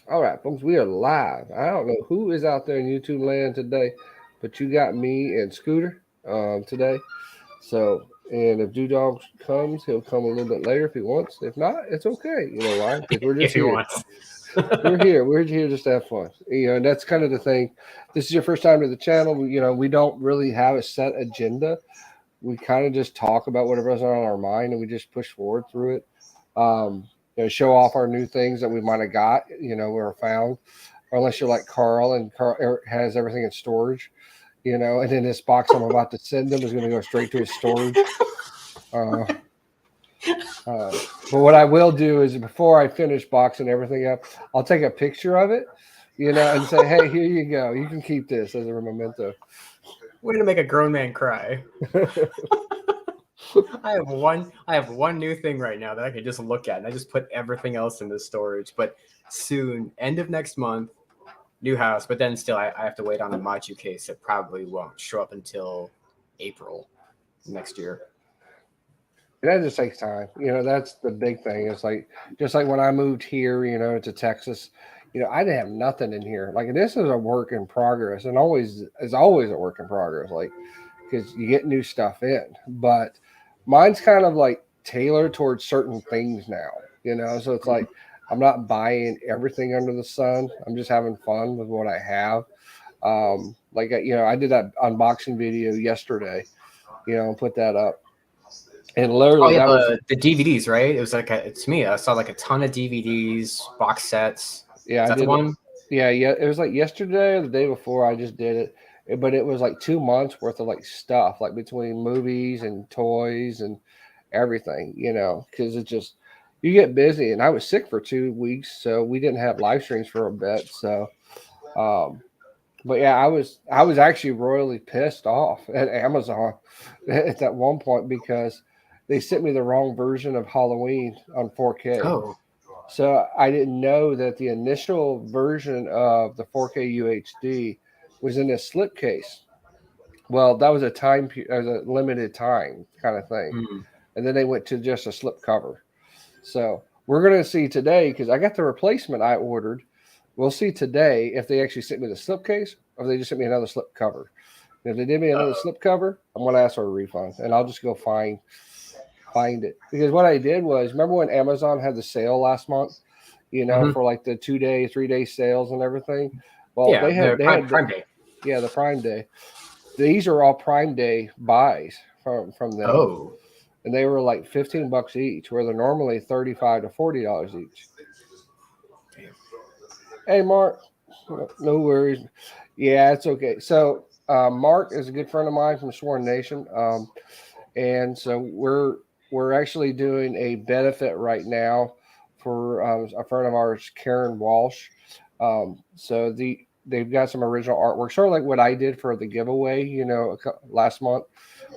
All right, folks, we are live. I don't know who is out there in YouTube land today, but you got me and Scooter today. So, and if Dew Dog comes, he'll come a little bit later if he wants. If not, it's okay. You know why? Because we're just if he here. wants. We're here. We're here just to have fun. You know, and that's kind of the thing. This is your first time to the channel. We don't really have a set agenda. We kind of just talk about whatever's on our mind and we just push forward through it. Show off our new things that we might have got, or found. Or unless you're like Carl and Carl has everything in storage, and then this box I'm about to send him is going to go straight to his storage. Uh, but what I will do is before I finish boxing everything up, I'll take a picture of it, and say, hey, here you go. You can keep this as a memento. Way to make a grown man cry. I have one new thing right now that I can just look at, and I just put everything else into storage. But soon, end of next month, new house. But then still, I have to wait on a Machu case that probably won't show up until April next year. That just takes time. That's the big thing. It's like just like when I moved here, to Texas, I didn't have nothing in here. Like this is a work in progress, and always is always a work in progress. Like because you get new stuff in, but mine's kind of like tailored towards certain things now. So it's like I'm not buying everything under the sun. I'm just having fun with what I have. I did that unboxing video yesterday. Put that up. And Oh literally, yeah, that was the DVDs, right? It was like it's me. I saw like a ton of DVDs, box sets. yeah, Is I that the did it. one? Yeah. It was like yesterday or the day before. I just did it, but it was like 2 months worth of like stuff, like between movies and toys and everything. Because it just you get busy, and I was sick for 2 weeks, so we didn't have live streams for a bit. So, um, but yeah, I was actually royally pissed off at Amazon at that one point because they sent me the wrong version of Halloween on 4K. Oh, So I didn't know that the initial version of the 4K UHD was in a slipcase. Well, that was a limited time kind of thing, hmm. and then they went to just a slip cover. So we're gonna see today because I got the replacement I ordered. We'll see today if they actually sent me the slipcase or if they just sent me another slip cover. And if they did me another slip cover, I'm gonna ask for a refund, and I'll just go find it because what I did was remember when Amazon had the sale last month, Hmm. for like the 2 day, 3 day sales and everything. Well, Yeah, they had the they Prime, had Prime Day. yeah the Prime Day. These are all Prime Day buys from them, Oh, and they were like $15 each, where they're normally $35 to $40 each. Hey, Mark, no worries. Yeah, it's okay. So, Mark is a good friend of mine from Sworn Nation, and so we're actually doing a benefit right now for a friend of ours, Karen Walsh. So they've got some original artwork, sort of like what I did for the giveaway, last month.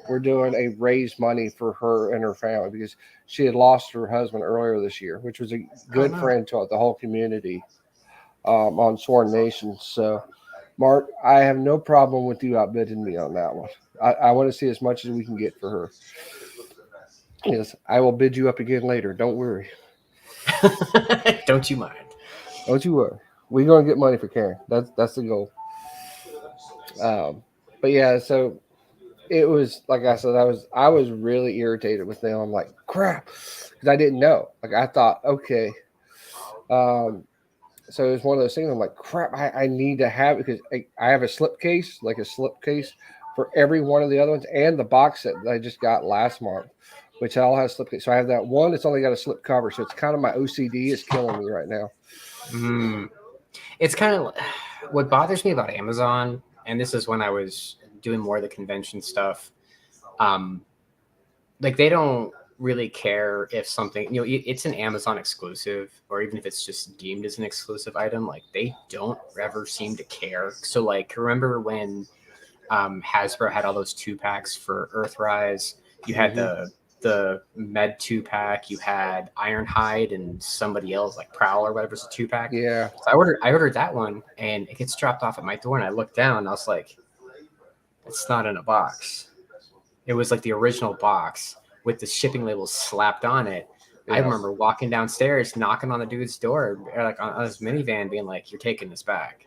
We're doing a raise money for her and her family because she had lost her husband earlier this year, which was a oh good no. friend to the whole community on Sworn Nation. So, Mark, I have no problem with you outbidding me on that one. I want to see as much as we can get for her. Yes, I will bid you up again later. Don't worry. Don't you mind? Don't you worry. We're gonna get money for Karen. That's the goal. Um, but yeah, so it was like I said, I was really irritated with them. I'm like, crap, because I didn't know. Like I thought, okay, um, so it was one of those things. I'm like, crap, I need to have it because I have a slip case, like a slip case for every one of the other ones, and the box set that I just got last month, which all has slip case. So I have that one that's only got a slip cover. So it's kind of my OCD is killing me right now. Mm. It's kind of what bothers me about Amazon, and this is when I was doing more of the convention stuff. Um, like they don't really care if something, it's an Amazon exclusive, or even if it's just deemed as an exclusive item. Like they don't ever seem to care. So like, remember when Hasbro had all those 2 packs for Earthrise? You had Hmm. the Med 2 pack. You had Ironhide and somebody else like Prowl or whatever's a 2 pack. Yeah, So I ordered that one, and it gets dropped off at my door, and I looked down, and I was like, it's not in a box. It was like the original box with the shipping label slapped on it, I remember walking downstairs, knocking on the dude's door, or like on his minivan, being like, "You're taking this back."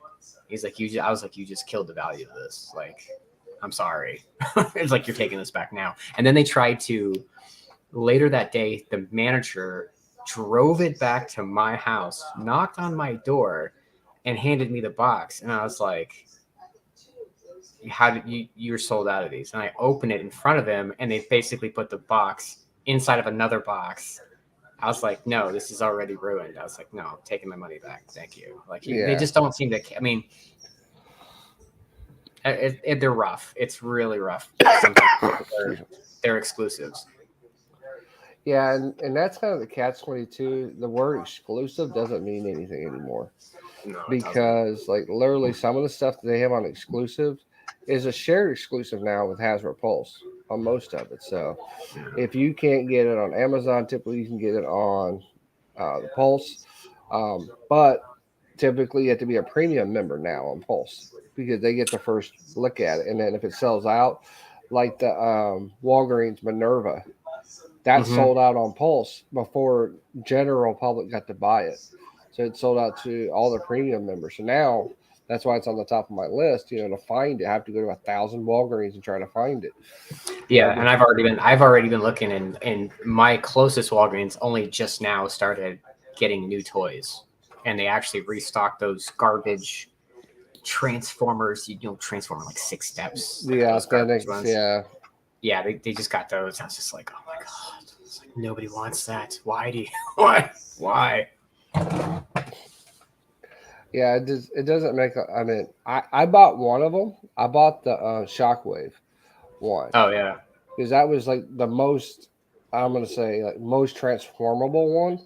He's like, I was like, "You just killed the value of this. Like, I'm sorry." It's like, "You're taking this back now." And then they tried to later that day. The manager drove it back to my house, knocked on my door, and handed me the box. And I was like, "How did you're sold out of these?" And I opened it in front of him, and they basically put the box inside of another box. I was like, "No, this is already ruined." I was like, "No, I'm taking my money back. Thank you." Like, they just don't seem to. I mean, they're rough. It's really rough. Sometimes they're exclusives. Yeah, and that's kind of the catch-22. The word exclusive doesn't mean anything anymore No, it doesn't. because, like, literally some of the stuff that they have on exclusives is a shared exclusive now with Hasbro Pulse on most of it. So if you can't get it on Amazon, typically you can get it on the Pulse. But typically you have to be a premium member now on Pulse because they get the first look at it. And then if it sells out, like the Walgreens Minerva, that sold out on Pulse before general public got to buy it. So it sold out to all the premium members. So now that's why it's on the top of my list. You know, to find it, I have to go to 1,000 Walgreens and try to find it. Yeah, and I've already been looking, and my closest Walgreens only just now started getting new toys, and they actually restocked those garbage Transformers. Transformer like 6 steps. The authentic, yeah. Yeah, they just got those. I was just like, oh my god, it's like nobody wants that. Why do you? Why? Yeah, it doesn't make. I mean, I bought one of them. I bought the Shockwave one. Oh yeah, because that was like the most. I'm gonna say like most transformable one.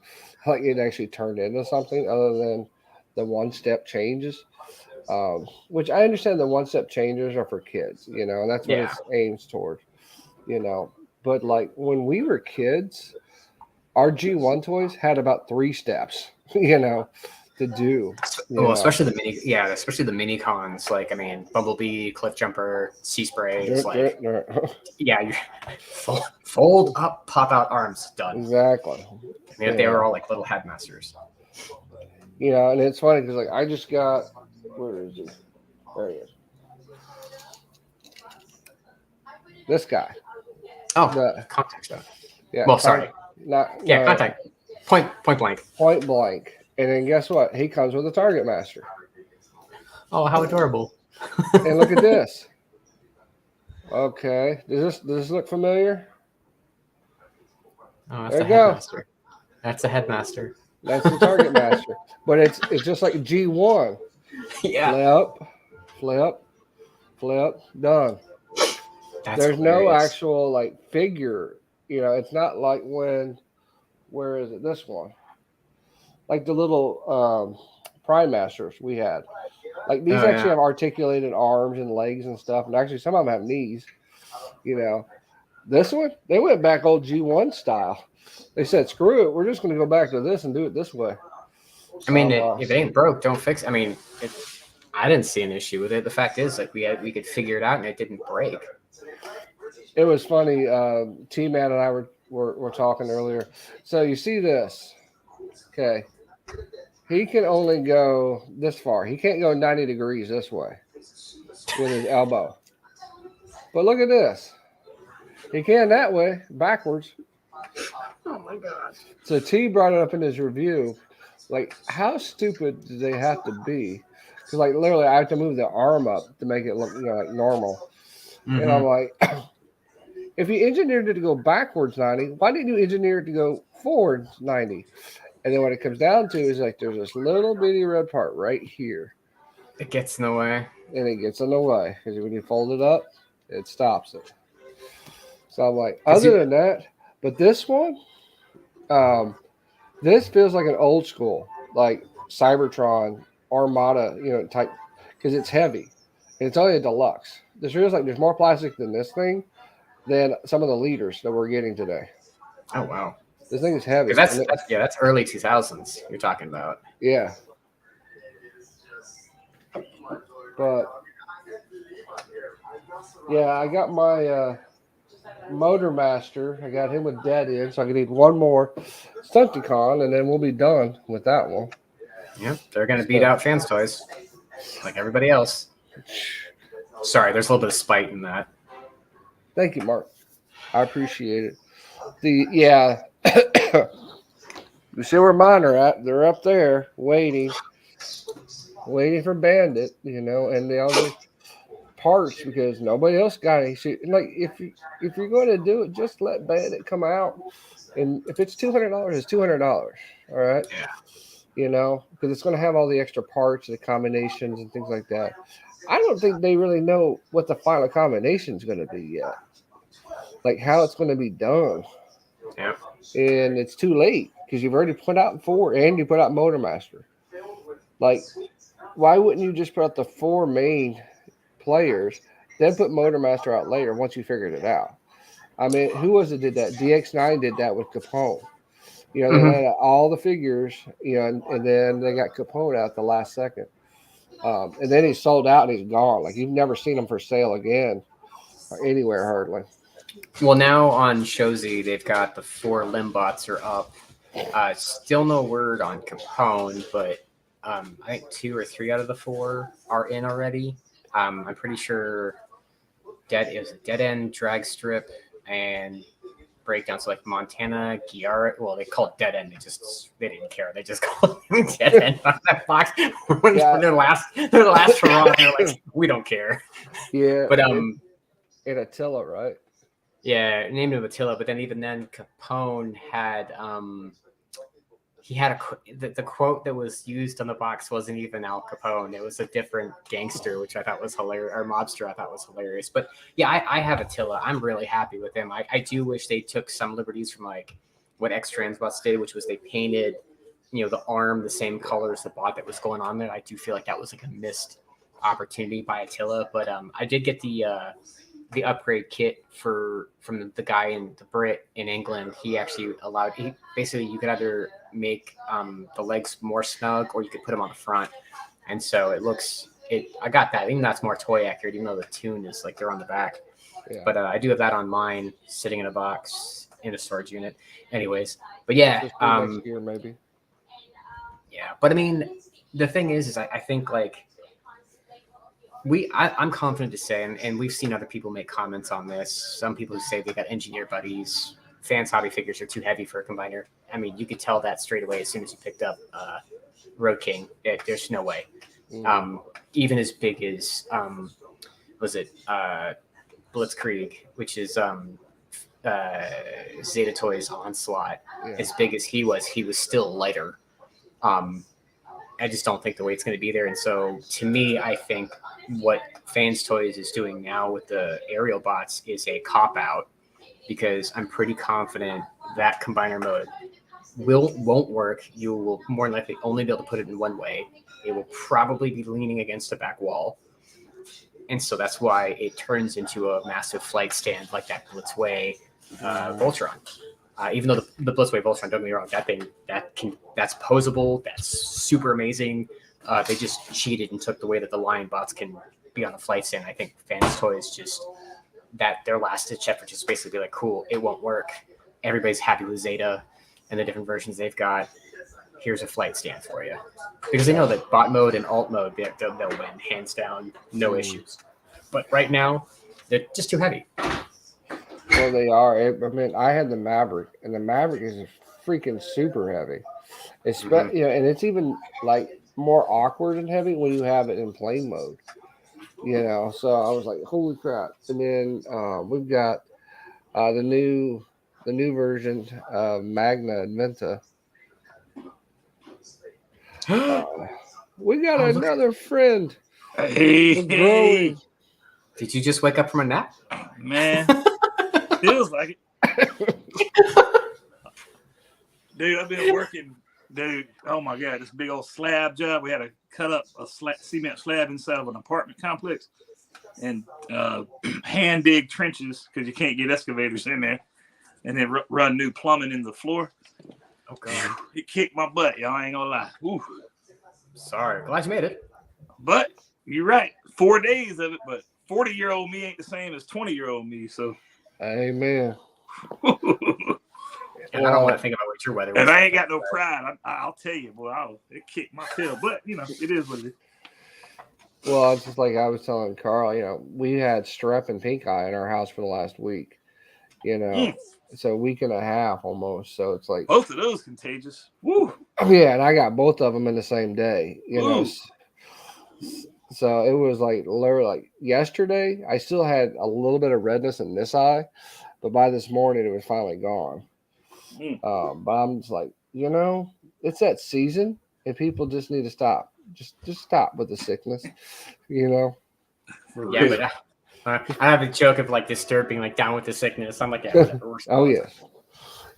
Like it actually turned into something other than the one-step changes. Which I understand the one-step changes are for kids, you know, and that's what it aims toward, you know. But like when we were kids, our G1 toys had about 3 steps, you know, to do. Well, especially the mini cons. Like, I mean, Bumblebee, Cliff Jumper, Sea Spray. It's like, yeah, you fold up, pop out arms, done. Exactly. I mean, they were all like little headmasters. You know, and it's funny because like I just got, where is he? There he is. This guy. Oh, the contact stuff. Yeah. Well, sorry. Contact. Point blank. Point blank. And then guess what? He comes with a Target Master. Oh, how adorable! And look at this. Okay, does this look familiar? Oh, that's the headmaster. That's a headmaster. That's the Target Master. But it's just like G1. Yeah. Flip, done. There's no actual like figure. You know, it's not like where is it? This one. Like the little Prime Masters we had. Like these actually have articulated arms and legs and stuff. And actually some of them have knees. You know. This one, they went back old G1 style. They said, screw it, we're just going to go back to this and do it this way. I mean, if it ain't broke, don't fix it. I mean, I didn't see an issue with it. The fact is, like, we could figure it out and it didn't break. It was funny. T-Man and I were talking earlier. So you see this. Okay. He can only go this far. He can't go 90 degrees this way with his elbow. But look at this. He can that way, backwards. Oh my god. So T brought it up in his review. Like, how stupid do they have to be? Because, like, literally, I have to move the arm up to make it look, you know, like normal. Mm-hmm. And I'm like, if you engineered it to go backwards 90, why didn't you engineer it to go forwards 90? And then what it comes down to is, like, there's this little bitty red part right here. It gets in the way. And it gets in the way. Because when you fold it up, it stops it. So I'm like, other than that, but this one, this feels like an old school, like Cybertron Armada, you know, type, because it's heavy and it's only a deluxe. This feels like there's more plastic than this thing than some of the leaders that we're getting today. Oh wow, this thing is heavy. That's early 2000s you're talking about. Yeah, but yeah, I got my Motor Master. I got him with Dead End, so I can need one more Stunticon, and then we'll be done with that one. Yep, they're gonna beat So, out Fans Toys like everybody else. Sorry, there's a little bit of spite in that. thank you, Mark. I appreciate it. Yeah, you see where mine are at? They're up there waiting for Bandit, and the other parts because nobody else got any. Like if you're going to do it, just let Bandit come out, and if it's $200, it's $200. All right, Yeah. because it's going to have all the extra parts, the combinations, and things like that. I don't think they really know what the final combination is going to be yet, like how it's going to be done, Yeah. and it's too late because you've already put out four and you put out Motor Master. Like, why wouldn't you just put out the four main players, then put Motor Master out later once you figured it out? I mean, who was it did that? DX9 did that with Capone. They Mm-hmm. had all the figures, and then they got Capone out the last second. And then he sold out and he's gone. Like, you've never seen him for sale again or anywhere hardly. Well, now on Shozi, they've got the 4 Limbots are up. Still no word on Capone, but I think 2 or 3 out of the 4 are in already. I'm pretty sure Dead End, Drag Strip, and Breakdown. So like Montana, Giara. Well, they call it Dead End. They didn't care. They just called it Dead End on that box. When Yeah. their last hurrah, they're like, we don't care. Yeah. But in Attila, right? Yeah, named him Attila, but then even then, Capone had he had the quote that was used on the box wasn't even Al Capone. It was a different gangster, which I thought was hilarious, or mobster I thought was hilarious. But yeah, I have Attila. I'm really happy with him. I do wish they took some liberties from like what X Transbots did, which was they painted the arm the same color as the bot that was going on there. I do feel like that was like a missed opportunity by Attila. But I did get the upgrade kit from the guy in the Brit in England. He actually basically you could either make the legs more snug or you could put them on the front, and so I got that. Even that's more toy accurate, even though the tune is like they're on the back. Yeah. But I do have that on mine sitting in a box in a storage unit. Anyways, but yeah, next year maybe. Yeah, but I mean, the thing is I think like. I'm confident to say, and we've seen other people make comments on this. Some people who say they got engineer buddies. Fans hobby figures are too heavy for a combiner. I mean, you could tell that straight away as soon as you picked up Road King. There's no way. Even as big as was it Blitzkrieg, which is Zeta Toys Onslaught. Yeah. As big as he was still lighter. I just don't think the weight's going to be there. And so to me, I think what Fans Toys is doing now with the aerial bots is a cop-out, because I'm pretty confident that combiner mode won't work. You will more than likely only be able to put it in one way. It will probably be leaning against a back wall. And so that's why it turns into a massive flight stand like that Blitzway Voltron. Even though the Blitzway Voltron, don't get me wrong, that's posable, that's super amazing. They just cheated and took the way that the Lion bots can be on a flight stand. I think Fans Toys that their last ditch effort just basically be like, cool, it won't work. Everybody's happy with Zeta and the different versions they've got. Here's a flight stand for you, because they know that bot mode and alt mode they'll win hands down, no issues. But right now, they're just too heavy. Well, they are. I mean, I had the Maverick, and the Maverick is freaking super heavy. And it's even like more awkward and heavy when you have it in plane mode. So I was like, holy crap! And then we've got the new version of Magna Adventa. We got another friend. Hey. Did you just wake up from a nap? Man, feels like it. Dude, I've been working, dude. Oh my God, this big old slab job. We had to cut up a cement slab inside of an apartment complex and hand dig trenches because you can't get excavators in there, and then run new plumbing in the floor. Oh God, it kicked my butt, y'all. I ain't gonna lie. Ooh. Sorry, glad you made it. But you're right, 4 days of it. But 40-year-old me ain't the same as 20-year-old me. So Amen. And I don't want to think about what your weather was. And I like. ain't got no pride. I'll tell you, boy, it kicked my tail. But it is what it is. Well, it's just like I was telling Carl, we had strep and pink eye in our house for the last week, Mm, so a week and a half almost. So it's like, both of those contagious. Woo, yeah, and I got both of them in the same day, woo. So it was like literally like yesterday, I still had a little bit of redness in this eye, but by this morning it was finally gone. Mm. But I'm just like, it's that season, and people just need to stop. Just stop with the sickness, For Yeah, real. but I have a joke of like disturbing, like down with the sickness. I'm like, yeah, whatever. Oh yes,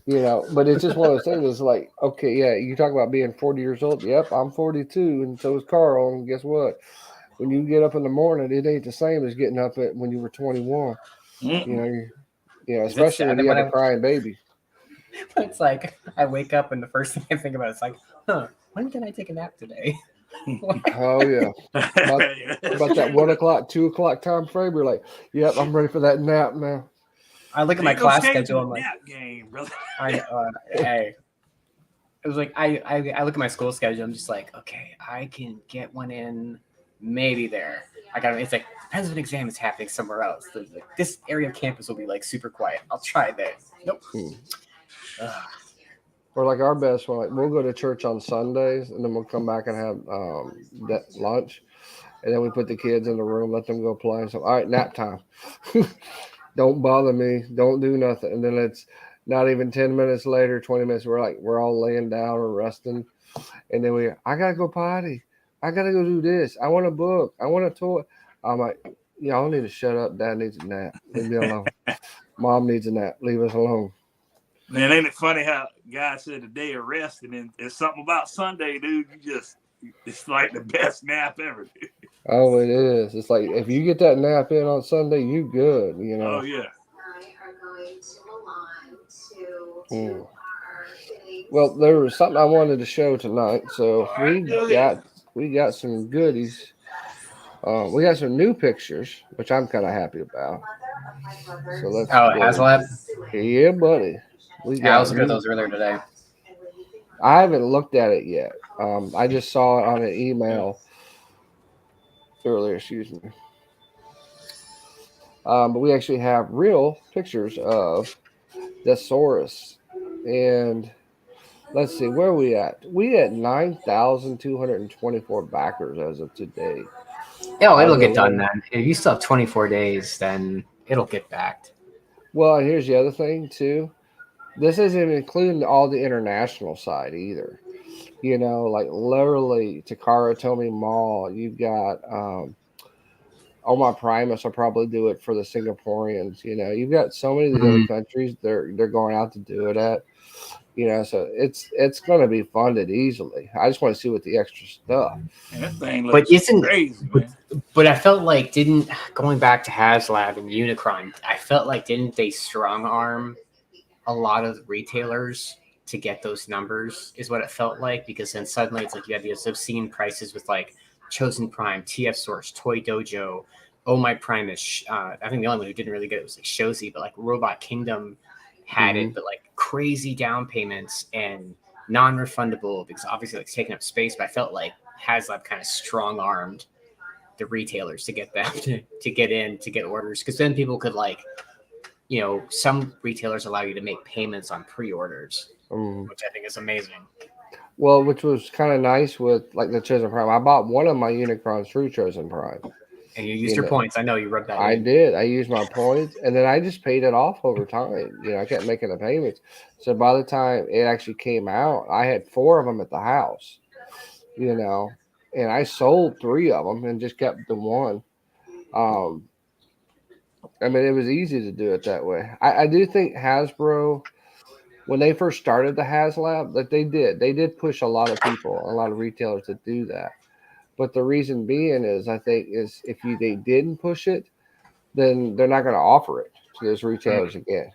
but it's just one of those things. It's like, okay, yeah, you talk about being 40 years old. Yep, I'm 42, and so is Carl. And guess what? When you get up in the morning, it ain't the same as getting up at when you were 21. Mm-mm. Is it Especially sad when that you have when a crying baby. it's like I wake up and the first thing I think about is like, when can I take a nap today? Oh yeah, about that 1 o'clock, 2 o'clock time frame. You're like, yep, I'm ready for that nap now. I look at my Ain't no class shame in schedule. the I'm like, nap game, brother. hey, it was like I look at my school schedule. I'm just like, okay, I can get one in, maybe there. I got. It's like depends if an exam is happening somewhere else. Like, this area of campus will be like super quiet. I'll try there. Nope. Ugh. Or like our best one, like we'll go to church on Sundays, and then we'll come back and have lunch, and then we put the kids in the room, let them go play. So all right, nap time. Don't bother me. Don't do nothing. And then it's not even 10 minutes later, 20 minutes. We're all laying down or resting, and then I gotta go potty. I gotta go do this. I want a book. I want a toy. I'm like, y'all need to shut up. Dad needs a nap. Leave me alone. Mom needs a nap. Leave us alone. Man, ain't it funny how God said the day of rest, and then it's something about Sunday, dude. It's like the best nap ever, dude. Oh, it is. It's like if you get that nap in on Sunday, you good. Oh yeah. Mm. Well, there was something I wanted to show tonight, so All right, we got some goodies. We got some new pictures, which I'm kind of happy about. So let's Oh, go. Haslab. Yeah, buddy. We Yeah, I got. was looking at those earlier today. I haven't looked at it yet. I just saw it on an email earlier. Excuse me. But we actually have real pictures of the Saurus, and let's see where are we at. We at 9,224 backers as of today. Oh, it'll get done then. If you still have 24 days, then it'll get backed. Well, and here's the other thing too. This isn't including all the international side either. Like literally Takara Tomy Mall. You've got Omar Primus will probably do it for the Singaporeans. You've got so many of these other countries they're going out to do it at. So it's going to be funded easily. I just want to see what the extra stuff. Man, that thing looks crazy, man. But I felt like going back to HasLab and Unicron, I felt like didn't they strong arm a lot of retailers to get those numbers is what it felt like, because then suddenly it's like you had these obscene prices with like Chosen Prime, TF Source, Toy Dojo, Oh My Primus. I think the only one who didn't really get it was like Shozi, but like Robot Kingdom had it, but like crazy down payments and non-refundable because obviously like it's taking up space. But I felt like HasLab kind of strong armed the retailers to get them to get orders, because then people could like, some retailers allow you to make payments on pre-orders, which I think is amazing. Well, which was kind of nice with like the Chosen Prime. I bought one of my Unicrons through Chosen Prime. And you used your points. I know you rubbed that I in. did. I used my points, and then I just paid it off over time. I kept making the payments. So by the time it actually came out, I had 4 of them at the house, and I sold 3 of them and just kept the one. I mean, it was easy to do it that way. I do think Hasbro, when they first started the HasLab, that they did push a lot of people, a lot of retailers to do that. But the reason being is, I think, is if they didn't push it, then they're not going to offer it to those retailers again.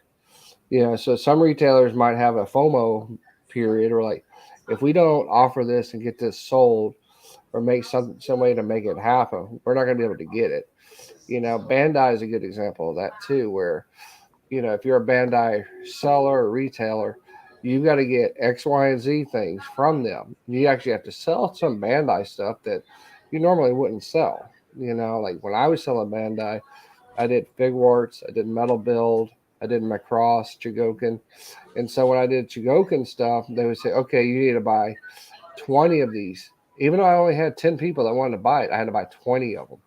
So some retailers might have a FOMO period, or like, if we don't offer this and get this sold, or make some way to make it happen, we're not going to be able to get it. Bandai is a good example of that too, where if you're a Bandai seller or retailer, you've got to get X, Y, and Z things from them. You actually have to sell some Bandai stuff that you normally wouldn't sell. Like when I was selling Bandai, I did Figwarts, I did Metal Build, I did Macross, Chigokin. And so when I did Chigokin stuff, they would say, okay, you need to buy 20 of these. Even though I only had 10 people that wanted to buy it, I had to buy 20 of them,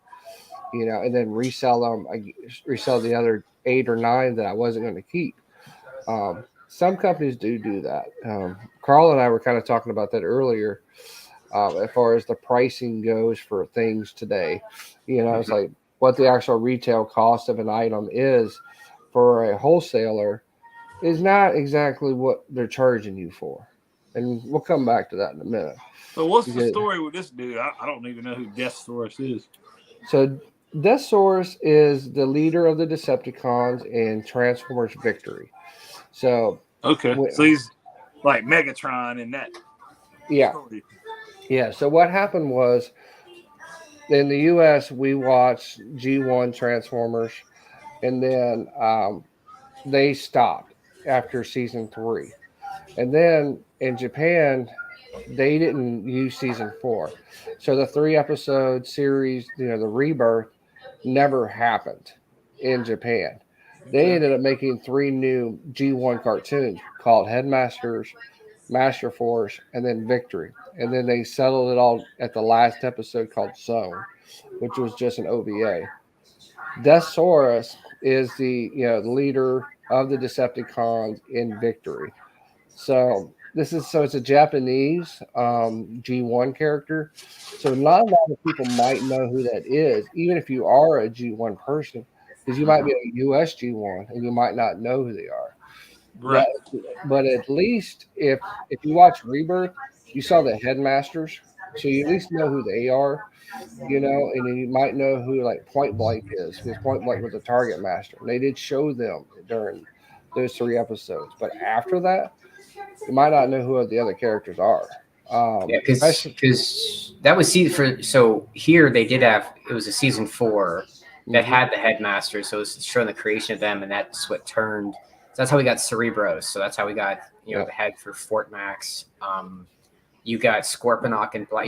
and then resell them. I resell the other 8 or 9 that I wasn't going to keep. Some companies do that. Carl and I were kind of talking about that earlier. As far as the pricing goes for things today, it's like what the actual retail cost of an item is for a wholesaler is not exactly what they're charging you for. And we'll come back to that in a minute. So what's the story with this dude? I don't even know who Deathsaurus is. So Deathsaurus is the leader of the Decepticons in Transformers Victory. So okay, so he's like Megatron in that. Yeah, story. yeah. So what happened was in the U.S. we watched G1 Transformers, and then they stopped after season 3, and then in Japan they didn't use season 4, so the 3-episode series, the Rebirth, never happened in Japan. They ended up making 3 new G1 cartoons called Headmasters, Master Force, and then Victory. And then they settled it all at the last episode called Zone, which was just an OVA. Deathsaurus is the leader of the Decepticons in Victory. So it's a Japanese G1 character. So not a lot of people might know who that is, even if you are a G1 person, because you might be a US G1 and you might not know who they are. Right. But at least if you watch Rebirth, you saw the Headmasters, so you at least know who they are, and then you might know who like Point Blank is, because Point Blank was a target master. And they did show them during those 3 episodes, but after that, you might not know who the other characters are. Yeah, because that was so here they did have, it was a season 4 that had the Headmasters, so it was showing the creation of them, and that's what turned. So that's how we got Cerebros. So that's how we got the head for Fort Max. You got Scorponok and Black.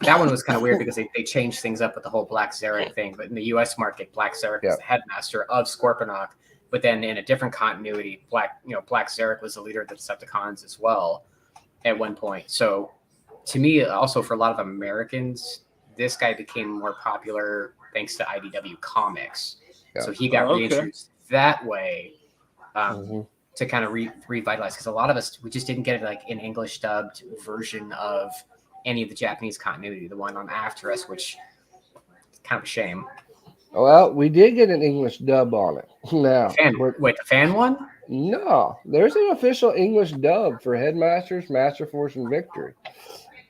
That one was kind of weird because they changed things up with the whole Black Zarek thing. But in the U.S. market, Black Zarek was the headmaster of Scorponok. But then in a different continuity, Black Zarek was the leader of the Decepticons as well at one point. So to me, also for a lot of Americans, this guy became more popular thanks to IDW Comics. Yeah. So he got reintroduced that way to kind of revitalize, because a lot of us, we just didn't get like an English dubbed version of any of the Japanese continuity, the one on after us, which is kind of a shame. Well, we did get an English dub on it. Now, the fan one? No, there's an official English dub for Headmasters, Master Force, and Victory,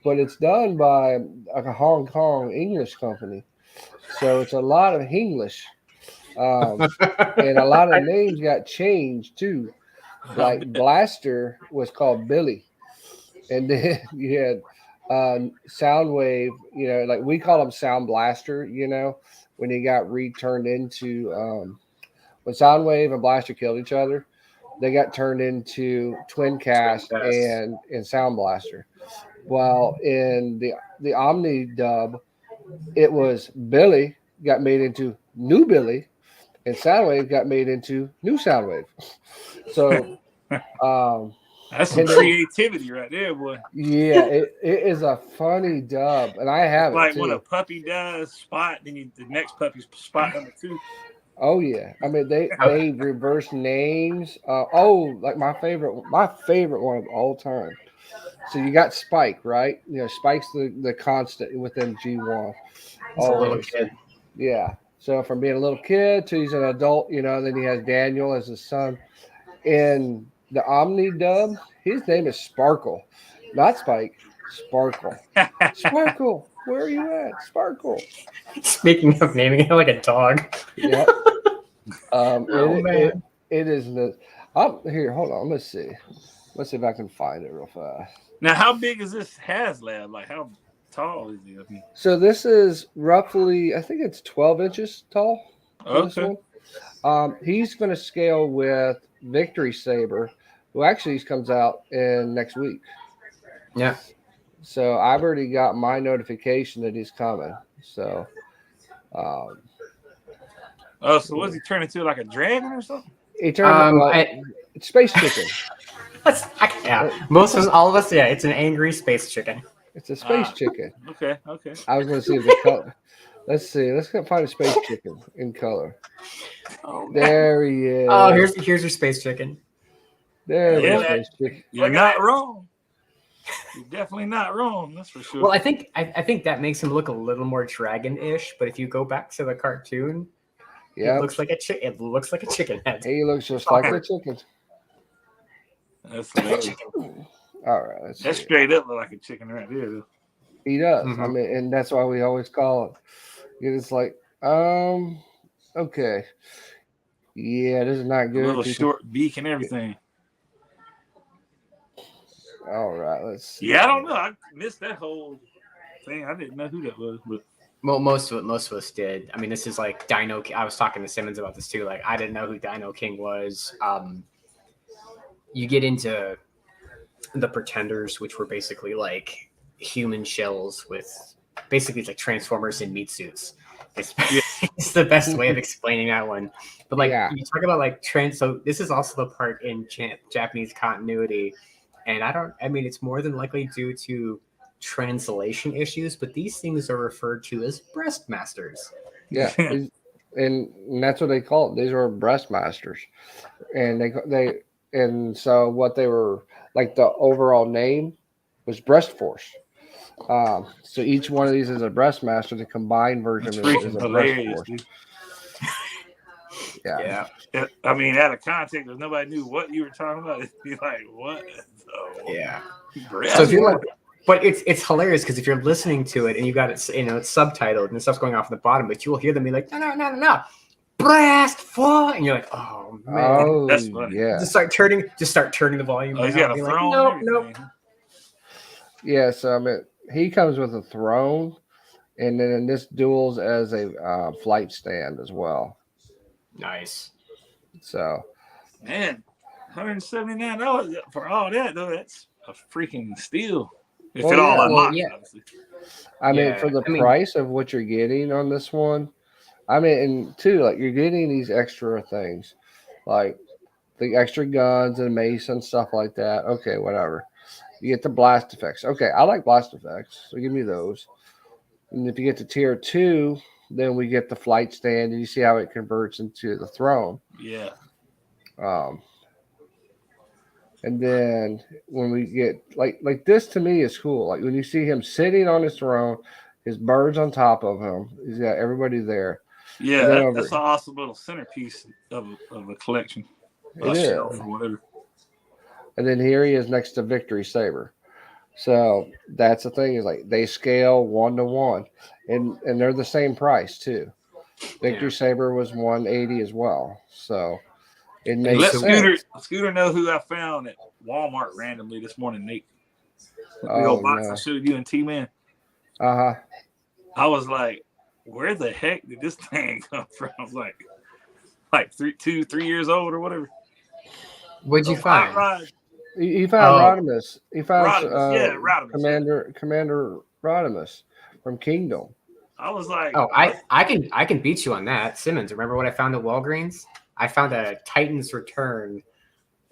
but it's done by a Hong Kong English company, so it's a lot of English, and a lot of names got changed too. Like Blaster was called Billy, and then you had Soundwave. Like we call him Sound Blaster. When he got returned into when Soundwave and Blaster killed each other, they got turned into Twin Cast and Sound Blaster. While in the Omni dub, it was Billy got made into New Billy, and Soundwave got made into New Soundwave. So that's some creativity right there, boy. Yeah, it is a funny dub, and I have it's it too. When a puppy does Spot, then the next puppy's Spot number 2. Oh yeah, I mean they reverse names. Like my favorite one of all time. So you got Spike, right? Spike's the constant within G1. He's a little kid. Yeah. So from being a little kid to he's an adult, then he has Daniel as his son. In the Omni dub, his name is Sparkle, not Spike. Sparkle. Sparkle, where are you at? Sparkle. Speaking of naming it like a dog. Yep. It is the. Here, hold on. Let's see. Let's see if I can find it real fast. Now, how big is this HasLab? Like, how tall is it? So this is roughly, I think it's 12 inches tall. Okay. He's going to scale with Victory Saber, who actually comes out in next week. Yeah. So I've already got my notification that he's coming. So, um, Oh, so was he turning into like a dragon or something? he turned well. I, It's Space Chicken. yeah, most of us, all of us, yeah, it's an angry space chicken. It's a space chicken. Okay, okay. I was going to see if the color. Let's see. Let's go find a space chicken in color. Oh, There he is. oh, here's your space chicken. There's Yeah, the space chicken. You're not wrong. You're definitely not wrong. That's for sure. Well, I think that makes him look a little more dragon-ish. But if you go back to the cartoon, Yeah, it looks like a it looks like a chicken head. he looks just like a chicken. That's hilarious. All right, let's That see. straight up look like a chicken right there. He does. I Mhm. mean, and that's why we always call it. It's like, okay, yeah, this is not A good. little People- short beak and everything. All right, let's see. Yeah, I don't know. I missed that whole thing. I didn't know who that was, but Well, most of us did. I mean, this is like Dino. I was talking to Simmons about this too. Like, I didn't know who Dino King was. You get into the Pretenders, which were basically like human shells with basically like Transformers in meat suits. It's, it's the best way of explaining that one. But like Yeah. you talk about like trans. So this is also the part in Japanese continuity, and I mean, it's more than likely due to translation issues, but these things are referred to as breastmasters. Yeah, and that's what they call it. These are breastmasters, and and so what they were like the overall name was Breast Force. So each one of these is a breastmaster. The combined version it's is freaking a breast hilarious, force. dude. Yeah. I mean, out of context, if nobody knew what you were talking about, it'd be like, what? Yeah. Breast? So if you're like, but it's hilarious because if you're listening to it and you got it, it's subtitled and stuff's going off at the bottom, but you will hear them be like, no, breast force, and you're like, oh man, Oh, that's funny. yeah. just start turning the volume. Oh, he's down got a and be throne. Like, and nope. everything. Yeah, so I mean, he comes with a throne, and then in this duels as a flight stand as well. Nice. So, Man, $179 for all that though. That's a freaking steal. If Well, it all yeah. unlocks, yeah. obviously. I mean, Yeah, for the I mean- price of what you're getting on this one, I mean, and too, like you're getting these extra things, like the extra guns and mace and stuff like that. Okay, whatever. You get the blast effects. Okay, I like blast effects, so give me those. And if you get to tier 2, then we get the flight stand, and you see how it converts into the throne. Yeah. And then when we get like this, to me is cool. Like when you see him sitting on his throne, his birds on top of him. He's got everybody there. Yeah, And then that's an awesome little centerpiece of a collection. It is. Shelf or whatever. And then here he is next to Victory Saber. So that's the thing, is like they scale 1-to-1, and they're the same price too. Victory Saber was 180 as well. So it makes Let sense. Scooter know who I found at Walmart randomly this morning, Nate. The big Oh, old box no. I showed you and T-Man. Uh-huh. I was like, where the heck did this thing come from? I was like 3 years old or whatever. What'd you find? He found Oh. Rodimus. He found Rodimus, yeah, Rodimus, Commander Rodimus from Kingdom. I was like, Oh, I can beat you on that. Simmons, remember what I found at Walgreens? I found a Titan's Return.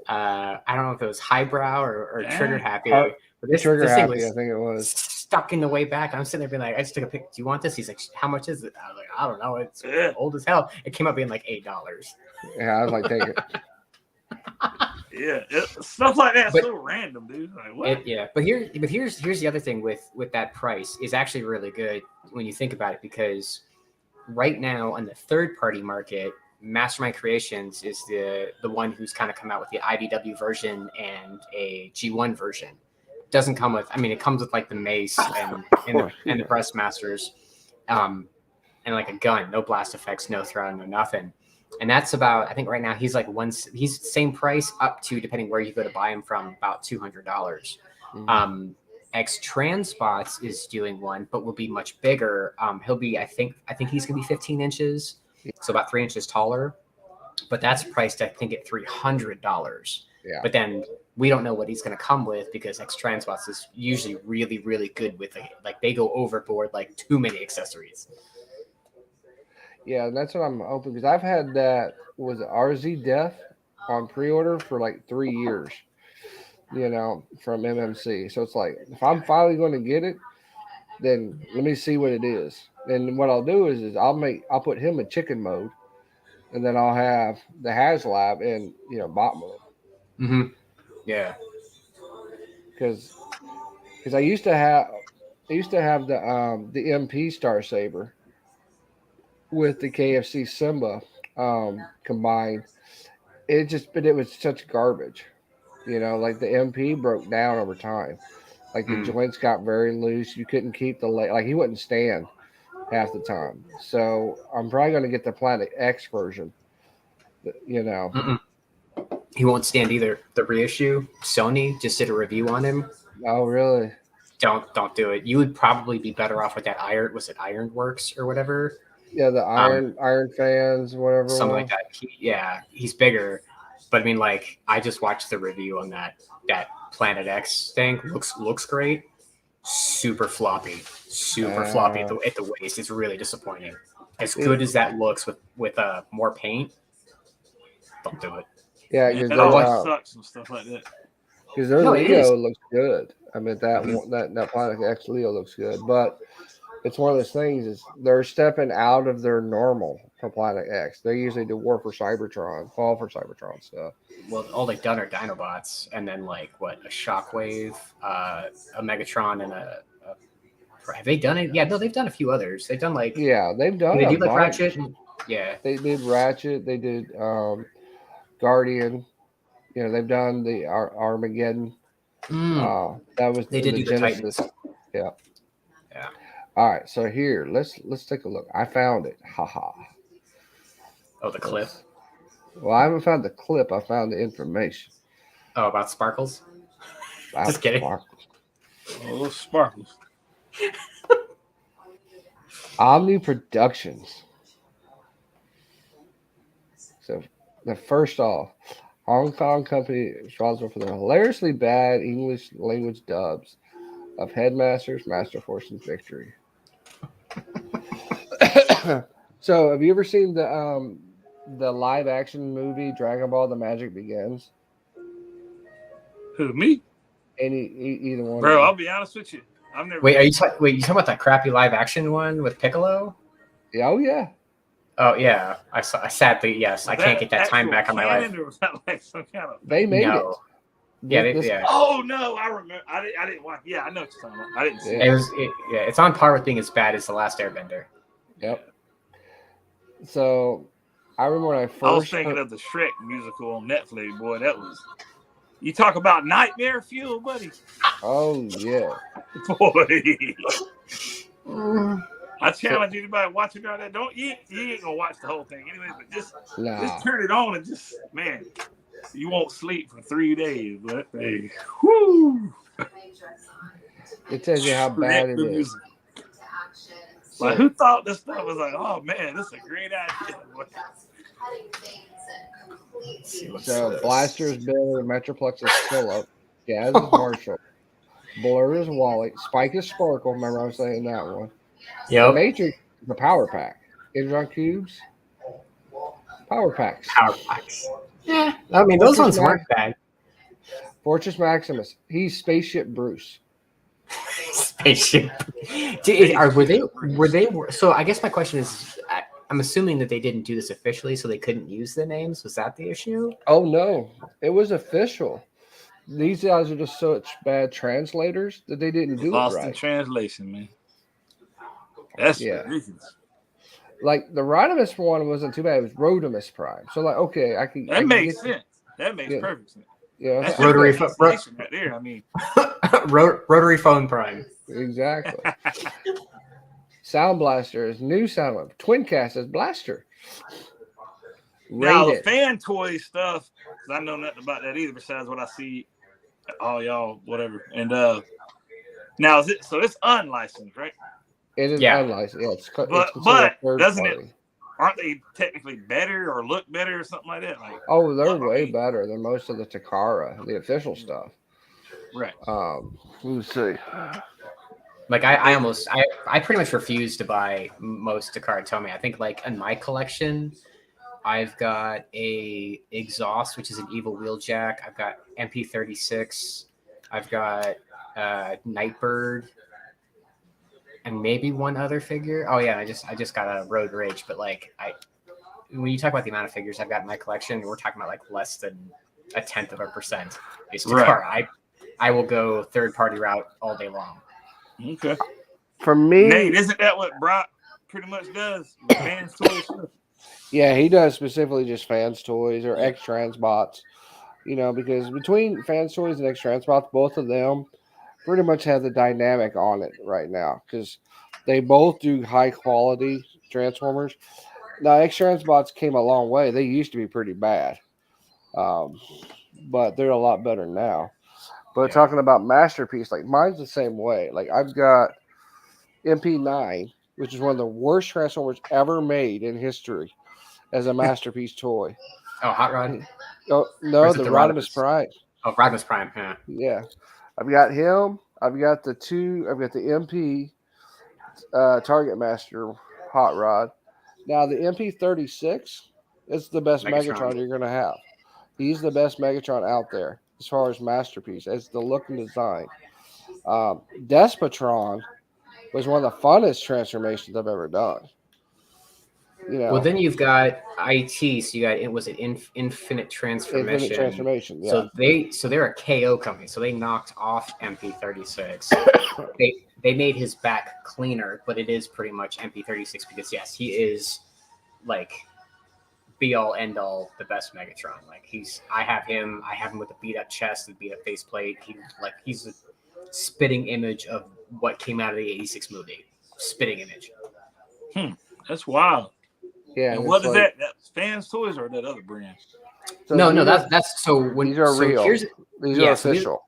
I don't know if it was highbrow or Yeah. trigger happy. Heart- But this Trigger thing happy, was I think it was. stuck in the way back. I'm sitting there being like, I just took a pic. Do you want this? He's like, how much is it? I was like, I don't know. It's Yeah. old as hell. It came up being like $8. Yeah, I was like, take it. yeah, stuff like that's But- so random, dude. Like, what? But here's the other thing with that price is actually really good when you think about it, because right now on the third party market, Mastermind Creations is the one who's kind of come out with the IDW version and a G1 version. Doesn't come with, I mean, it comes with like the mace and the breastmasters, and like a gun, no blast effects, no throwing, no nothing. And that's about, I think right now he's like he's same price up to, depending where you go to buy him from, about $200. Mhm. X Transpots is doing one, but will be much bigger. He'll be, I think he's gonna be 15 inches, so about 3 inches taller. but that's priced, I think, at $300. Yeah. But then we don't know what he's going to come with because X Transbots is usually really, really good with it. Like they go overboard, like too many accessories. Yeah, that's what I'm hoping because I've had that was RZ Death on pre-order for like 3 years, from MMC. So it's like if I'm finally going to get it, then let me see what it is. And what I'll do is I'll put him in chicken mode, and then I'll have the HasLab in bot mode. Mm-hmm. Yeah. Because I used to have the MP Star Saber with the KFC Simba combined. But it was such garbage. Like the MP broke down over time. Like the joints got very loose. You couldn't keep the leg. Like he wouldn't stand half the time. So I'm probably going to get the Planet X version. Mm-mm. He won't stand either. The reissue, Sony just did a review on him. Oh, really? Don't do it. You would probably be better off with that Iron. Was it Ironworks or whatever? Yeah, the Iron Fans, whatever. Something like that. He's bigger. But I mean, like, I just watched the review on that Planet X thing. Looks great. Super floppy at the waist. It's really disappointing. As good as that looks with more paint, don't do it. Yeah, it always sucks and stuff like that. Because their Leo looks good. I mean, that Planet X Leo looks good, but it's one of those things is they're stepping out of their normal for Planet X. They usually do Fall for Cybertron stuff. Well, all they've done are Dinobots, and then like a Shockwave, a Megatron, and a have they done it? Yeah, no, they've done a few others. They've done like they've done. They do like Ratchet. Yeah, they did Ratchet. They did Guardian. They've done the Armageddon. That was they did do the Genesis. Yeah. All right, so here let's take a look. I found it. Haha. Oh, the clip. Well, I haven't found the clip. I found the information. Oh, about Sparkles. Just kidding. Sparkles. Oh, Sparkles. Omni Productions. So, first off, Hong Kong company responsible for the hilariously bad English language dubs of Headmasters, Master Force, and Victory. So, have you ever seen the live action movie Dragon Ball: The Magic Begins? Who, me? Either one. Bro, I'll be honest with you. I've never. Wait, you talking about that crappy live action one with Piccolo? Yeah, oh yeah. Oh yeah, I sadly yes, I can't get that time back on my life. Or was that like some kind of... They made it. Yeah, Oh no, I remember. I didn't watch. Yeah, I know what you're talking about. I didn't see it. It's on par with being as bad as The Last Airbender. Yep. So, I remember when I first. I was thinking of the Shrek musical on Netflix. Boy, that was. You talk about nightmare fuel, buddy. Oh yeah. Boy. I challenge anybody watching all that. You ain't gonna watch the whole thing anyway, but just turn it on and just, man, you won't sleep for 3 days. But hey, whoo! It tells you how bad it is. Like, who thought this stuff was like, oh man, this is a great idea. So Blaster's Billy, Metroplex is Phillip, Gaz is Marshall, Blur is Wally, Spike is Sparkle. Remember I was saying that one. Yeah. The Matrix is the Power Pack. Intron Cubes, Power Packs. Yeah, I mean those ones weren't bad. Fortress Maximus, he's Spaceship Bruce. Spaceship. Were they? So I guess my question is, I'm assuming that they didn't do this officially, so they couldn't use the names. Was that the issue? Oh no, it was official. These guys are just such bad translators that they didn't do Lost it right. in translation, man. That's ridiculous. Like the Rodimus one wasn't too bad. It was Rodimus Prime. So like, okay, I can. That makes sense. That makes perfect sense. Yeah, that's rotary right there. I mean, rotary phone Prime. Exactly. Sound Blaster is new sound. Twincast is Blaster. Now the fan toy stuff, because I know nothing about that either. Besides what I see, all y'all, whatever. And now it's unlicensed, right? It is unlicensed. Yeah, but doesn't party. aren't they technically better or look better or something like that? Like, Oh, they're well, I way mean, better than most of the Takara, the official stuff. right. Let's see. Like I pretty much refuse to buy most Takara Tomy. I think like in my collection, I've got a exhaust, which is an evil wheeljack. I've got MP36. I've got Nightbird, and maybe one other figure. Oh yeah, I just got a Road Rage. But like when you talk about the amount of figures I've got in my collection, we're talking about like less than 1/10% is Takara. Right. I will go third party route all day long. Okay. For me, Nate, isn't that what Brock pretty much does? Fans toys stuff. yeah, he does specifically just fans toys or X Transbots. You know, because between fans toys and X Transbots, both of them pretty much have the dynamic on it right now because they both do high quality Transformers. Now, X Transbots came a long way. They used to be pretty bad, um, but they're a lot better now. But Yeah. talking about Masterpiece, like mine's the same way. Like I've got MP9, which is one of the worst Transformers ever made in history, as a Masterpiece toy. Oh, Hot Rod. Oh Or no, is it the the Rodimus Rodimus? Prime. Oh, Rodimus Prime. Yeah. Yeah, I've got him. I've got the two. I've got the MP Target Master Hot Rod. Now the MP36 is the best Megatron. Megatron you're gonna have. He's the best Megatron out there as far as Masterpiece, as the look and design. Despotron was one of the funnest transformations I've ever done. You Well, know, then you've got IT. So you got it was it Infinite Infinite Transformation. Transformation. Yeah. So they're a KO company. So they knocked off MP36. They made his back cleaner, but it is pretty much MP36 because yes, he is like be all end all the best Megatron. Like I have him with a beat up chest and beat up faceplate. He's a spitting image of what came out of the '86 movie. Spitting image. That's wild. Yeah. And it's what is like, that? That's Fans Toys or that other brand? So No, these are- that's so when these are so real. here's These yeah, are so these- official.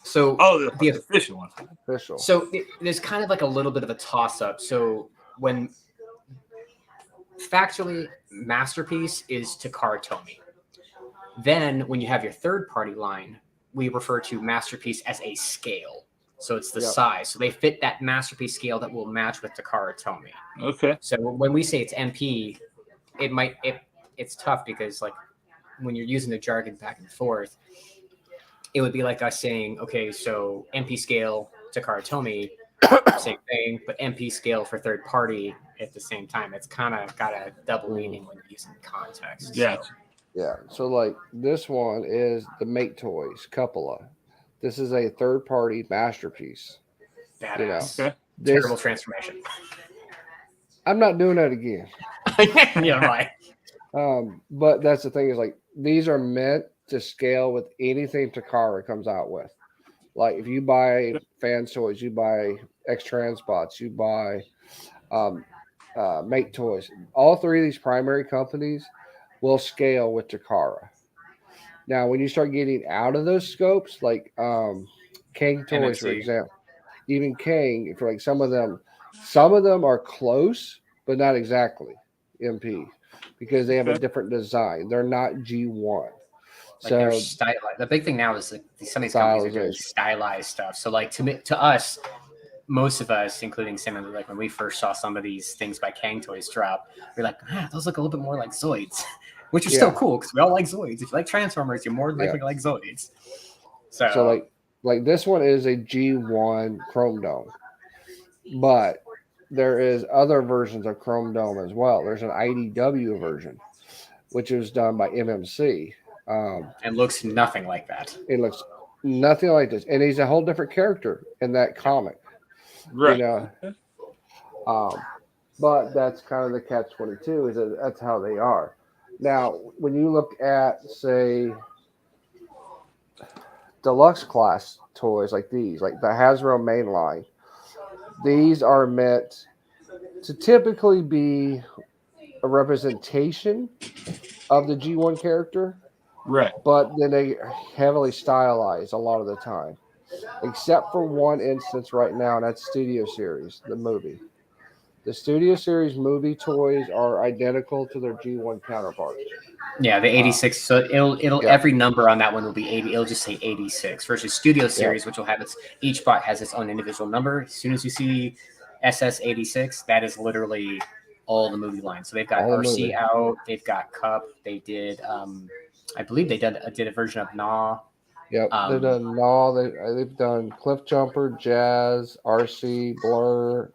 so Oh, the the official one. Official. So there's kind of like a little bit of a toss up. So when factually Masterpiece is Takara Tomy, then when you have your third party line, we refer to Masterpiece as a scale. So it's the Yep. size. So they fit that Masterpiece scale that will match with Takara Tomy. Okay. So when we say it's MP, it's tough because like when you're using the jargon back and forth, it would be like us saying, okay, so MP scale Takara Tomy, same thing, but MP scale for third party at the same time. It's kind of got a double meaning when you're using context. Yeah. So, Yeah. So like this one is the Make Toys Cupola. This is a third party masterpiece. badass. Okay. This Terrible transformation. I'm not doing that again. Yeah, right. But that's the thing is like these are meant to scale with anything Takara comes out with. Like if you buy Fan Toys, you buy X Transbots, you buy Make Toys. All three of these primary companies will scale with Takara. Now, when you start getting out of those scopes, like King Toys, for MNC. example, even King, for like some of them are close, but not exactly MP because they have a Okay. different design. They're not G1. Like they're So stylized. The big thing now is like some of these companies are doing Stylization. stylized stuff. So like to us, most of us, including Sam, like when we first saw some of these things by Kang Toys drop, we're like, those look a little bit more like Zoids, which are still Yeah. cool because we all like Zoids. If you like Transformers, you're more likely to like Zoids. So like this one is a G1 Chrome Dome, but there is other versions of Chrome Dome as well. There's an IDW version, which was done by MMC. and looks nothing like that. It looks nothing like this, and he's a whole different character in that comic. Right. You know, but that's kind of the catch-22 is that that's how they are. Now, when you look at say deluxe class toys like these, like the Hasbro mainline, these are meant to typically be a representation of the G1 character, Right. but then they heavily stylize a lot of the time, except for one instance right now, and that's Studio Series, the movie. The Studio Series movie toys are identical to their G1 counterparts. Yeah, the 86. So it'll Yeah. every number on that one will be 80. It'll just say 86 versus Studio Series, which will have each bot has its own individual number. As soon as you see SS86, that is literally all the movie lines. So they've got All the RC movie. out, they've got Cup, they did I believe they did a version of Gnaw. Yep, they've done all. They've done Cliff Jumper, Jazz, RC, Blur.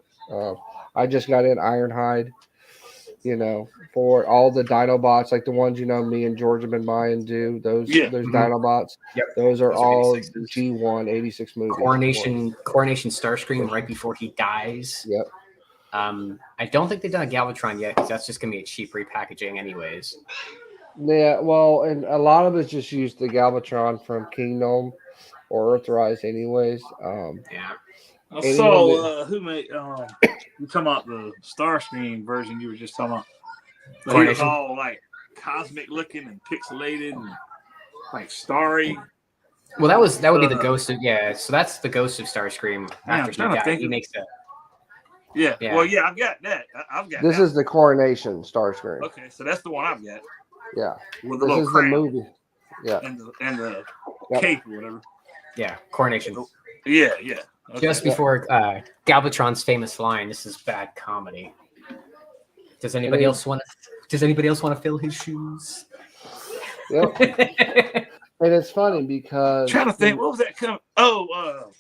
I just got in Ironhide. For all the Dinobots, like the ones me and George have been buying. Those Mhm. Dinobots. Yep. Those are Those are all 86s. G1 86 movies. Coronation Starscream right before he dies. Yep. I don't think they've done a Galvatron yet because that's just gonna be a cheap repackaging, anyways. Yeah, well, and a lot of it's just used the Galvatron from Kingdom or Earthrise, anyways. Yeah. I And saw who made you talking about the Starscream version you were just talking about. But he was Coronation? all like cosmic looking and pixelated and like starry. Well, that would be the ghost of So that's the ghost of Starscream I'm after he trying to died. think He of- makes that. Yeah. Yeah. Well, yeah, I've got that. I've got This that. is the Coronation Starscream. Okay, so that's the one I've got Yeah, with the this little is crown the movie. Yeah, and the Yep. cape or whatever. Yeah, Coronation. Yeah, yeah. Okay. Just before Galvatron's famous line, "This is bad comedy." Does anybody else want to fill his shoes? Yep. And it's funny because trying to think, what was that coming? Oh,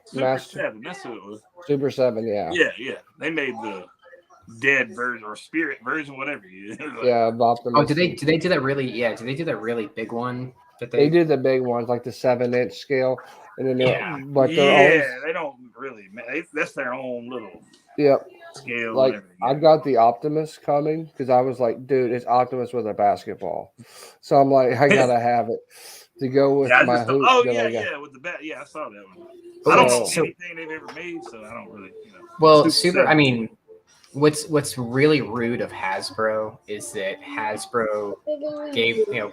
Super Master- 7. That's who it was. Super 7, yeah. Yeah. They made the dead version or spirit version, whatever. Yeah, of Optimus. Oh, did they do that really? Yeah, did they do that really big one? That They do the big ones, like the 7-inch scale, and then but they're always, they don't really. That's their own little yep. scale. Like Whatever. I got the Optimus coming because I was like, dude, it's Optimus with a basketball, so I'm like, I gotta have it to go with my hoop. With the bat. Yeah, I saw that one. But I don't what's- know anything they've ever made, so I don't really. Well, Super I mean, what's really rude of Hasbro is that Hasbro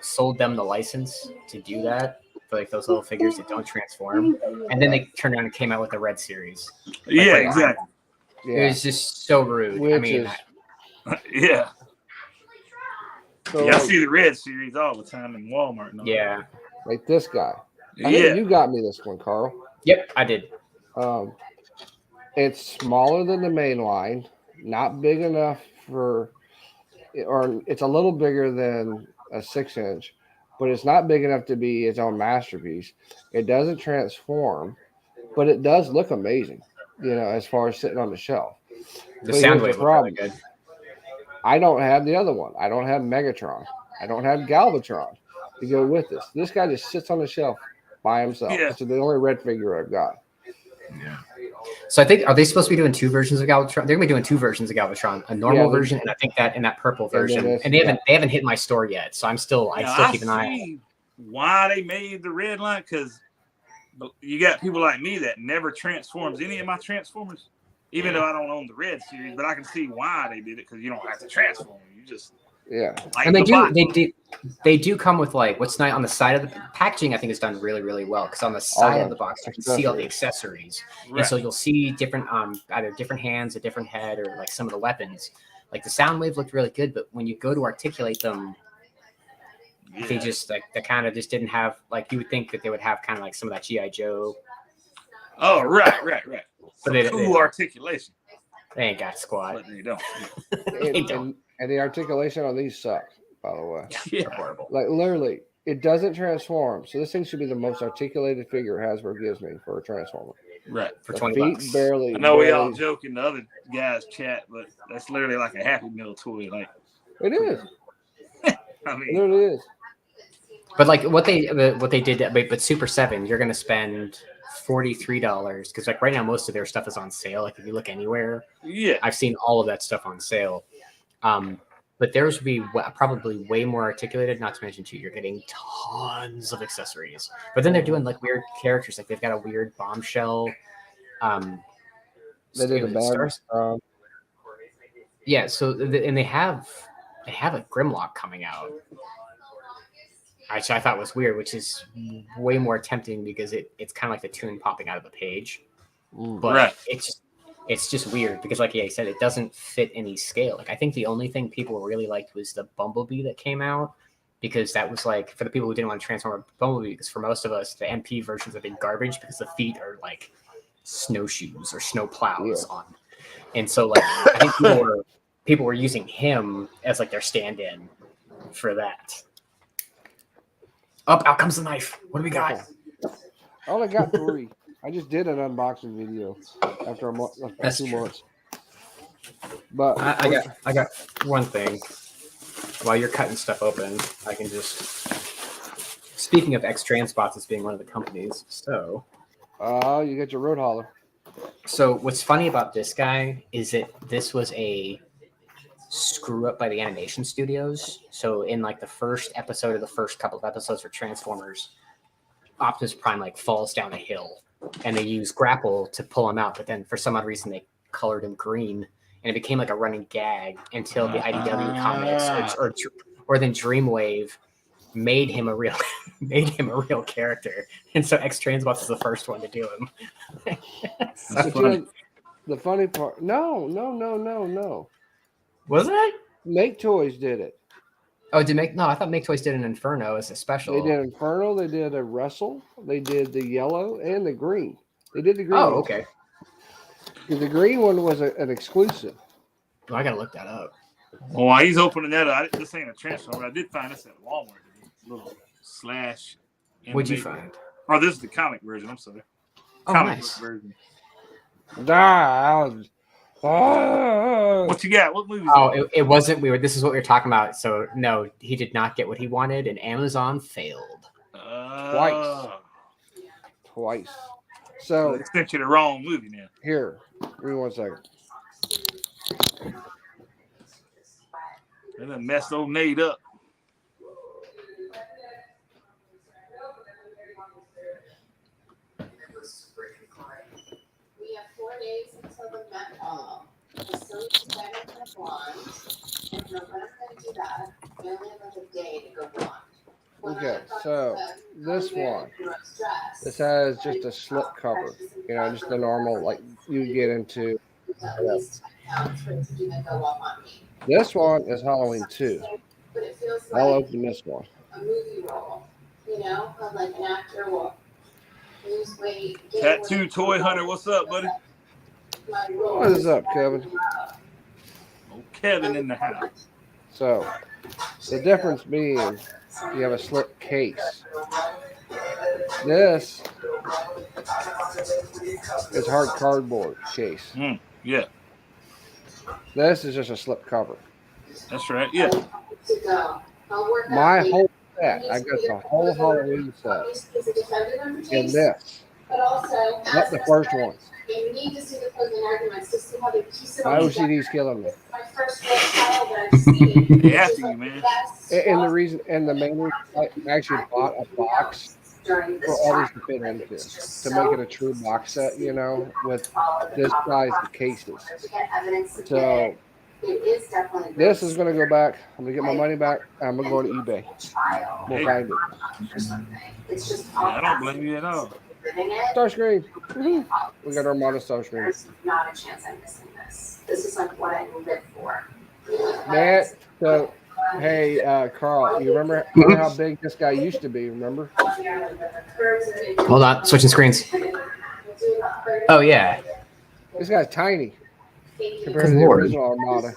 sold them the license to do that for like those little figures that don't transform, and then they turned around and came out with the Red Series. Yeah, right exactly. It Yeah. was just so rude. Which I mean, is- Yeah. So Yeah, I like, see the Red Series all the time in Walmart. And all yeah. like this guy. I Yeah. think you got me this one, Carl. Yep, I did. It's smaller than the main line, not big enough or it's a little bigger than a 6-inch, but it's not big enough to be its own masterpiece. It doesn't transform, but it does look amazing, as far as sitting on the shelf. The But sound here's wave the looked really problem. good. I don't have the other one. I don't have Megatron. I don't have Galvatron to go with this. This guy just sits on the shelf by himself. Yeah. It's the only red figure I've got. So I think, are they supposed to be doing two versions of Galvatron? They're gonna be doing two versions of Galvatron, a normal version, and I think that purple version. this- And they haven't hit my store yet, so I still keep an eye on it. see why they made the red line, because you got people like me that never transforms any of my Transformers, even though I don't own the Red Series, but I can see why they did it, because you don't have to transform. You just Yeah. like And the box. they do come with like what's nice on the side of the packaging. I think is done really really well because on the side of the box you can see all the accessories, Right. and so you'll see different either different hands, a different head, or like some of the weapons. Like the sound wave looked really good, but when you go to articulate them, they just they kind of just didn't have like you would think that they would have kind of like some of that GI Joe. Oh, right. But they- Cool they- articulation, They ain't got squat. but they don't. They don't. And the articulation on these suck, by the way. Yeah. They're horrible. Like literally, it doesn't transform. So this thing should be the most articulated figure Hasbro gives me for a Transformer. Right. For The 20 feet bucks. barely. I know we all barely- joke in the other guys' chat, but that's literally like a Happy Meal toy. Like, It is. I It mean, literally is. But like what they did, but Super 7, you're gonna spend $43 because like right now most of their stuff is on sale. Like if you look anywhere, yeah. I've seen all of that stuff on sale. But theirs would be probably way more articulated. Not to mention too, you're getting tons of accessories. But then they're doing like weird characters. Like they've got a weird bombshell. They did a bad. Yeah. So and they have a Grimlock coming out. Which I thought was weird, which is way more tempting because it's kind of like the tune popping out of the page. But Right. it's it's just weird because, like I said, it doesn't fit any scale. Like I think the only thing people really liked was the Bumblebee that came out, because that was like for the people who didn't want to transform a Bumblebee. Because for most of us, the MP versions have been garbage because the feet are like snowshoes or snow plows on, and so like I think people were using him as like their stand-in for that. Up, out comes the knife. What do we got? I only got 3. I just did an unboxing video after That's 2 true. months. But I got one thing. While you're cutting stuff open, I can just. Speaking of X-Transbots as being one of the companies, so you got your road hauler. So what's funny about this guy is that this was a screw up by the animation studios. So in like the first episode of the first couple of episodes for Transformers, Optimus Prime like falls down a hill, and they use grapple to pull him out. But then for some odd reason they colored him green, and it became like a running gag until the IDW comics or then Dreamwave made him a real character, and so X-Transbots is the first one to do him. But the funny part, no. Was it? Make Toys did it. Oh, I thought Make Toys did an Inferno as a special. They did Inferno. They did a Wrestle. They did the yellow and the green. They did the green. Oh, one. okay. The green one was an exclusive. Well, I gotta look that up. Oh, while he's opening that up, this ain't a Transformer. I did find this at Walmart. Little slash. What'd you find? Oh, this is the comic version. I'm sorry. Oh, Comic nice. book version. What you got? What movie? Oh, it wasn't. This is what we were talking about. So no, he did not get what he wanted, and Amazon failed. Twice. So they sent you the wrong movie now. Here, give me 1 second. They done messed old Nate up. We have 4 days until the Met Ball. We still need to sign up for the blonde. If no one's going to do that, we only have like a day to go blonde. Okay, so this one, this has just a slip cover, just the normal, like you get into. This one is Halloween 2. I'll open this one. A movie role, of like an actor will lose weight. Tattoo Toy Hunter, what's up, buddy? What is up, Kevin? Oh, Kevin in the house. So, the difference being you have a slip case. This is hard cardboard case. Yeah. This is just a slip cover. That's right. Yeah. My whole set, I got the whole Halloween set in this. Not the first one. You need to see the closing arguments to see how they piece it My all OCD's killing me. My first real child that I've seen. They after you, man. And the main reason I actually bought a box for all these to fit into, to make it a true box set, with this size of cases. So this is going to go back. I'm going to get my money back. I'm going to go to eBay. We'll find it. I don't blame you at all. Starscream. We got our model Starscream. There's not a chance I'm missing this. This is like what I live for. So, hey, Carl, you remember how big this guy used to be? Remember? Hold on, switching screens. Oh yeah. This guy's tiny compared to Good the Lord. original Armada.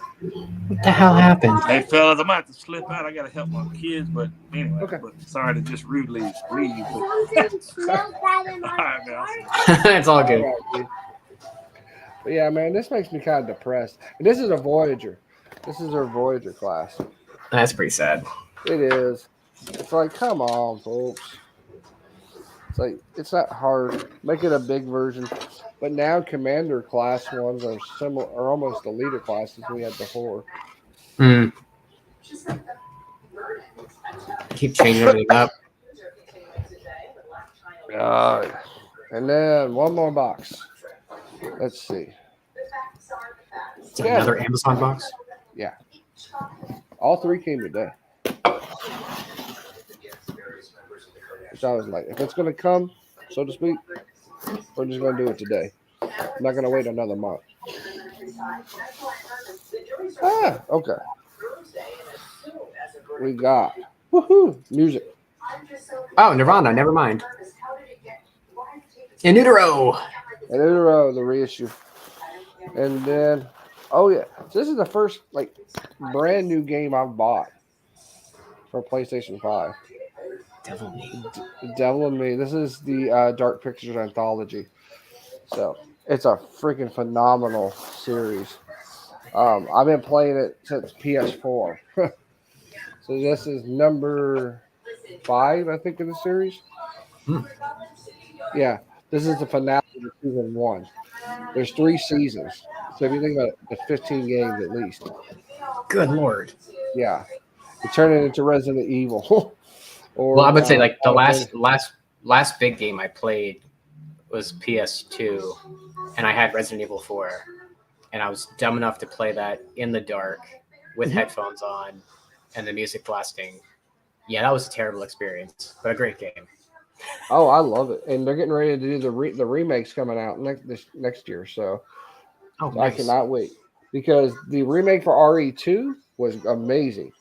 What the hell happened? Hey, fellas, I might have to slip out. I got to help my kids, but anyway. Okay. But sorry to just rudely leave. But... all right, man. It's all good. But yeah, man, this makes me kind of depressed. And this is a Voyager. This is our Voyager class. That's pretty sad. It is. It's like, come on, folks. It's like, it's not hard. Make it a big version. But now Commander class ones are similar, are almost the leader classes we had before. Keep changing everything up. And then one more box. Let's see. Is that another Amazon box? Yeah. All 3 came today. So I was like, if it's going to come, so to speak, we're just going to do it today. I'm not gonna wait another month. Ah, okay. We got woohoo music. Oh, Nirvana. Never mind. In utero. And in a row, the reissue. And then, oh yeah, so this is the first like brand new game I've bought for PlayStation 5. Devil me. Devil in Me. This is the Dark Pictures anthology. So it's a freaking phenomenal series. I've been playing it since PS4. So this is number 5, I think, in the series. Hmm. Yeah, this is the finale of season 1. There's 3 seasons. So if you think about it, it's 15 games at least. Good lord. Yeah. You turn it into Resident Evil. Well, I or would say like the Final Fantasy. last big game I played was PS2, and I had Resident Evil 4, and I was dumb enough to play that in the dark with headphones on and the music blasting. Yeah, that was a terrible experience, but a great game. Oh, I love it. And they're getting ready to do the remakes coming out next year. So Oh, I nice. cannot wait. Because the remake for RE2 was amazing.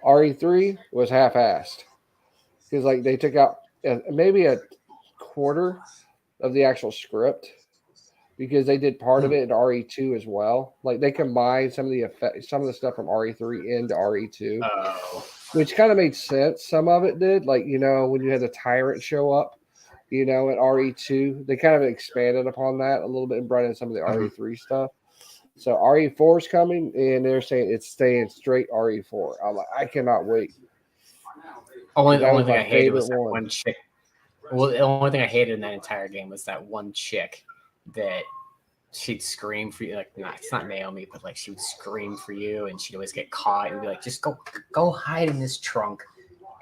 RE3 was half-assed. Because like they took out maybe a quarter of the actual script because they did part of it in RE2 as well. Like they combined some of the some of the stuff from RE3 into RE2, Oh, which kind of made sense. Some of it did, like when you had the tyrant show up, in RE2, they kind of expanded upon that a little bit and brought in some of the RE3 stuff. So RE4 is coming, and they're saying it's staying straight RE4. I'm like, I cannot wait. the only was thing my I hated was favorite that one. one chick. Well, the only thing I hated in that entire game was that one chick that she'd scream for you. Like, it's not Naomi, but like she would scream for you, and she'd always get caught and be like, "Just go hide in this trunk.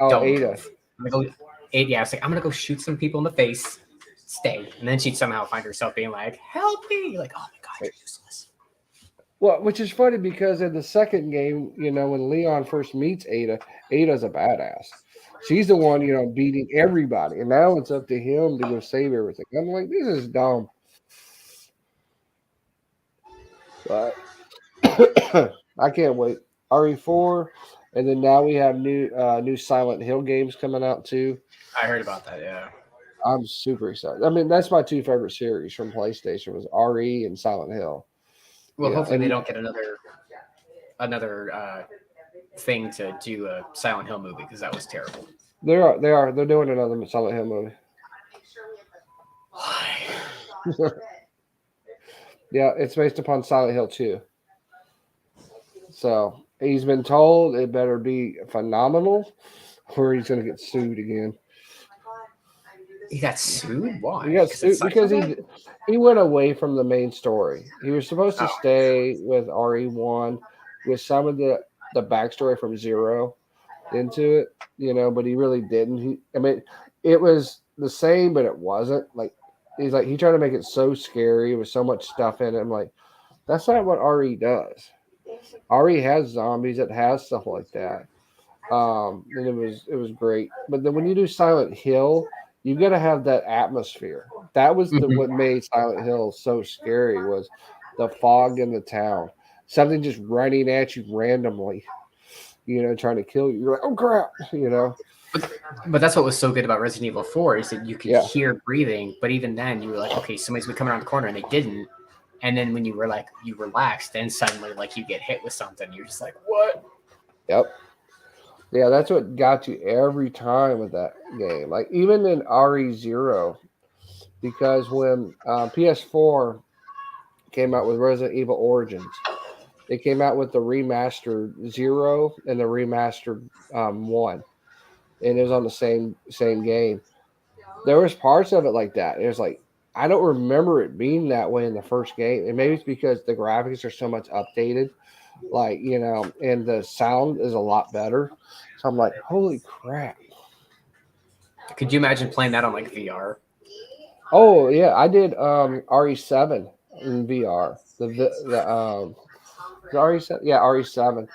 Oh, Don't Ada. move." I'm gonna go. Yeah, I was like, I'm gonna go shoot some people in the face. Stay, and then she'd somehow find herself being like, "Help me!" You're like, oh my god, you're useless. Well, which is funny because in the second game, when Leon first meets Ada, Ada's a badass. She's the one, beating everybody. And now it's up to him to go save everything. I'm like, this is dumb. But I can't wait. RE4, and then now we have new Silent Hill games coming out too. I heard about that. Yeah. I'm super excited. I mean, that's my 2 favorite series from PlayStation was RE and Silent Hill. Well, hopefully and they don't get another thing to do a Silent Hill movie because that was terrible. they're doing another Silent Hill movie. Why? Yeah, it's based upon Silent Hill 2. So he's been told it better be phenomenal, or he's going to get sued again. He got sued? Why? He got sued because he went away from the main story. He was supposed to stay with RE1 with some of the backstory from Zero into it, but he really didn't. It was the same, but it wasn't. Like he tried to make it so scary with so much stuff in it. I'm like, that's not what RE does. RE has zombies. It has stuff like that. And it was great. But then when you do Silent Hill, you got to have that atmosphere. That was what made Silent Hill so scary was the fog in the town. Something just running at you randomly, trying to kill you. You're like, oh crap, But that's what was so good about Resident Evil 4 is that you could hear breathing, but even then you were like, okay, somebody's been coming around the corner and they didn't. And then when you were like, you relaxed, then suddenly like you get hit with something, you're just like, what? Yep. Yeah, that's what got you every time with that game. Like even in RE0, because when PS4 came out with Resident Evil Origins, they came out with the remastered 0 and the remastered 1, and it was on the same game. There was parts of it like that. It was like I don't remember it being that way in the first game, and maybe it's because the graphics are so much updated, like and the sound is a lot better. So I'm like, holy crap! Could you imagine playing that on like VR? Oh yeah, I did RE7 in VR. The RE7, yeah, RE7,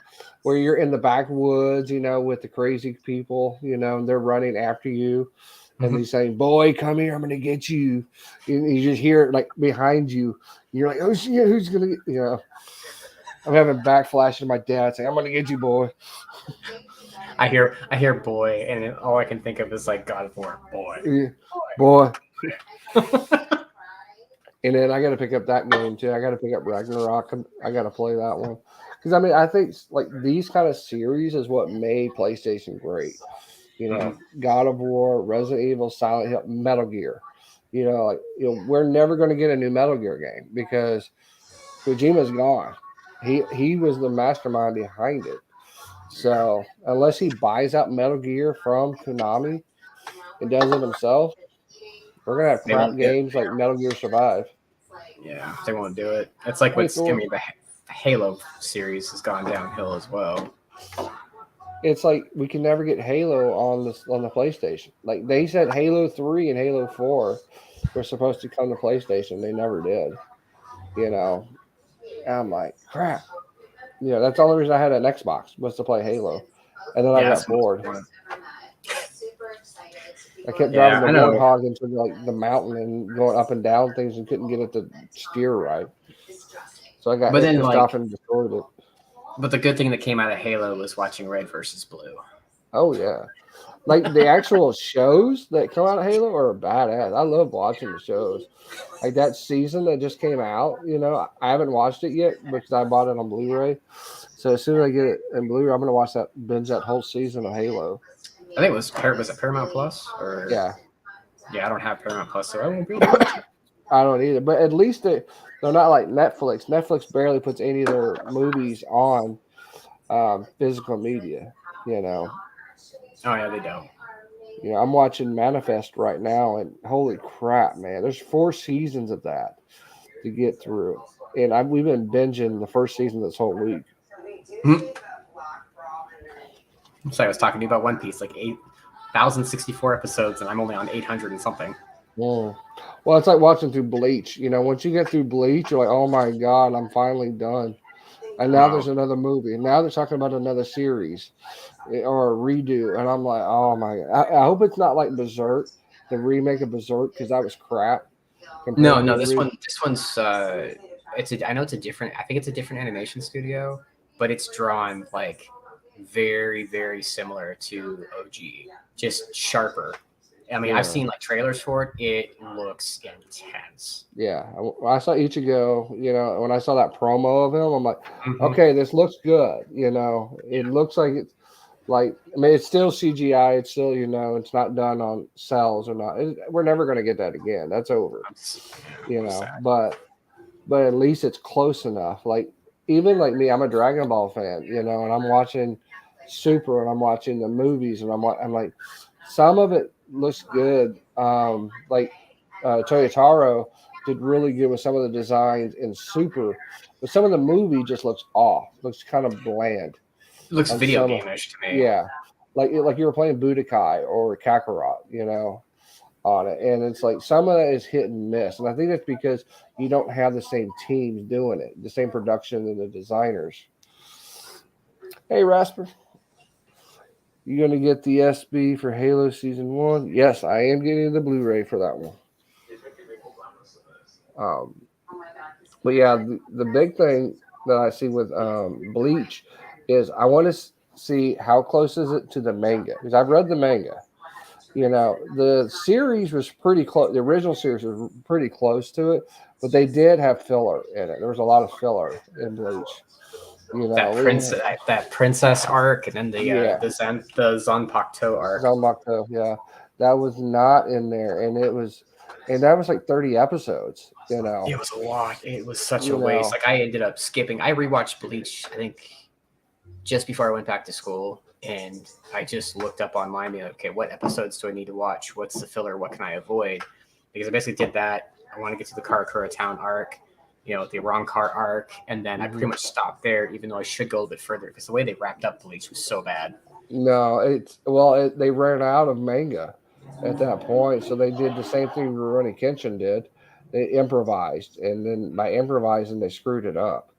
where you're in the backwoods, with the crazy people, and they're running after you, and he's saying, "Boy, come here, I'm gonna get you." And you just hear it like behind you. You're like, "Oh shit, who's gonna get?" You know, I'm having backflash of my dad saying, "I'm gonna get you, boy." I hear boy, and all I can think of is like God of War, boy. Yeah, boy. And then I got to pick up that game too. I got to pick up Ragnarok. I got to play that one because I mean I think like these kind of series is what made PlayStation great. You know, God of War, Resident Evil, Silent Hill, Metal Gear. You know, like we're never going to get a new Metal Gear game because Kojima's gone. He was the mastermind behind it. So unless he buys out Metal Gear from Konami and does it himself, we're gonna have They crap won't do it. games like Metal Gear Survive. Yeah, they won't do it. It's like Hey, what's Thor. I mean, the Halo series has gone downhill as well. It's like we can never get Halo on the PlayStation. Like they said, Halo 3 and Halo 4 were supposed to come to PlayStation. They never did. You know, and I'm like, crap. You know, that's the only reason I had an Xbox was to play Halo, and then I Yeah, got that's the most bored. important. I kept Yeah, driving the I know. Warthog into like the mountain and going up and down things and couldn't get it to steer right. So I got But then, pissed like, off and destroyed it. but the good thing that came out of Halo was watching Red versus Blue. Oh yeah. Like the actual shows that come out of Halo are badass. I love watching the shows. Like that season that just came out, you know, I haven't watched it yet because I bought it on Blu-ray. So as soon as I get it in Blu-ray, I'm gonna watch that binge that whole season of Halo. I think it was it Paramount Plus or Yeah, yeah, I don't have Paramount Plus, so I won't be able to watch it. I don't either. But at least they're not like Netflix. Netflix barely puts any of their movies on physical media. You know, Oh yeah, they don't. I'm watching Manifest right now, and holy crap, man! There's 4 seasons of that to get through, and we've been binging the first season this whole week. So I was talking to you about One Piece, like 8,064 episodes, and I'm only on 800 and something. Mm. Well, it's like watching through Bleach. You know, once you get through Bleach, you're like, oh my god, I'm finally done. And now there's another movie. And now they're talking about another series or a redo. And I'm like, oh my god. I hope it's not like Berserk, the remake of Berserk, because that was crap. No, compared to no, the this original. one, this one's I know it's a different. I think it's a different animation studio, but it's drawn like very, very similar to OG, just sharper. I mean, I've Yeah. seen like trailers for it. It looks intense. Yeah. When I saw Ichigo, when I saw that promo of him, I'm like, Mhm. okay, this looks good. It looks like it's like, I mean, it's still CGI. It's still, it's not done on cells or not. We're never going to get that again. That's over, I'm sad. but at least it's close enough. Like, even like me, I'm a Dragon Ball fan, and I'm watching Super and I'm watching the movies and I'm like, some of it looks good. Like Toyotaro did really good with some of the designs in Super, but some of the movie just looks off, looks kind of bland. It looks On video some, game-ish to me. yeah, like you were playing Budokai or Kakarot, on it, and it's like some of that is hit and miss, and I think that's because you don't have the same teams doing it, the same production and the designers. Hey, Rasper, you gonna get the SB for Halo Season 1? Yes, I am getting the Blu-ray for that one. But yeah, the big thing that I see with Bleach is I want to see how close is it to the manga, because I've read the manga. The series was pretty close. The original series was pretty close to it, but they did have filler in it. There was a lot of filler in Bleach. That princess arc, and then the Zanpakuto arc. Zanpakuto, yeah, that was not in there, and that was like 30 episodes. It was a lot. It was such a You waste. know. Like I ended up skipping. I rewatched Bleach, I think, just before I went back to school, and I just looked up online, being like, okay, what episodes do I need to watch? What's the filler? What can I avoid? Because I basically did that. I want to get to the Karakura Town arc, the Rancor arc, and then I pretty much stopped there, even though I should go a little bit further because the way they wrapped up Bleach was so bad. No, they ran out of manga at that point, so they did the same thing Rurouni Kenshin did. They improvised, and then by improvising, they screwed it up.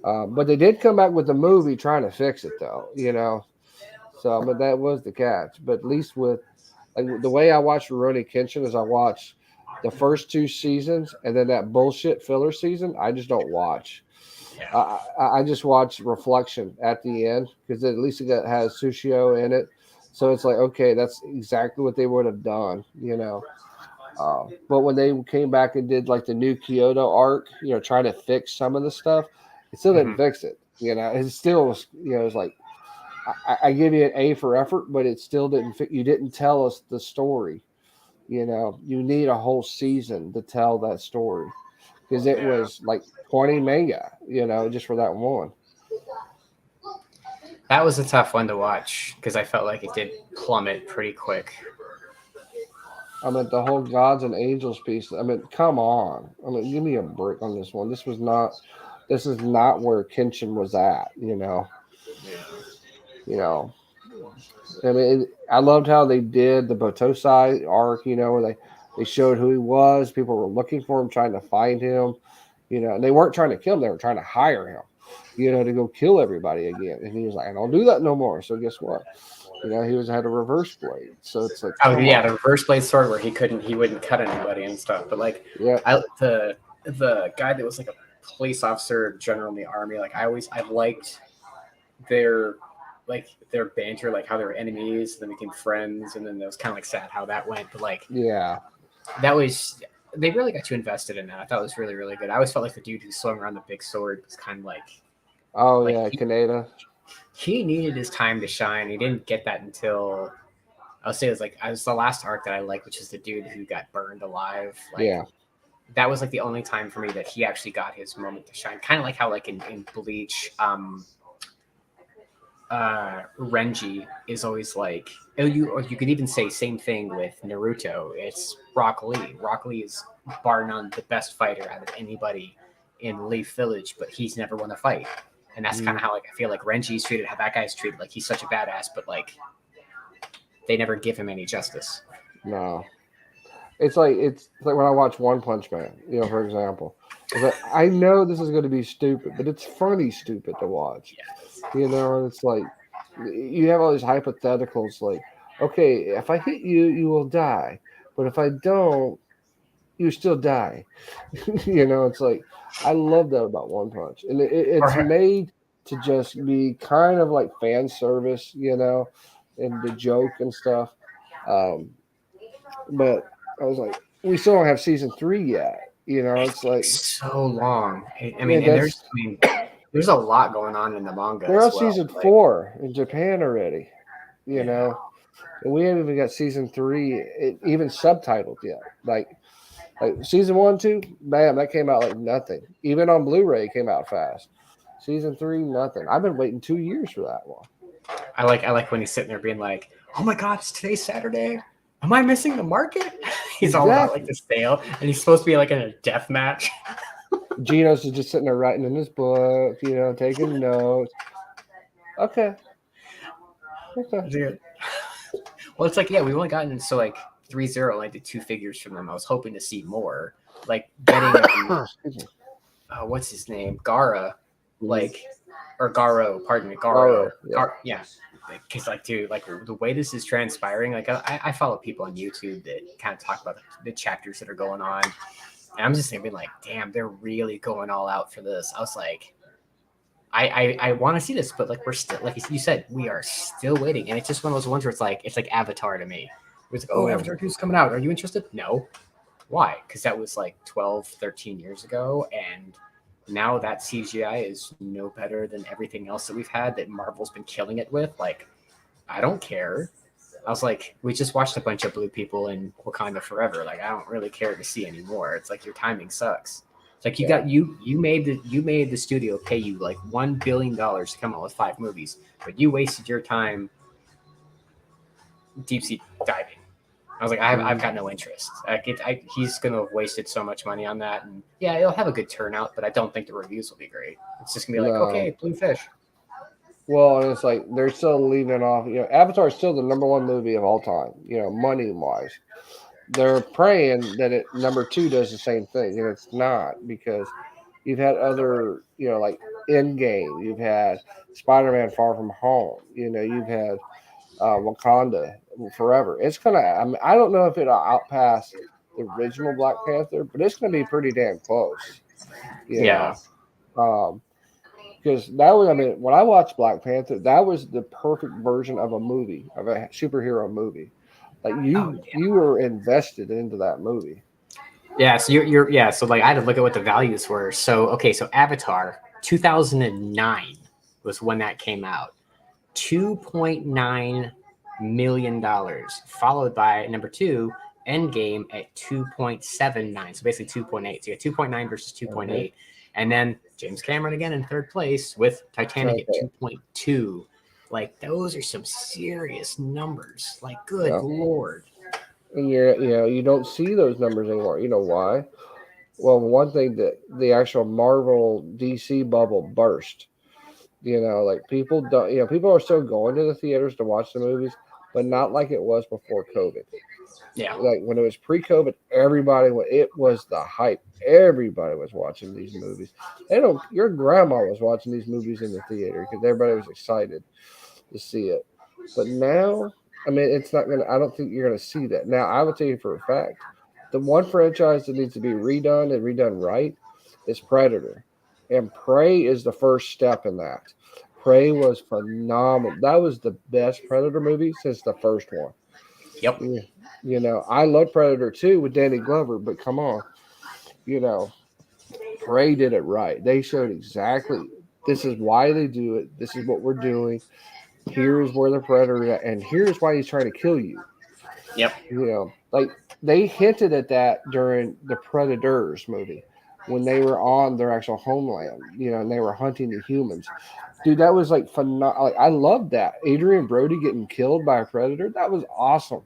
But they did come back with the movie trying to fix it, though. So, but that was the catch. But at least with Like the way I watch Rurouni Kenshin is I watch the first 2 seasons and then that bullshit filler season. I just don't watch. Yeah. I just watch Reflection at the end because at least has Sushio in it. So it's like, okay, that's exactly what they would have done, you know. But when they came back and did like the new Kyoto arc, you know, trying to fix some of the stuff, it still didn't Mhm. fix it. You know, it still was, you know, it's like I give you an A for effort, but it still didn't fit. You didn't tell us the story. You know, you need a whole season to tell that story because it Yeah. was like 20 manga, you know, just for that one. That was a tough one to watch because I felt like it did plummet pretty quick. I mean, the whole gods and angels piece. I mean, come on. I mean, give me a break on this one. This was not. This is not where Kenshin was at. You know. Yeah. You know. I mean, I loved how they did the Botosai arc. You know, where they showed who he was. People were looking for him, trying to find him. You know, and they weren't trying to kill him. They were trying to hire him. You know, to go kill everybody again. And he was like, "I don't do that no more." So guess what? You know, he had a reverse blade. So it's like, Oh come yeah, on. the reverse blade sword where he wouldn't cut anybody and stuff. But like, Yeah. The guy that was like a police officer general in the army, like I've liked their their banter, like how they were enemies, then became friends, and then it was kind of like sad how that went. But like Yeah. that was they really got you invested in that. I thought it was really really good. I always felt like the dude who swung around the big sword was kind of Oh like yeah, Kaneda. he needed his time to shine. He didn't get that until I'll say it was the last arc that I liked, which is the dude who got burned alive. Like Yeah. that was like the only time for me that he actually got his moment to shine. Kind of like how like in Bleach, Renji is always like or you could even say same thing with Naruto. It's Rock Lee. Rock Lee is bar none the best fighter out of anybody in Leaf Village, but he's never won a fight. And that's kind of how like I feel like Renji's treated, how that guy's treated. Like he's such a badass, but like they never give him any justice. No. It's like when I watch One Punch Man, you know, for example. It's like I know this is going to be stupid, but it's funny stupid to watch. You know, and it's like you have all these hypotheticals like, okay, if I hit you, you will die. But if I don't, you still die. You know, it's like I love that about One Punch. And it's Or made to just be kind of like fan service, you know, and the joke and stuff. Um, but I was like, we still don't have season 3 yet. You know, it it's like, takes so long. I yeah, mean, and there's a lot going on in the manga they're as on well. season 4 in Japan already. You Yeah. know, and we haven't even got season 3 even subtitled yet. Like season 1, 2, bam, that came out like nothing. Even on Blu-ray, it came out fast. Season 3, nothing. I've been waiting 2 years for that one. I like when he's sitting there being like, "Oh my God, it's today's Saturday. Am I missing the market?" He's all about like Exactly. the sale, and he's supposed to be like in a death match. Geno's is just sitting there writing in his book, you know, taking notes. Okay. Okay. Dude. Well, it's like yeah, we've only gotten so like 3-0, like the 2 figures from them. I was hoping to see more, like getting Excuse me. what's his name, Gara, like or Garo, pardon me, Garo, yeah. Yeah. Because like, dude, like the way this is transpiring, like I follow people on YouTube that kind of talk about the chapters that are going on, and I'm just thinking like, damn, they're really going all out for this. I was like, I want to see this, but like we're still, like you said, we are still waiting, and it's just one of those ones where it's like Avatar to me. It's like, oh, Yeah. Avatar 2's coming out. Are you interested? No. Why? Because that was like 12, 13 years ago, and now that CGI is no better than everything else that we've had that Marvel's been killing it with. Like, I don't care. I was like, we just watched a bunch of blue people in Wakanda Forever. Like, I don't really care to see anymore. It's like your timing sucks. It's like you made the studio pay you like $1 billion to come out with 5 movies, but you wasted your time deep sea diving. I was like, I've got no interest. Like he's going to have wasted so much money on that, and yeah, it'll have a good turnout, but I don't think the reviews will be great. It's just gonna be like, No. okay, blue fish. Well, and it's like they're still leaving off. You know, Avatar is still the #1 movie of all time. You know, money wise, they're praying that it #2 does the same thing, and it's not because you've had other, you know, like Endgame. You've had Spider-Man: Far From Home. You know, you've had Wakanda. forever. It's gonna. I mean, I don't know if it'll outpass the original Black Panther, but it's gonna be pretty damn close. You Yeah. know, because that was. I mean, when I watched Black Panther, that was the perfect version of a movie, of a superhero movie. Like Oh, you were invested into that movie. yeah. So you're yeah. So like I had to look at what the values were. So okay. So Avatar 2009 was when that came out. $2.9 million, followed by number two, Endgame at 2.79. So basically 2.8. So you got 2.9 versus 2.8. And then James Cameron again in third place with Titanic at 2.2. Like those are some serious numbers. Like good Lord. And you don't see those numbers anymore. You know why? Well, one thing, that the actual Marvel DC bubble burst. Like people don't. People are still going to the theaters to watch the movies, but not like it was before COVID. Yeah. Like when it was pre-COVID, it was the hype. Everybody was watching these movies. Your grandma was watching these movies in the theater because everybody was excited to see it. But now, I mean, it's not gonna. I don't think you're gonna see that. Now, I will tell you for a fact, the one franchise that needs to be redone and redone right is Predator, and Prey is the first step in that. Prey was phenomenal. That was the best Predator movie since the first one. Yep. I love Predator 2 with Danny Glover, but come on, you know, Prey did it right. They showed exactly this is why they do it. This is what we're doing. Here's where the predator is at, and here's why he's trying to kill you. Yep. Like they hinted at that during the Predators movie when they were on their actual homeland, and they were hunting the humans. Dude, that was like phenomenal. Like, I loved that. Adrian Brody getting killed by a predator. That was awesome.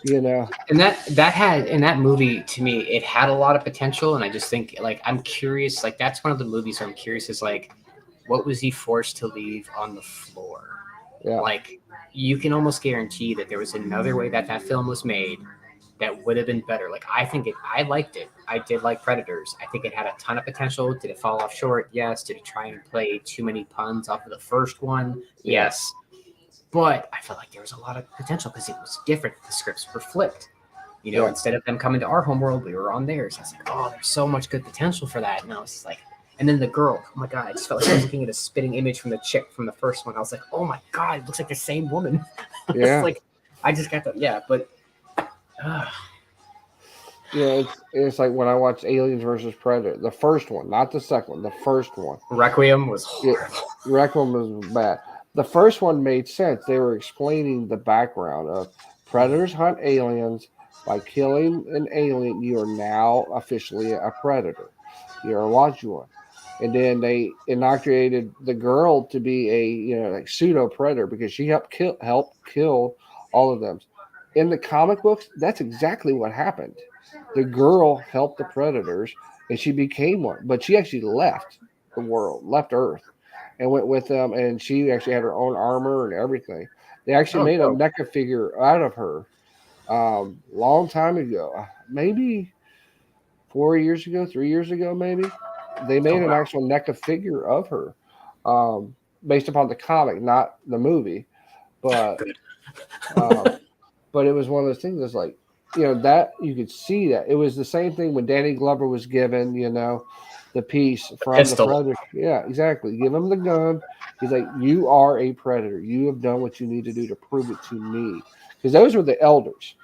And that had in that movie, to me, it had a lot of potential, and I just think like I'm curious. Like that's one of the movies where I'm curious is like, what was he forced to leave on the floor? Yeah. Like you can almost guarantee that there was another way that film was made that would have been better. Like I liked it. I did like Predators. I think it had a ton of potential. Did it fall off short? Yes. Did it try and play too many puns off of the first one? Yeah. Yes. But I felt like there was a lot of potential because it was different. The scripts were flipped. Instead of them coming to our homeworld, we were on theirs. I was like, oh, there's so much good potential for that. And I was like, and then the girl, oh my God, I just felt like I was looking at a spitting image from the chick from the first one. I was like, oh my God, it looks like the same woman. Yeah. Like, I just got but. It's like when I watched Aliens versus Predator, the first one, not the second one, the first one. Requiem was horrible. Requiem was bad. The first one made sense. They were explaining the background of predators hunt aliens. By killing an alien, you are now officially a predator. You're a watching one. And then they inoculated the girl to be a like pseudo predator because she helped kill all of them. In the comic books, that's exactly what happened. The girl helped the predators and she became one, but she actually left the world, left Earth, and went with them. And she actually had her own armor and everything. They actually made a NECA figure out of her long time ago, maybe 4 years ago, 3 years ago, maybe. They made an actual NECA figure of her based upon the comic, not the movie. But but it was one of those things that's like, that you could see that. It was the same thing when Danny Glover was given, the piece from the predator. Yeah, exactly. Give him the gun. He's like, you are a predator. You have done what you need to do to prove it to me. Because those were the elders.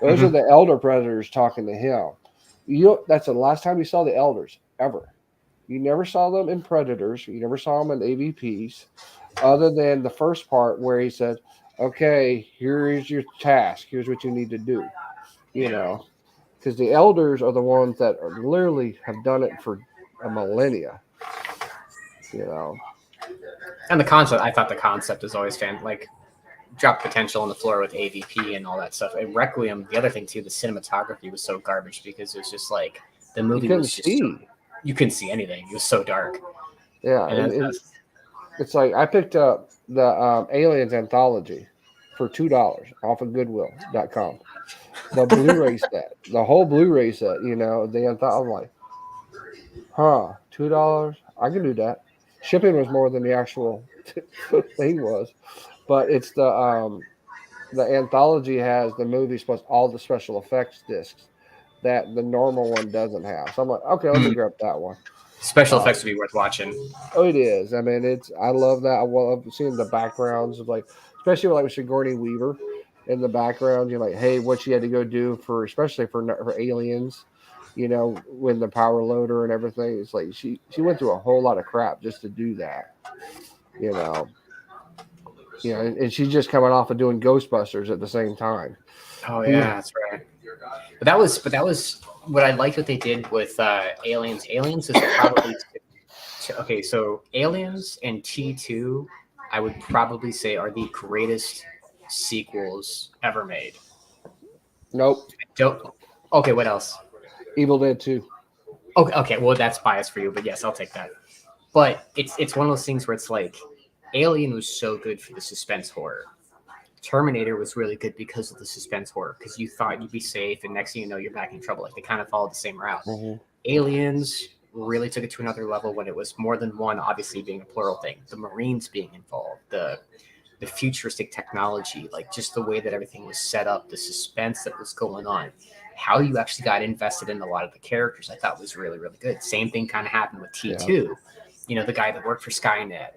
Those are the elder predators talking to him. That's the last time you saw the elders ever. You never saw them in Predators. You never saw them in AVPs, other than the first part where he said, okay, here is your task. Here's what you need to do. Because the elders are the ones that literally have done it for a millennia. And I thought the concept is always like drop potential on the floor with AVP and all that stuff. And Requiem, the other thing too, the cinematography was so garbage because it was just like the movie was just you couldn't see anything. It was so dark. Yeah, and it's like I picked up the Aliens anthology for $2 off of Goodwill.com. The Blu-ray set, the whole Blu-ray set. I'm like, $2. I can do that. Shipping was more than the actual thing was, but it's the the anthology has the movies plus all the special effects discs that the normal one doesn't have. So I'm like, okay, let me grab that one. Special effects would be worth watching. Oh, it is. I mean, I love that. I love seeing the backgrounds of like, especially with Sigourney Weaver in the background. You're like, hey, what she had to go do for, especially for aliens. When the power loader and everything. It's like she went through a whole lot of crap just to do that. You know. And she's just coming off of doing Ghostbusters at the same time. Oh yeah, that's right. But that was what I liked what they did with Aliens. Aliens is probably okay. So Aliens and T2, I would probably say are the greatest sequels ever made. Nope. Don't. Okay, what else? Evil Dead 2. Okay. Well, that's biased for you, but yes, I'll take that. But it's one of those things where it's like Alien was so good for the suspense horror. Terminator was really good because of the suspense horror, because you thought you'd be safe, and next thing you know, you're back in trouble. Like they kind of followed the same route. Mm-hmm. Aliens really took it to another level when it was more than one, obviously being a plural thing. The Marines being involved, the futuristic technology, like just the way that everything was set up, the suspense that was going on, how you actually got invested in a lot of the characters, I thought was really, really good. Same thing kind of happened with T2. Yeah. The guy that worked for Skynet.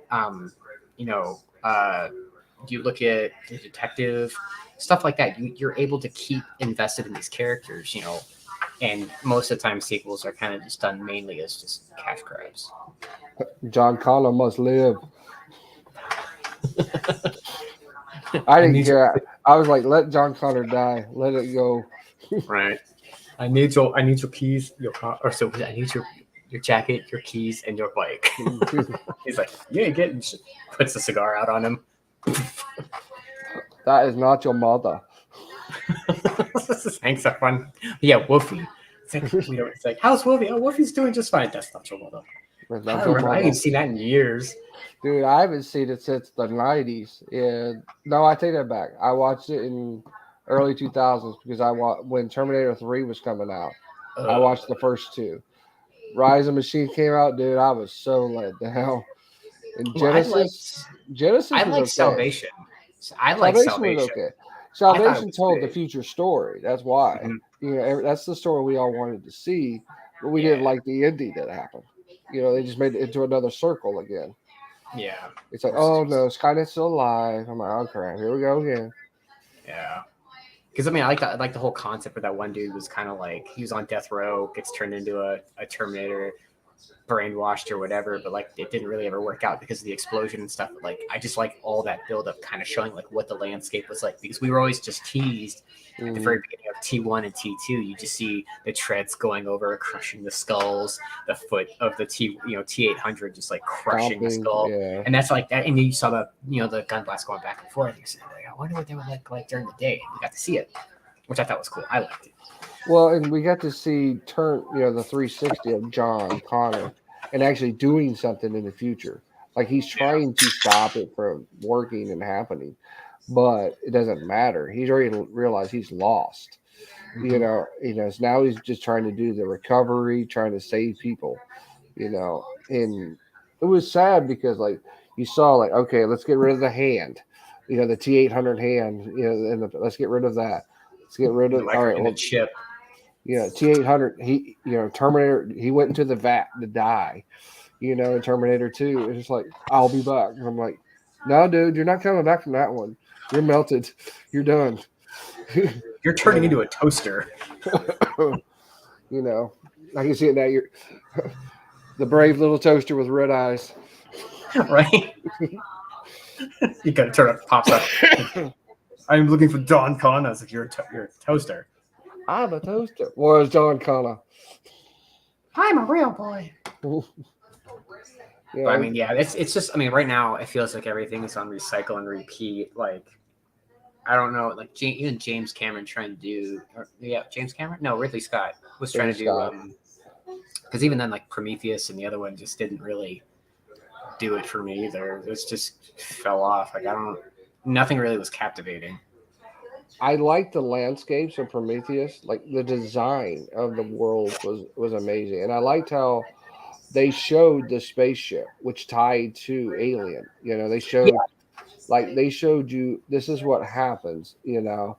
You look at the detective, stuff like that. You're able to keep invested in these characters, and most of the time sequels are kind of just done mainly as just cash grabs. John Connor must live. I didn't care. I was like, let John Connor die. Let it go. Right. I need your keys, your car, or so I need your jacket, your keys, and your bike. He's like, you ain't getting shit. Puts the cigar out on him. That is not your mother. Thanks, so fun. Yeah, Wolfie. It's like, how's Wolfie? Oh, Wolfie's doing just fine. That's not your mother. I haven't seen that in years. Dude, I haven't seen it since the 90s. And no, I take that back. I watched it in early 2000s because when Terminator 3 was coming out. I watched the first two. Rise of Machine came out, dude. I was so let down. And Genesis was okay. Salvation. I like Salvation. Was okay. Salvation told the future story. That's why. Mm-hmm. That's the story we all wanted to see, but we didn't like the ending that happened. They just made it into another circle again. Yeah. It's like, oh no, Skynet's still alive. I'm like, oh crap, here we go again. Yeah. Because I like the whole concept where that one dude was kind of like he was on death row, gets turned into a Terminator, brainwashed or whatever, but like it didn't really ever work out because of the explosion and stuff. Like I just like all that build up kind of showing like what the landscape was like, because we were always just teased at the very beginning of T1 and T2. You just see the treads going over, crushing the skulls, the foot of the T800 just like crushing the skull. Yeah. And that's like that. And you saw the gun blast going back and forth. You said, I wonder what they would look like during the day. We got to see it, which I thought was cool. I liked it. Well, and we got to see the 360 of John Connor and actually doing something in the future. Like he's trying to stop it from working and happening, but it doesn't matter. He's already realized he's lost. Mm-hmm. So now he's just trying to do the recovery, trying to save people. And it was sad because like you saw like, okay, let's get rid of the hand, the T800 hand, and let's get rid of that. Let's get rid of all right. Well, chip. T800. He, Terminator. He went into the vat to die. In Terminator 2, it's just like I'll be back. And I'm like, no, dude, you're not coming back from that one. You're melted. You're done. You're turning into a toaster. I can see it now. You're the brave little toaster with red eyes. Right. You gotta turn up. Pops up. I'm looking for Don Connor. If you're a toaster. I'm a toaster. Where's John Connor? I'm a real boy. But, I mean, yeah, it's just. I mean, right now it feels like everything is on recycle and repeat. Like, I don't know, like even James Cameron trying to do. James Cameron? No, Ridley Scott was trying to do. Because even then, like Prometheus and the other one just didn't really do it for me either. It just fell off. Like nothing really was captivating. I liked the landscapes of Prometheus. Like the design of the world was amazing, and I liked how they showed the spaceship, which tied to Alien. They showed Like they showed you this is what happens, you know,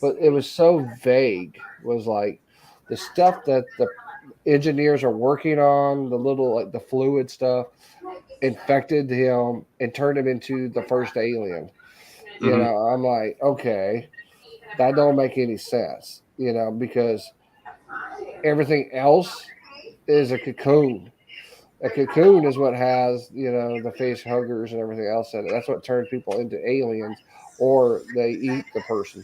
but it was so vague. Was like the stuff that the engineers are working on, the little like the fluid stuff, infected him and turned him into the first alien. You Mhm. know, I'm like, okay, that don't make any sense, you know, because everything else is a cocoon. A cocoon is what has, you know, the face huggers and everything else in it. That's what turns people into aliens, or they eat the person.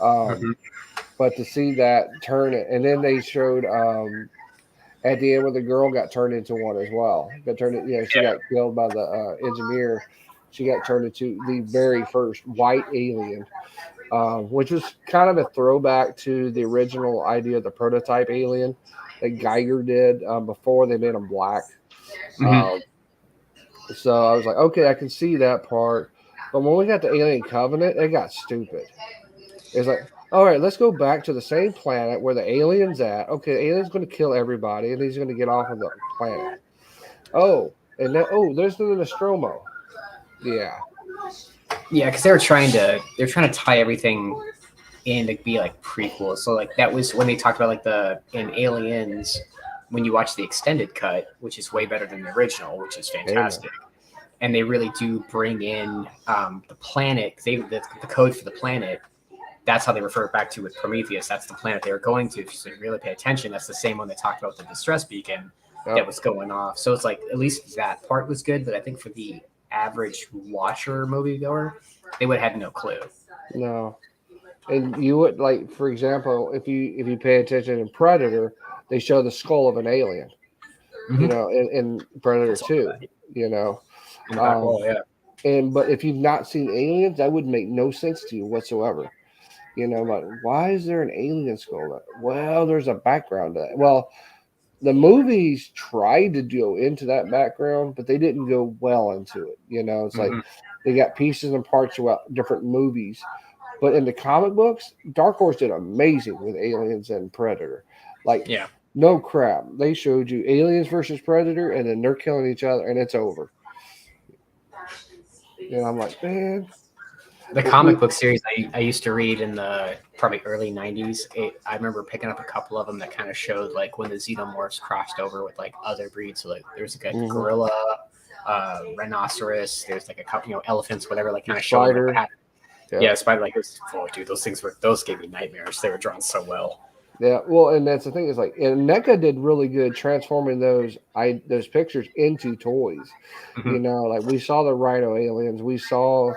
Um, Mhm. but to see that turn it, and then they showed at the end where the girl got turned into one as well. Got turned, you know, she Yeah. got killed by the engineer. She got turned into the very first white alien, which was kind of a throwback to the original idea of the prototype alien that Geiger did before they made him black. Mhm. Um, so I was like, okay, I can see that part. But when we got the Alien Covenant, it got stupid. It's like, all right, let's go back to the same planet where the alien's at. Okay, the alien's going to kill everybody, and he's going to get off of the planet. Oh, and then there's the Nostromo. Yeah, Yeah, because they're trying to tie everything in to be like prequels. So like that was when they talked about like the in Aliens when you watch the extended cut, which is way better than the original, which is amen. fantastic. And they really do bring in the planet. The code for the planet. That's how they refer it back to with Prometheus. That's the planet they were going to. So you really pay attention. That's the same one they talked about the distress beacon that Yep. was going off. So it's like at least that part was good. But I think for the average watcher moviegoer, they would have had no clue. No, and you would like, for example, if you pay attention in Predator, they show the skull of an alien. You Mm-hmm. know, in Predator That's all Two. that. You know, In the back um, wall, yeah. and but if you've not seen Aliens, that would make no sense to you whatsoever. You know, like why is there an alien skull? Well, there's a background to that. Well, the movies tried to go into that background, but they didn't go well into it. You know, it's like Mm-hmm. they got pieces and parts throughout different movies. But in the comic books, Dark Horse did amazing with Aliens and Predator. Like, Yeah. no crap. They showed you Aliens versus Predator, and then they're killing each other, and it's over. And I'm like, man, The it, we, comic book series I used to read in the probably early 90s, I remember picking up a couple of them that kind of showed like when the xenomorphs crossed over with like other breeds. So like there's like a mhm. gorilla, rhinoceros, there's like a couple, elephants, whatever, like The kind of showing like what spider. happened. Yeah. Yeah, spider, like it was, oh, dude, those gave me nightmares. They were drawn so well. Yeah, well, and that's the thing is like, and NECA did really good transforming those pictures into toys. Mm-hmm. You know, like we saw the Rhino aliens, we saw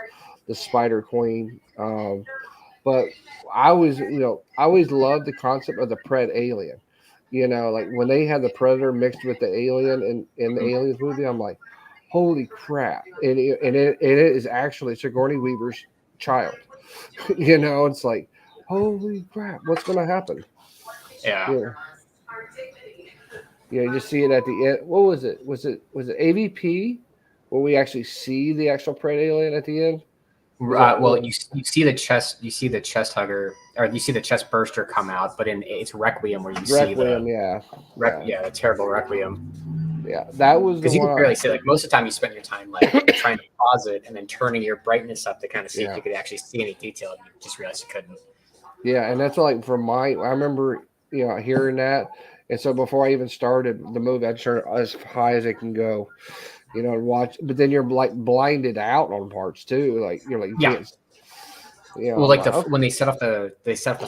the Spider Queen, but I always loved the concept of the Pred alien. You know, like when they had the Predator mixed with the alien in the Mm-hmm. Aliens movie, I'm like, holy crap! And it is actually Sigourney Weaver's child. You know, it's like, holy crap, what's going to happen? Yeah. Yeah, yeah. You just see it at the end. What was it? Was it AVP where we actually see the actual Pred alien at the end? Was that Well, you see the chest hugger, or you see the chest burster come out, but in it's Requiem where you see Requiem? Yeah, yeah, yeah, the terrible Requiem. yeah. That was the Because you can one. barely see, like most of the time you spend your time like trying to pause it and then turning your brightness up to kind of see if Yeah, you could actually see any detail, and you just realized you couldn't. yeah. And that's like from I remember hearing that, and so before I even started the movie, I turned it as high as it can go. You know, and watch. But then you're like blinded out on parts too. Like you're like you Yeah. can't. You know, Well, I'm like like, okay. when they set up the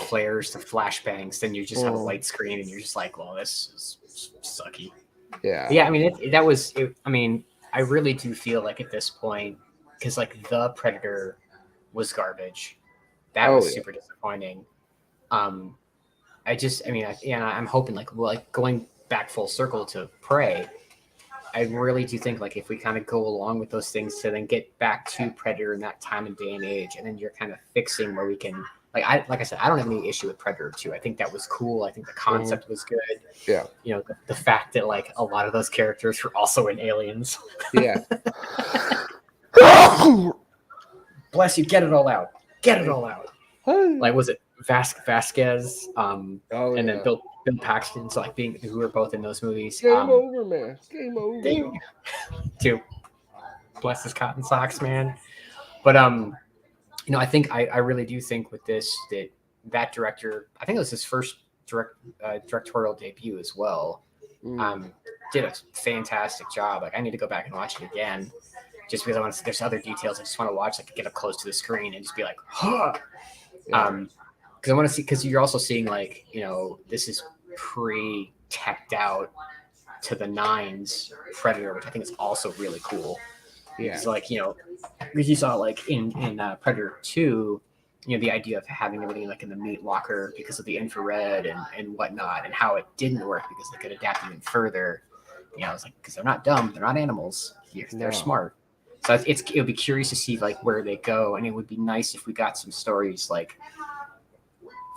flares, the flashbangs, then you just have a Mm, white screen, and you're just like, well, this is sucky. yeah. Yeah, I mean, that was. I mean, I really do feel like at this point, because like the Predator was garbage. That Oh was yeah. super disappointing. Um, I'm hoping like going back full circle to Prey. I really do think like if we kind of go along with those things to then get back to Predator in that time and day and age, and then you're kind of fixing where we can like I said, I don't have any issue with Predator 2. I think that was cool. I think the concept was good. Yeah. The fact that like a lot of those characters were also in Aliens. Yeah. Bless you, get it all out. Get it all out. Like was it Vasquez? Oh And yeah. then Bill Paxton, so like who were both in those movies. Game over, man. Game over. Too. Bless his cotton socks, man. But I think I really do think with this that director, I think it was his first directorial debut as well. Did a fantastic job. Like I need to go back and watch it again, just because I want to. There's other details I just want to watch, like get up close to the screen and just be like, huh. Because I want to see. Because you're also seeing like this is pre-teched out to the nines Predator, which I think is also really cool. Yeah. It's like because you saw like in Predator 2, the idea of having everything like in the meat locker because of the infrared and whatnot, and how it didn't work because they could adapt even further. It's like because they're not dumb, they're not animals, they're smart. So it would be curious to see like where they go, and it would be nice if we got some stories like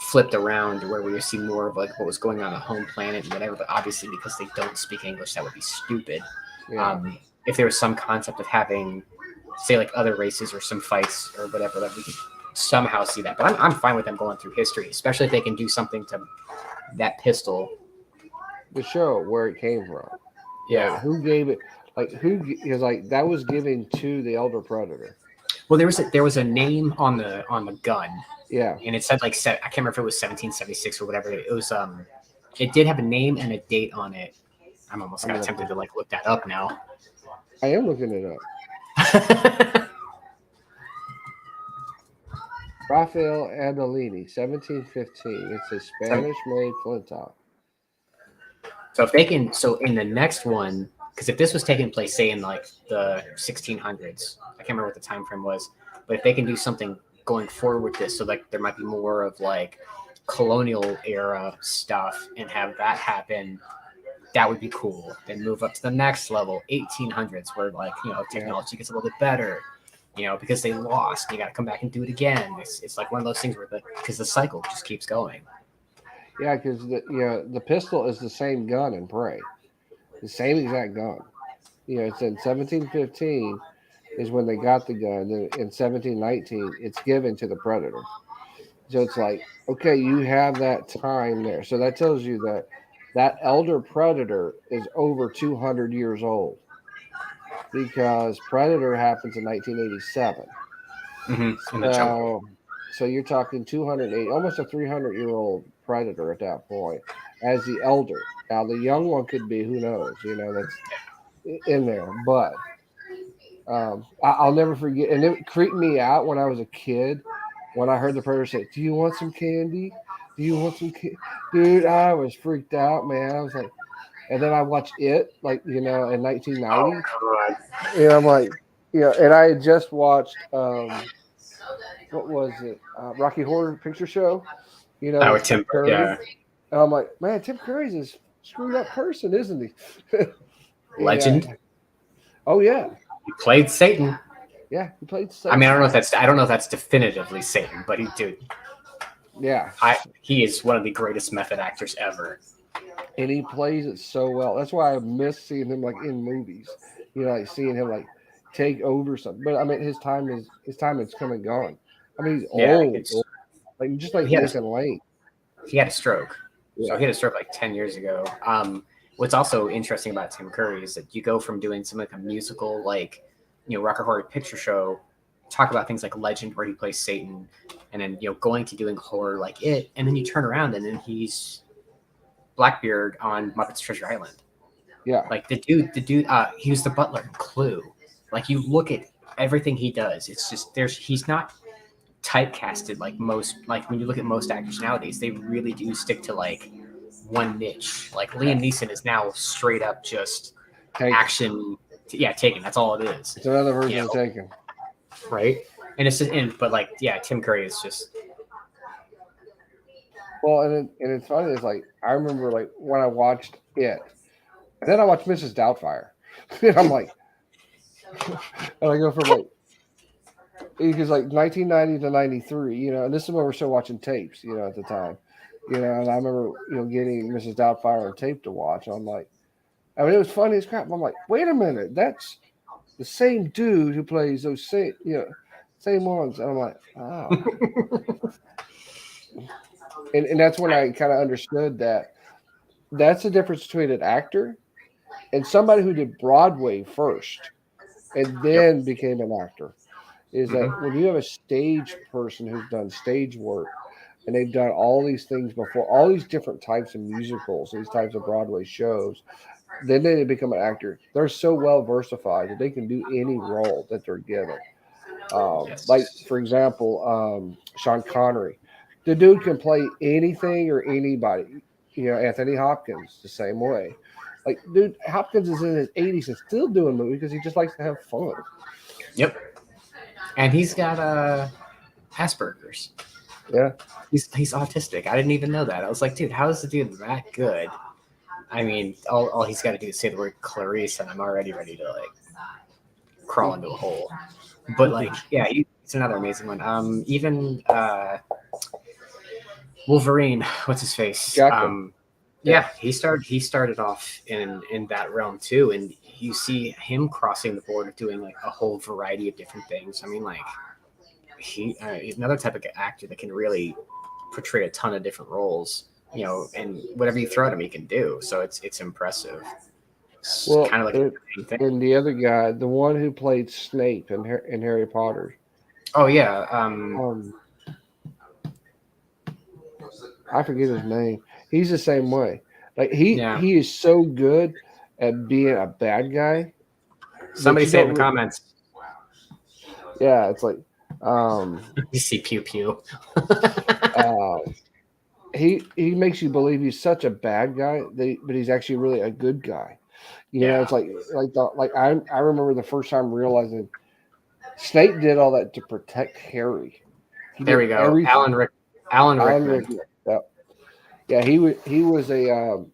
flipped around where we would see more of like what was going on home planet and whatever. But obviously because they don't speak English, that would be stupid. Yeah. If there was some concept of having, say, like other races or some fights or whatever, that we could somehow see that. But I'm fine with them going through history, especially if they can do something to that pistol to show where it came from. Yeah. Like, who gave it? Like because like that was given to the elder Predator. Well, there was a name on the gun. Yeah. And it said like I can't remember if it was 1776 or whatever. It was it did have a name and a date on it. I'm almost tempted to like look that up now. I am looking it up. Rafael Adolini, 1715. It's a Spanish-made flintlock. So if they can, in the next one, because if this was taking place, say in like the 1600s, I can't remember what the time frame was, but if they can do something going forward with this, so like there might be more of like colonial era stuff and have that happen, that would be cool. Then move up to the next level, 1800s, where like technology gets a little bit better. Because they lost, you got to come back and do it again. It's like one of those things where because the cycle just keeps going. Yeah, because the pistol is the same gun in Prey, the same exact gun. It's in 1715 is when they got the gun. Then in 1719, it's given to the Predator. So it's like, okay, you have that time there. So that tells you that elder Predator is over 200 years old. Because Predator happens in 1987. So you're talking 280, almost a 300-year-old Predator at that point as the elder. Now the young one could be, who knows? That's in there. But I'll never forget, and it creeped me out when I was a kid when I heard the Predator say, "Do you want some candy? Do you want some candy?" Dude, I was freaked out, man. I was like. And then I watched it, like, in 1990. Oh, God. I'm like, and I had just watched, what was it? Rocky Horror Picture Show, with Tim Curry. Yeah. And I'm like, man, Tim Curry's a screwed up person, isn't he? Legend. Yeah. Oh, yeah. He played Satan. Yeah, he played Satan. I mean, I don't know if that's definitively Satan, but Yeah. He is one of the greatest method actors ever. And he plays it so well. That's why I miss seeing him like in movies. Like seeing him like take over something. But I mean, his time is come and gone. I mean, he's old. Like just like Nathan Lane. He had a stroke. Yeah. So he had a stroke like 10 years ago. What's also interesting about Tim Curry is that you go from doing something like a musical, like Rocky Horror Picture Show, talk about things like Legend, where he plays Satan, and then going to doing horror like it, and then you turn around and then he's Blackbeard on Muppets Treasure Island. Yeah. Like the dude, he was the butler in Clue. Like you look at everything he does, it's just he's not typecasted like when you look at most actors nowadays, they really do stick to like one niche. Like Liam Neeson is now straight up just action. Yeah, Taken. That's all it is. It's another version of Taken. Right. And it's just but like, yeah, Tim Curry is just. Well, and it's funny. It's like I remember like when I watched it, and then I watched Mrs. Doubtfire, and I'm like, and I go from like because like 1990 to 93, and this is when we're still watching tapes, at the time, and I remember getting Mrs. Doubtfire on tape to watch. I'm like, I mean, it was funny as crap. I'm like, wait a minute, that's the same dude who plays those same ones. And I'm like, oh. And that's when I kind of understood that's the difference between an actor and somebody who did Broadway first and then became an actor. is that when you have a stage person who's done stage work and they've done all these things before, all these different types of musicals, these types of Broadway shows, then they become an actor. They're so well versified that they can do any role that they're given. Like Yes. for example, Sean Connery, the dude can play anything or anybody. You know, Anthony Hopkins the same way. Like, dude, Hopkins is in his 80s and still doing movies because he just likes to have fun. Yep. And he's got Asperger's. Yeah, He's autistic. I didn't even know that. I was like, dude, how is the dude that good? I mean, all he's got to do is say the word Clarice, and I'm already ready to like crawl into a hole. But like, yeah, it's another amazing one. Even Wolverine, what's his face? Jackman. Yeah, he started off in that realm too, and you see him crossing the board of doing like a whole variety of different things. I mean, like he's another type of actor that can really portray a ton of different roles, you know, and whatever you throw at him, he can do. So it's impressive. It's Well, kind of like a thing. and the other guy, the one who played Snape in Harry Potter, Oh yeah, I forget his name. He's the same way. Like yeah. he is so good at being a bad guy. Somebody you say it in don't the comments. Yeah, it's like You see pew pew. he makes you believe he's such a bad guy, but he's actually really a good guy. You know, Yeah. it's like I remember the first time realizing Snape did all that to protect Harry. He There did we go. everything. Alan Alan Rickman. Rickman. Yeah, he was a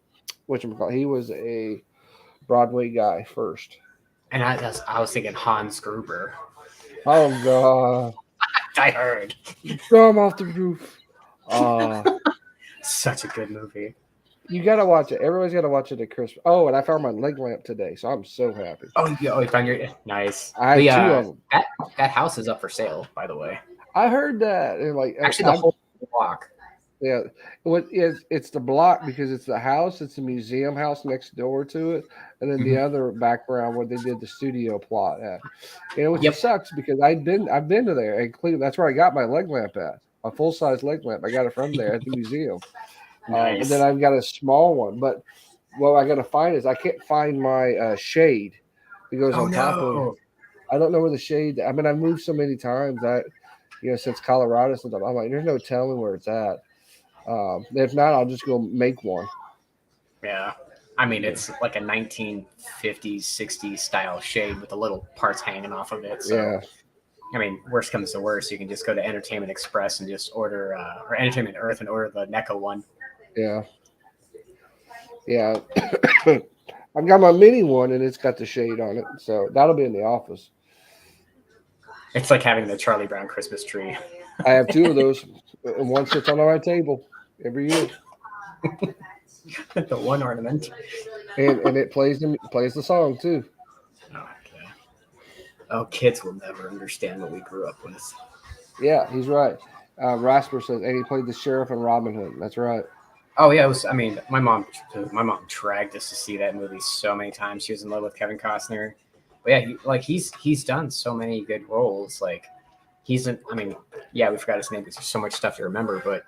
whatchamacallit, he was a Broadway guy first. And I was thinking Hans Gruber. Oh God, I heard. throw him off the roof. Such a good movie. You gotta watch it. Everybody's gotta watch it at Christmas. Oh, and I found my leg lamp today, so I'm so happy. Oh, yeah, you found your nice. I had two of them. That house is up for sale, by the way. I heard that. And like Actually, the whole block. Yeah, it's the block because it's the house. It's the museum house next door to it, and then the other background where they did the studio plot at. You know, which sucks because I've been to there in Cleveland. That's where I got my leg lamp at. A full size leg lamp. I got it from there at the museum. Nice. And then I've got a small one, but what I got to find is I can't find my shade. It goes on top of. I don't know where the shade. I mean, I've moved so many times that since Colorado, since I'm like, there's no telling where it's at. If not, I'll just go make one. Yeah. I mean, it's like a 1950s, 60s style shade with the little parts hanging off of it. So, yeah. I mean, worst comes to worst, you can just go to Entertainment Express and just order, or Entertainment Earth and order the NECA one. Yeah. Yeah. I've got my mini one and it's got the shade on it. So that'll be in the office. It's like having the Charlie Brown Christmas tree. I have two of those, and one sits on my table every year. The one ornament. And it plays the song too. Okay. Oh, kids will never understand what we grew up with. Yeah, he's right. Rasper says, and he played the sheriff in Robin Hood. That's right. Oh yeah, it was. I mean, my mom dragged us to see that movie so many times. She was in love with Kevin Costner. But yeah, he's done so many good roles. Like we forgot his name because there's so much stuff to remember. But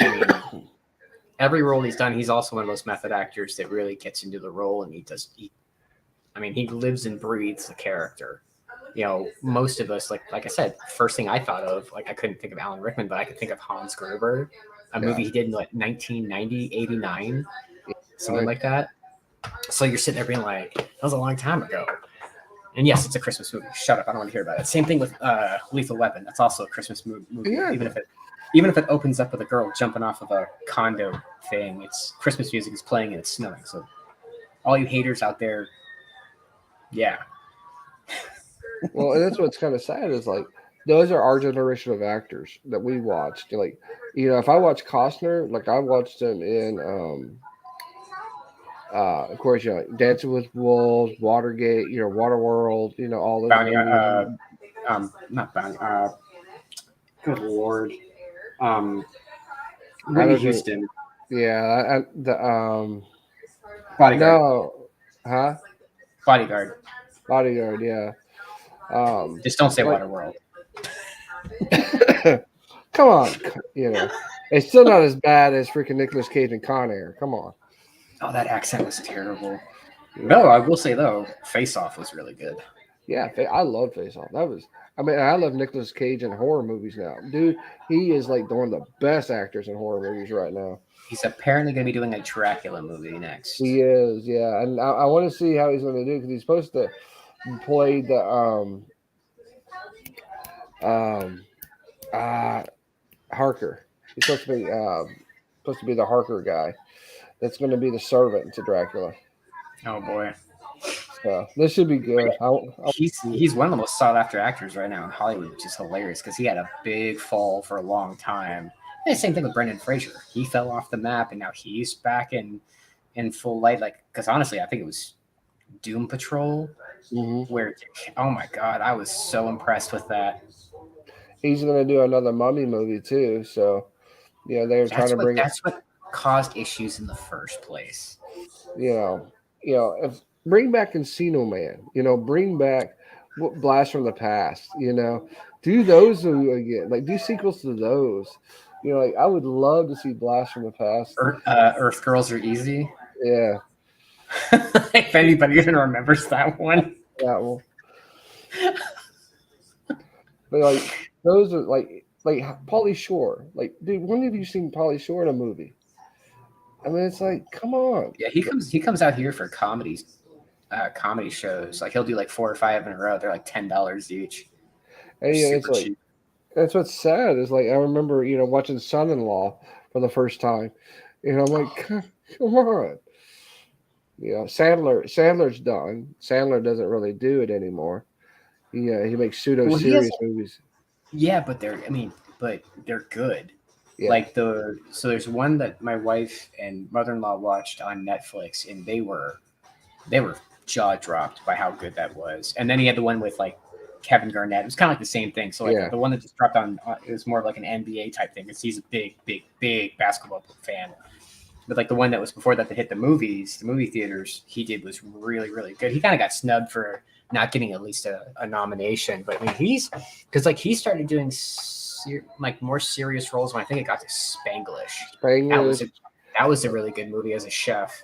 I mean, every role he's done, he's also one of those method actors that really gets into the role, and he lives and breathes the character. You know, most of us, like I said, first thing I thought of, like I couldn't think of Alan Rickman, but I could think of Hans Gruber, a movie he did in like 1990, 89, something like that. So you're sitting there being like, that was a long time ago. And yes, it's a Christmas movie. Shut up, I don't want to hear about it. Same thing with Lethal Weapon. That's also a Christmas movie. Yeah. Even if it opens up with a girl jumping off of a condo thing, it's Christmas music is playing and it's snowing. So all you haters out there, yeah. Well, and that's what's kind of sad is like those are our generation of actors that we watched. Like, if I watch Costner, like I watched him in of course, Dancing with Wolves, Watergate, Waterworld, all those Bounty, movies. not Bounty. Good Lord. Whitney Houston. Yeah, the Bodyguard. No, huh? Bodyguard. Bodyguard, yeah. Just don't say Waterworld. Come on, you know, it's still not as bad as freaking Nicolas Cage and Con Air. Come on. Oh, that accent was terrible. No, I will say though, Face Off was really good. Yeah, I love Face Off. That was, I mean, I love Nicolas Cage in horror movies now, dude. He is like one of the best actors in horror movies right now. He's apparently going to be doing a Dracula movie next. He is, yeah, and I want to see how he's going to do because he's supposed to play the um Harker. He's supposed to be the Harker guy. That's going to be the servant to Dracula. Oh boy, So this should be good. he's one of the most sought after actors right now in Hollywood, which is hilarious because he had a big fall for a long time. And the same thing with Brendan Fraser. He fell off the map, and now he's back in full light. Like, because honestly, I think it was Doom Patrol, where, oh my god, I was so impressed with that. He's going to do another Mummy movie too. So yeah, they're trying to bring. That's what caused issues in the first place. If bring back Encino Man, bring back Blast from the Past, do those again, like do sequels to those. Like I would love to see Blast from the Past. Earth Girls Are Easy. Yeah. If anybody even remembers that one. That one. But like those are like Pauly Shore. Like, dude, when have you seen Pauly Shore in a movie? I mean, it's like, come on. Yeah, he comes out here for comedy shows. Like he'll do like 4 or 5 in a row. They're like $10 each. And it's like cheap. That's what's sad is like I remember watching Son-in-Law for the first time. I'm like, come on. Sandler's done. Sandler doesn't really do it anymore. He makes pseudo-serious movies. Yeah, but they're good. Yeah. Like so there's one that my wife and mother-in-law watched on Netflix, and they were jaw dropped by how good that was. And then he had the one with like Kevin Garnett. It was kind of like the same thing. So like the one that just dropped on, it was more of like an NBA type thing because he's a big basketball fan. But like the one that was before that hit the movie theaters, he did was really, really good. He kind of got snubbed for not getting at least a nomination. But I mean, he started doing more serious roles when I think it got to Spanglish. That was a really good movie as a chef.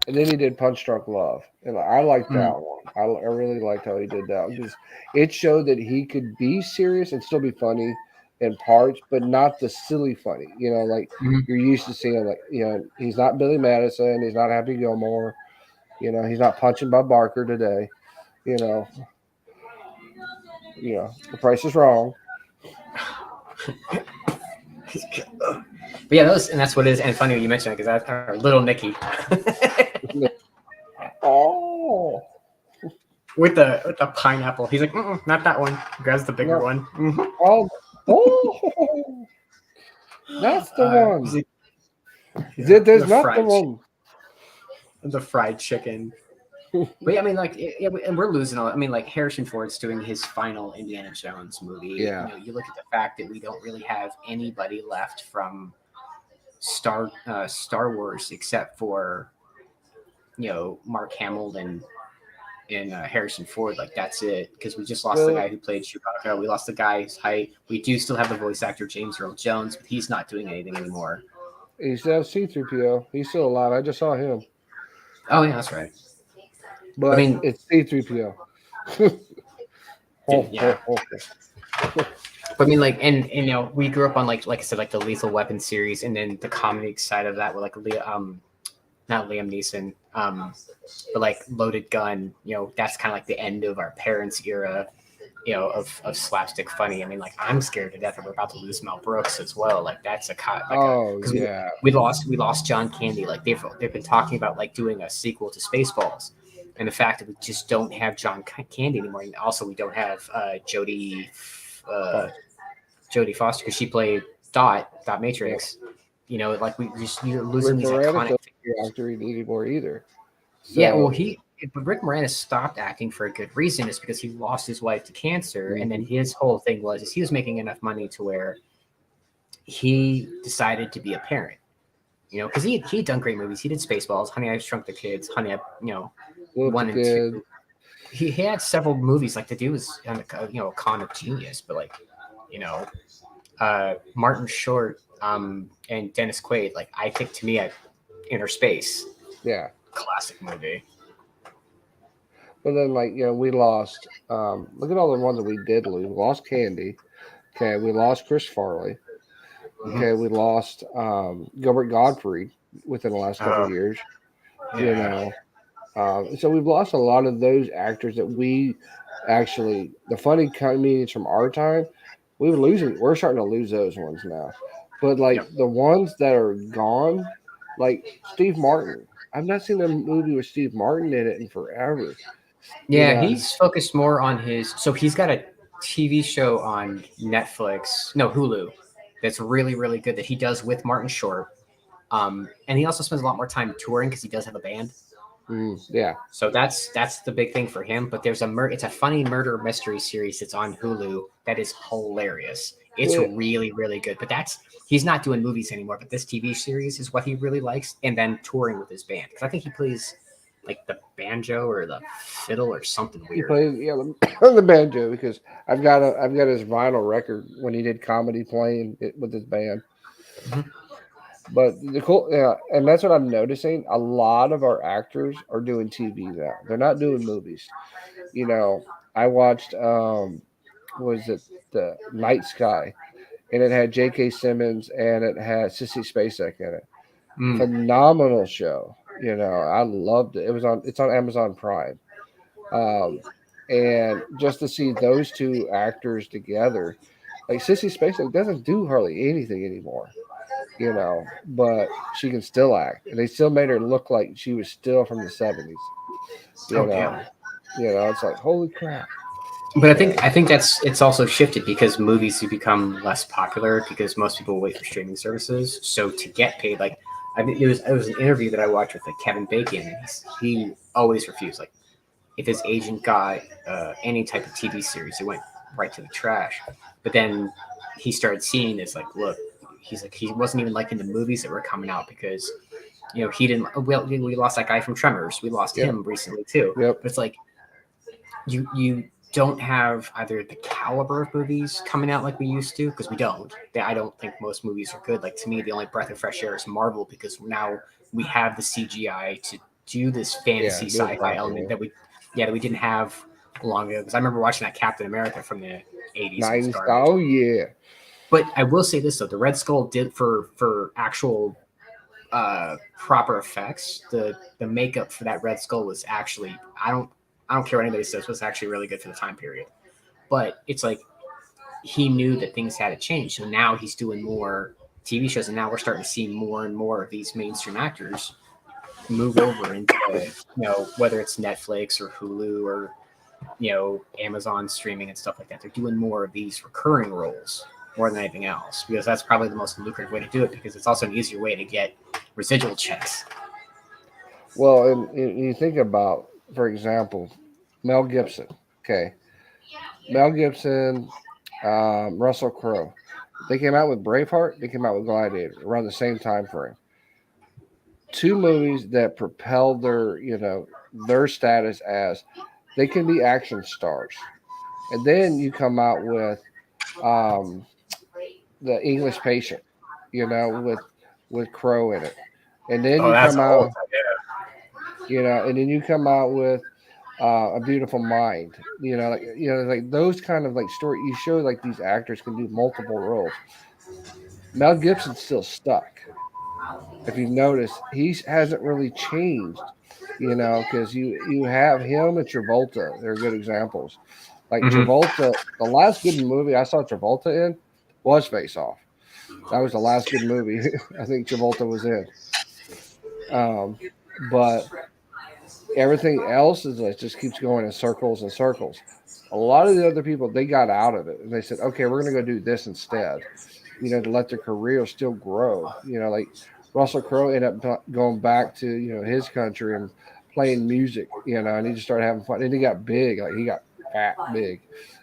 And then he did Punch Drunk Love, and I liked that one. I really liked how he did that because it showed that he could be serious and still be funny in parts, but not the silly funny. Like you're used to seeing. Like he's not Billy Madison, he's not Happy Gilmore. He's not Punching Bob Barker today. The Price is Wrong. But yeah, that's what it is. And funny you mentioned it because that's our little Nicky. Oh, with the pineapple. He's like, not that one. Grabs the bigger one. Mm-hmm. Oh, that's the one. There's not the one. The fried chicken. But yeah, I mean, like, and we're losing all. I mean, like Harrison Ford's doing his final Indiana Jones movie. Yeah. You look at the fact that we don't really have anybody left from Star Wars except for Mark Hamill and Harrison Ford. Like that's it, because we just lost the guy who played Chewbacca. We lost the guy's height. We do still have the voice actor James Earl Jones, but he's not doing anything anymore. He still has C-3PO. He's still alive. I just saw him. Oh yeah, that's right. But I mean, it's C-3PO. Yeah. But I mean, like, and we grew up on like I said, like the Lethal Weapon series, and then the comedy side of that with like not Liam Neeson, but like Loaded Gun. That's kind of like the end of our parents' era, of slapstick funny. I mean, like I'm scared to death that we're about to lose Mel Brooks as well. Like that's we lost John Candy. Like they've been talking about like doing a sequel to Spaceballs. And the fact that we just don't have John Candy anymore, and also we don't have Jodie Foster because she played Dot Matrix. Like you're losing these iconic actor anymore either. So. Yeah, well, but Rick Moranis stopped acting for a good reason. Is because he lost his wife to cancer, and then his whole thing was he was making enough money to where he decided to be a parent. Because he'd done great movies. He did Spaceballs, Honey, I Shrunk the Kids, Honey, I 1 and 2. He had several movies. Like the dude was a con of genius, but like Martin Short and Dennis Quaid. Like I think to me, Inner Space, Yeah. classic movie. But then, like, we lost. Look at all the ones that we did lose. We lost Candy. Okay, we lost Chris Farley. Mhm. Okay, we lost Gilbert Gottfried within the last couple Oh, of years. yeah. So we've lost a lot of those actors that we actually the funny comedians from our time. We're starting to lose those ones now. But like Yep. the ones that are gone, like Steve Martin. I've not seen a movie with Steve Martin in it in forever. You Yeah, know, he's focused more on his. So he's got a TV show on Netflix, no Hulu, that's really really good that he does with Martin Short. And he also spends a lot more time touring because he does have a band. yeah, So that's the big thing for him. But there's it's a funny murder mystery series that's on Hulu that is hilarious. It's yeah. really really good. But he's not doing movies anymore. But this TV series is what he really likes, and then touring with his band because I think he plays like the banjo or the fiddle or something He weird. played the banjo because I've got his vinyl record when he did comedy playing it with his band. Mhm. But the cool, yeah, and that's what I'm noticing. A lot of our actors are doing TV now. They're not doing movies. You know, I watched was it the Night Sky, and it had J.K. Simmons and it had Sissy Spacek in it. Mm. Phenomenal show. I loved it. It's on Amazon Prime. Um, and just to see those two actors together, like Sissy Spacek doesn't do hardly anything anymore, but she can still act, and they still made her look like she was still from the 70s. You Oh damn. know, it's like holy crap. But Yeah, I think it's also shifted because movies have become less popular because most people wait for streaming services. So to get paid, like I mean, it was an interview that I watched with like Kevin Bacon, and he always refused. Like if his agent got any type of TV series, it went right to the trash. But then he started seeing this like, look, he's like he wasn't even liking the movies that were coming out because he didn't. Well, we lost that guy from Tremors. We lost yep, him recently too. yep. But it's like you don't have either the caliber of movies coming out like we used to because we don't. I don't think most movies are good. Like to me, the only breath of fresh air is Marvel because now we have the CGI to do this Yeah, fantasy do it sci-fi element properly. that we didn't have long ago. Because I remember watching that Captain America from the '80s. It was 90s. garbage. Oh yeah, But I will say this though: the Red Skull did for actual proper effects. The makeup for that Red Skull was actually I don't care what anybody says was actually really good for the time period. But it's like he knew that things had to change, so now he's doing more TV shows, and now we're starting to see more and more of these mainstream actors move over into whether it's Netflix or Hulu or Amazon streaming and stuff like that. They're doing more of these recurring roles more than anything else because that's probably the most lucrative way to do it because it's also an easier way to get residual checks. well, and you think about, for example, Mel Gibson. Okay, Mel Gibson, Russell Crowe. They came out with Braveheart. They came out with Gladiator around the same time frame. Two movies that propelled their status as they can be action stars. And then you come out with um, the English Patient, with Crow in it, and then Oh, you that's come a whole out, and then you come out with A Beautiful Mind, like those kind of like story. You show like these actors can do multiple roles. Mel Gibson's still stuck. If you notice, he hasn't really changed, because you have him and Travolta. They're good examples. Like hmm Travolta, the last good movie I saw Travolta in was Face Off. That was the last good movie I think Travolta was in. But everything else is like just keeps going in circles and circles. A lot of the other people they got out of it and they said, okay, we're gonna go do this instead. To let their career still grow. Like Russell Crowe ended up going back to his country and playing music. And he just started having fun. And he got big, like he got fat big.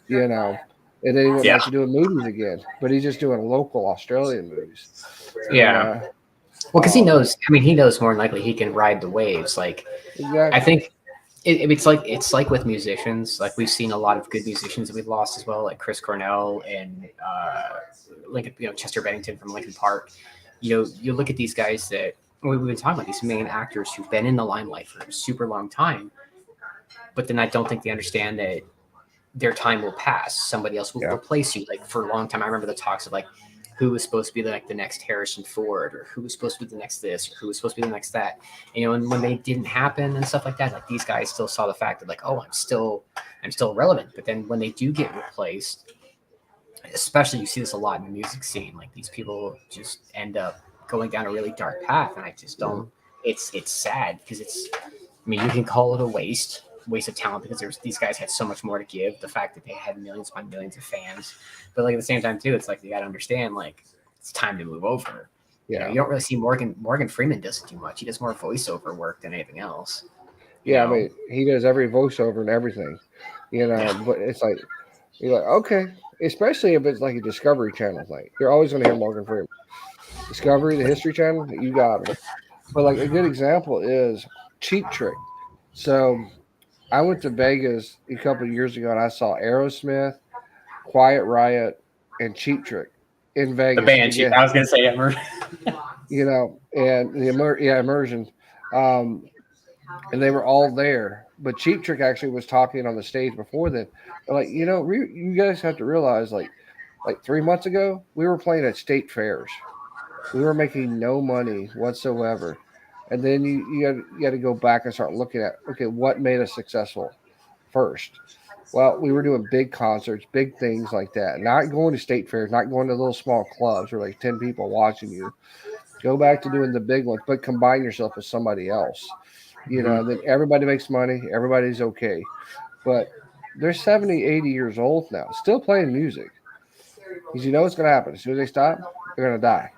You know, and then he went Yeah, back to doing movies again, but he's just doing local Australian movies. You yeah. know, Well, because he um, knows. I mean, he knows more than likely he can ride the waves. Like I exactly. think it's like with musicians. Like we've seen a lot of good musicians that we've lost as well, like Chris Cornell and Lincoln, Chester Bennington from Lincoln Park. You look at these guys that we've been talking about, these main actors who've been in the limelight for a super long time, but then I don't think they understand that their time will pass. Somebody else will Yeah. replace you. Like for a long time, I remember the talks of like who was supposed to be like the next Harrison Ford, or who was supposed to be the next this, or who was supposed to be the next that. And when they didn't happen and stuff like that, like these guys still saw the fact that like, oh, I'm still relevant. But then when they do get replaced, especially you see this a lot in the music scene, like these people just end up going down a really dark path, and I just don't. It's sad because I mean, you can call it a waste of talent because these guys had so much more to give. The fact that they had millions upon millions of fans, but like at the same time too, it's like you got to understand like it's time to move over. Yeah. You don't really see Morgan Freeman doesn't do much. He does more voiceover work than anything else. Yeah, I mean, he does every voiceover and everything, but it's like, you're like, okay, especially if it's like a Discovery Channel thing. You're always going to hear Morgan Freeman. Discovery, the History Channel, you got him. But like a good example is Cheap Trick. So I went to Vegas a couple of years ago and I saw Aerosmith, Quiet Riot, and Cheap Trick in Vegas. The band Cheap. I was going to say it. And the immersion. And they were all there. But Cheap Trick actually was talking on the stage before then. Like, you guys have to realize, like 3 months ago, we were playing at state fairs. We were making no money whatsoever. And then you got to go back and start looking at, okay, what made us successful first? Well, we were doing big concerts, big things like that. Not going to state fairs, not going to little small clubs where like 10 people watching you. Go back to doing the big ones, but combine yourself with somebody else. Then everybody makes money, everybody's okay. But they're 70, 80 years old now, still playing music. Because you know what's going to happen. As soon as they stop, they're going to die.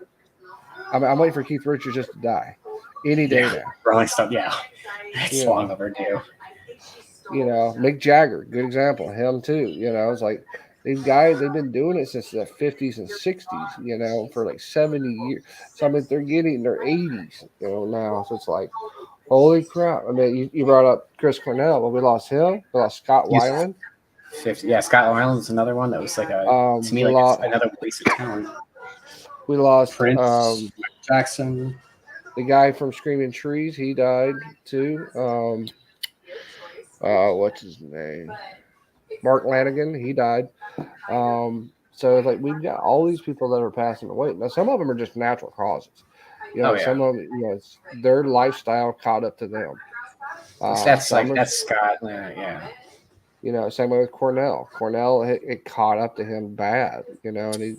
I'm waiting for Keith Richards just to die any day now. Rolling Stone, yeah. It's long overdue. Mick Jagger, good example. Him too. It's like these guys, they've been doing it since the 50s and 60s, for like 70 years. So, I mean, they're getting their 80s, now. So it's like, holy crap. I mean, you brought up Chris Cornell. Well, we lost him. We lost Scott Weiland. 50. Yeah, Scott Weiland was another one that was like to me like another waste of talent. We lost Prince, Jackson. The guy from Screaming Trees, he died too. What's his name? Mark Lanigan, he died. So it's like we've got all these people that are passing away. Now some of them are just natural causes. Some of them, it's their lifestyle caught up to them. That's Scott. Yeah. Same way with Cornell. Cornell, it caught up to him bad. And he.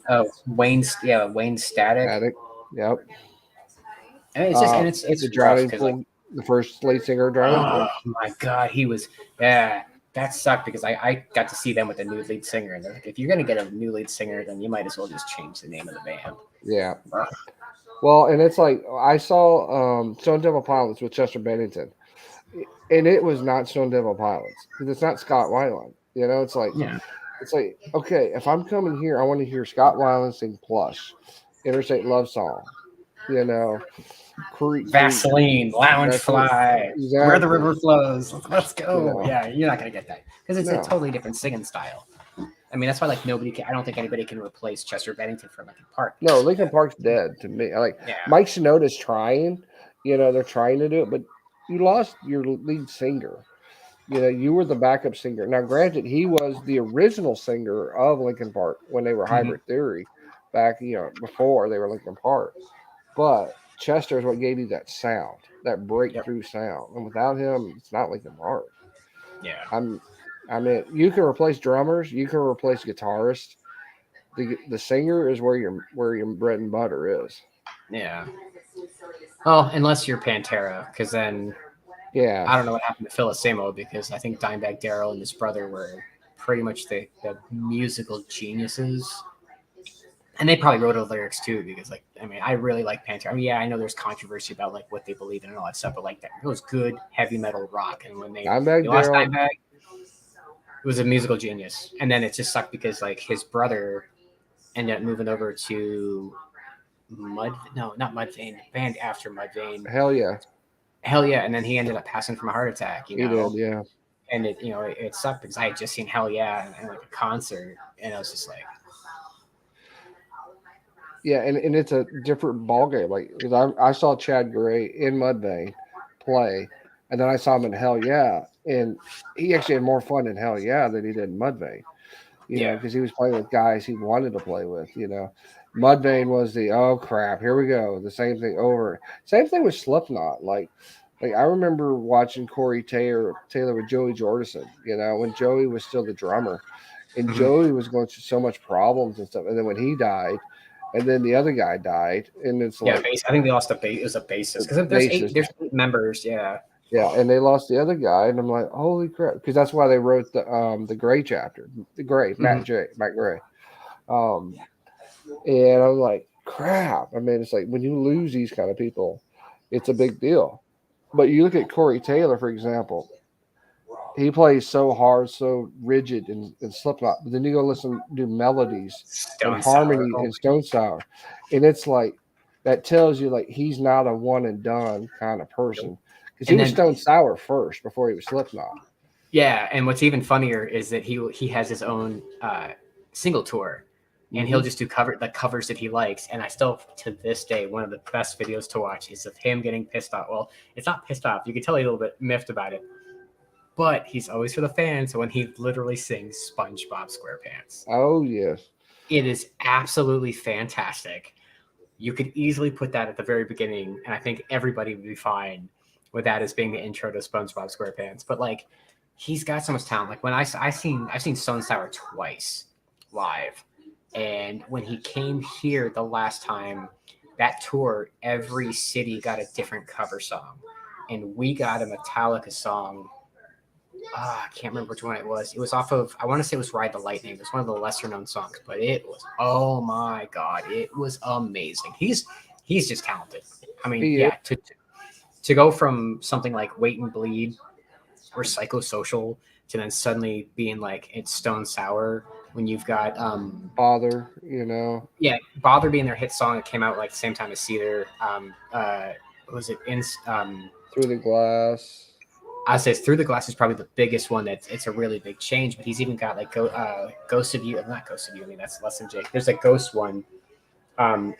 Wayne Static. Yep. And it's just it's the drowning pool. The first lead singer drowning. Oh my God, he was. Yeah, that sucked because I got to see them with a new lead singer, and they're like, if you're gonna get a new lead singer, then you might as well just change the name of the band. Yeah. Well, and it's like I saw Stone Temple Pilots with Chester Bennington, and it was not Stone Temple Pilots because it's not Scott Weiland. It's like it's like okay, if I'm coming here, I want to hear Scott Weiland sing Plush, Interstate Love Song, Vaseline, Lounge Fly, exactly. Where the River Flows. Let's go. Yeah, you're not gonna get that because it's a totally different singing style. I mean, that's why like nobody can. I don't think anybody can replace Chester Bennington from Lincoln Park. No, Lincoln Park's dead to me. Mike Shinoda's trying. They're trying to do it, but you lost your lead singer. You were the backup singer. Now, granted, he was the original singer of Lincoln Park when they were Hybrid Theory back, before they were Lincoln Park. But Chester is what gave you that sound, that breakthrough sound. And without him, it's not Lincoln Park. Yeah. I mean, you can replace drummers, you can replace guitarists. The singer is where your bread and butter is. Yeah. Well, unless you're Pantera, because then I don't know what happened to Phil Samo because I think Dimebag Darrell and his brother were pretty much the musical geniuses. And they probably wrote all the lyrics too, because I really like Pantera. I mean, I know there's controversy about like what they believe in and all that stuff, but like that it was good heavy metal rock. And when they lost Dimebag, it was a musical genius. And then it just sucked because like his brother ended up moving over to not Mudvayne, band after Mudvayne. Hell yeah. Hell yeah. And then he ended up passing from a heart attack, you He know? did, yeah. And it sucked because I had just seen Hell Yeah and like a concert, and I was just like, Yeah, and it's a different ball game. Like, because I saw Chad Gray in Mudvayne play, and then I saw him in Hell Yeah, and he actually had more fun in Hell Yeah than he did in Mudvayne. yeah, Because he was playing with guys he wanted to play with. Mudvayne was the oh crap, here we go, the same thing over. Same thing with Slipknot. Like I remember watching Corey Taylor with Joey Jordison. When Joey was still the drummer, and mhm. Joey was going through so much problems and stuff. And then when he died, and then the other guy died, and it's Yeah. like I think they lost a base. It was a bassist the because bassist. there's 8 members. Yeah. Yeah, and they lost the other guy, and I'm like, holy crap, because that's why they wrote the Gray chapter, the Gray Mhm. Matt Gray. Um, And I'm like, crap. I mean, it's like when you lose these kind of people, it's a big deal. But you look at Corey Taylor, for example, he plays so hard, so rigid in Slipknot. But then you go listen to melodies and Stone Sour. harmony Oh, in Stone Sour. And it's like, that tells you like he's not a one and done kind of nope. person. Because he And was then Stone Sour first before he was Slipknot. yeah, and what's even funnier is that he has his own single tour, and he'll Mhm. just do the covers that he likes. And I still, to this day, one of the best videos to watch is of him getting pissed off. Well, it's not pissed off. You can tell he's a little bit miffed about it, but he's always for the fans. So when he literally sings SpongeBob SquarePants, Oh, yes. it is absolutely fantastic. You could easily put that at the very beginning, and I think everybody would be fine with that as being the intro to SpongeBob SquarePants. But like, he's got so much talent. Like when I've seen Stone Sour twice live, and when he came here the last time, that tour, every city got a different cover song, and we got a Metallica song. I can't remember which one it was. It was off of, I want to say it was Ride the Lightning. It was one of the lesser known songs, but it was, oh my God, it was amazing. He's just talented. I mean, He is. yeah, to go from something like Wait and Bleed or Psychosocial to then suddenly being like it's Stone Sour when you've got Father. yeah, Bother being their hit song. It came out like the same time as Cedar. What was it in Through the Glass. I say Through the Glass is probably the biggest one. It's a really big change, but he's even got like Ghost of You, not Ghost of You. I mean that's less than Jake. There's a Ghost one.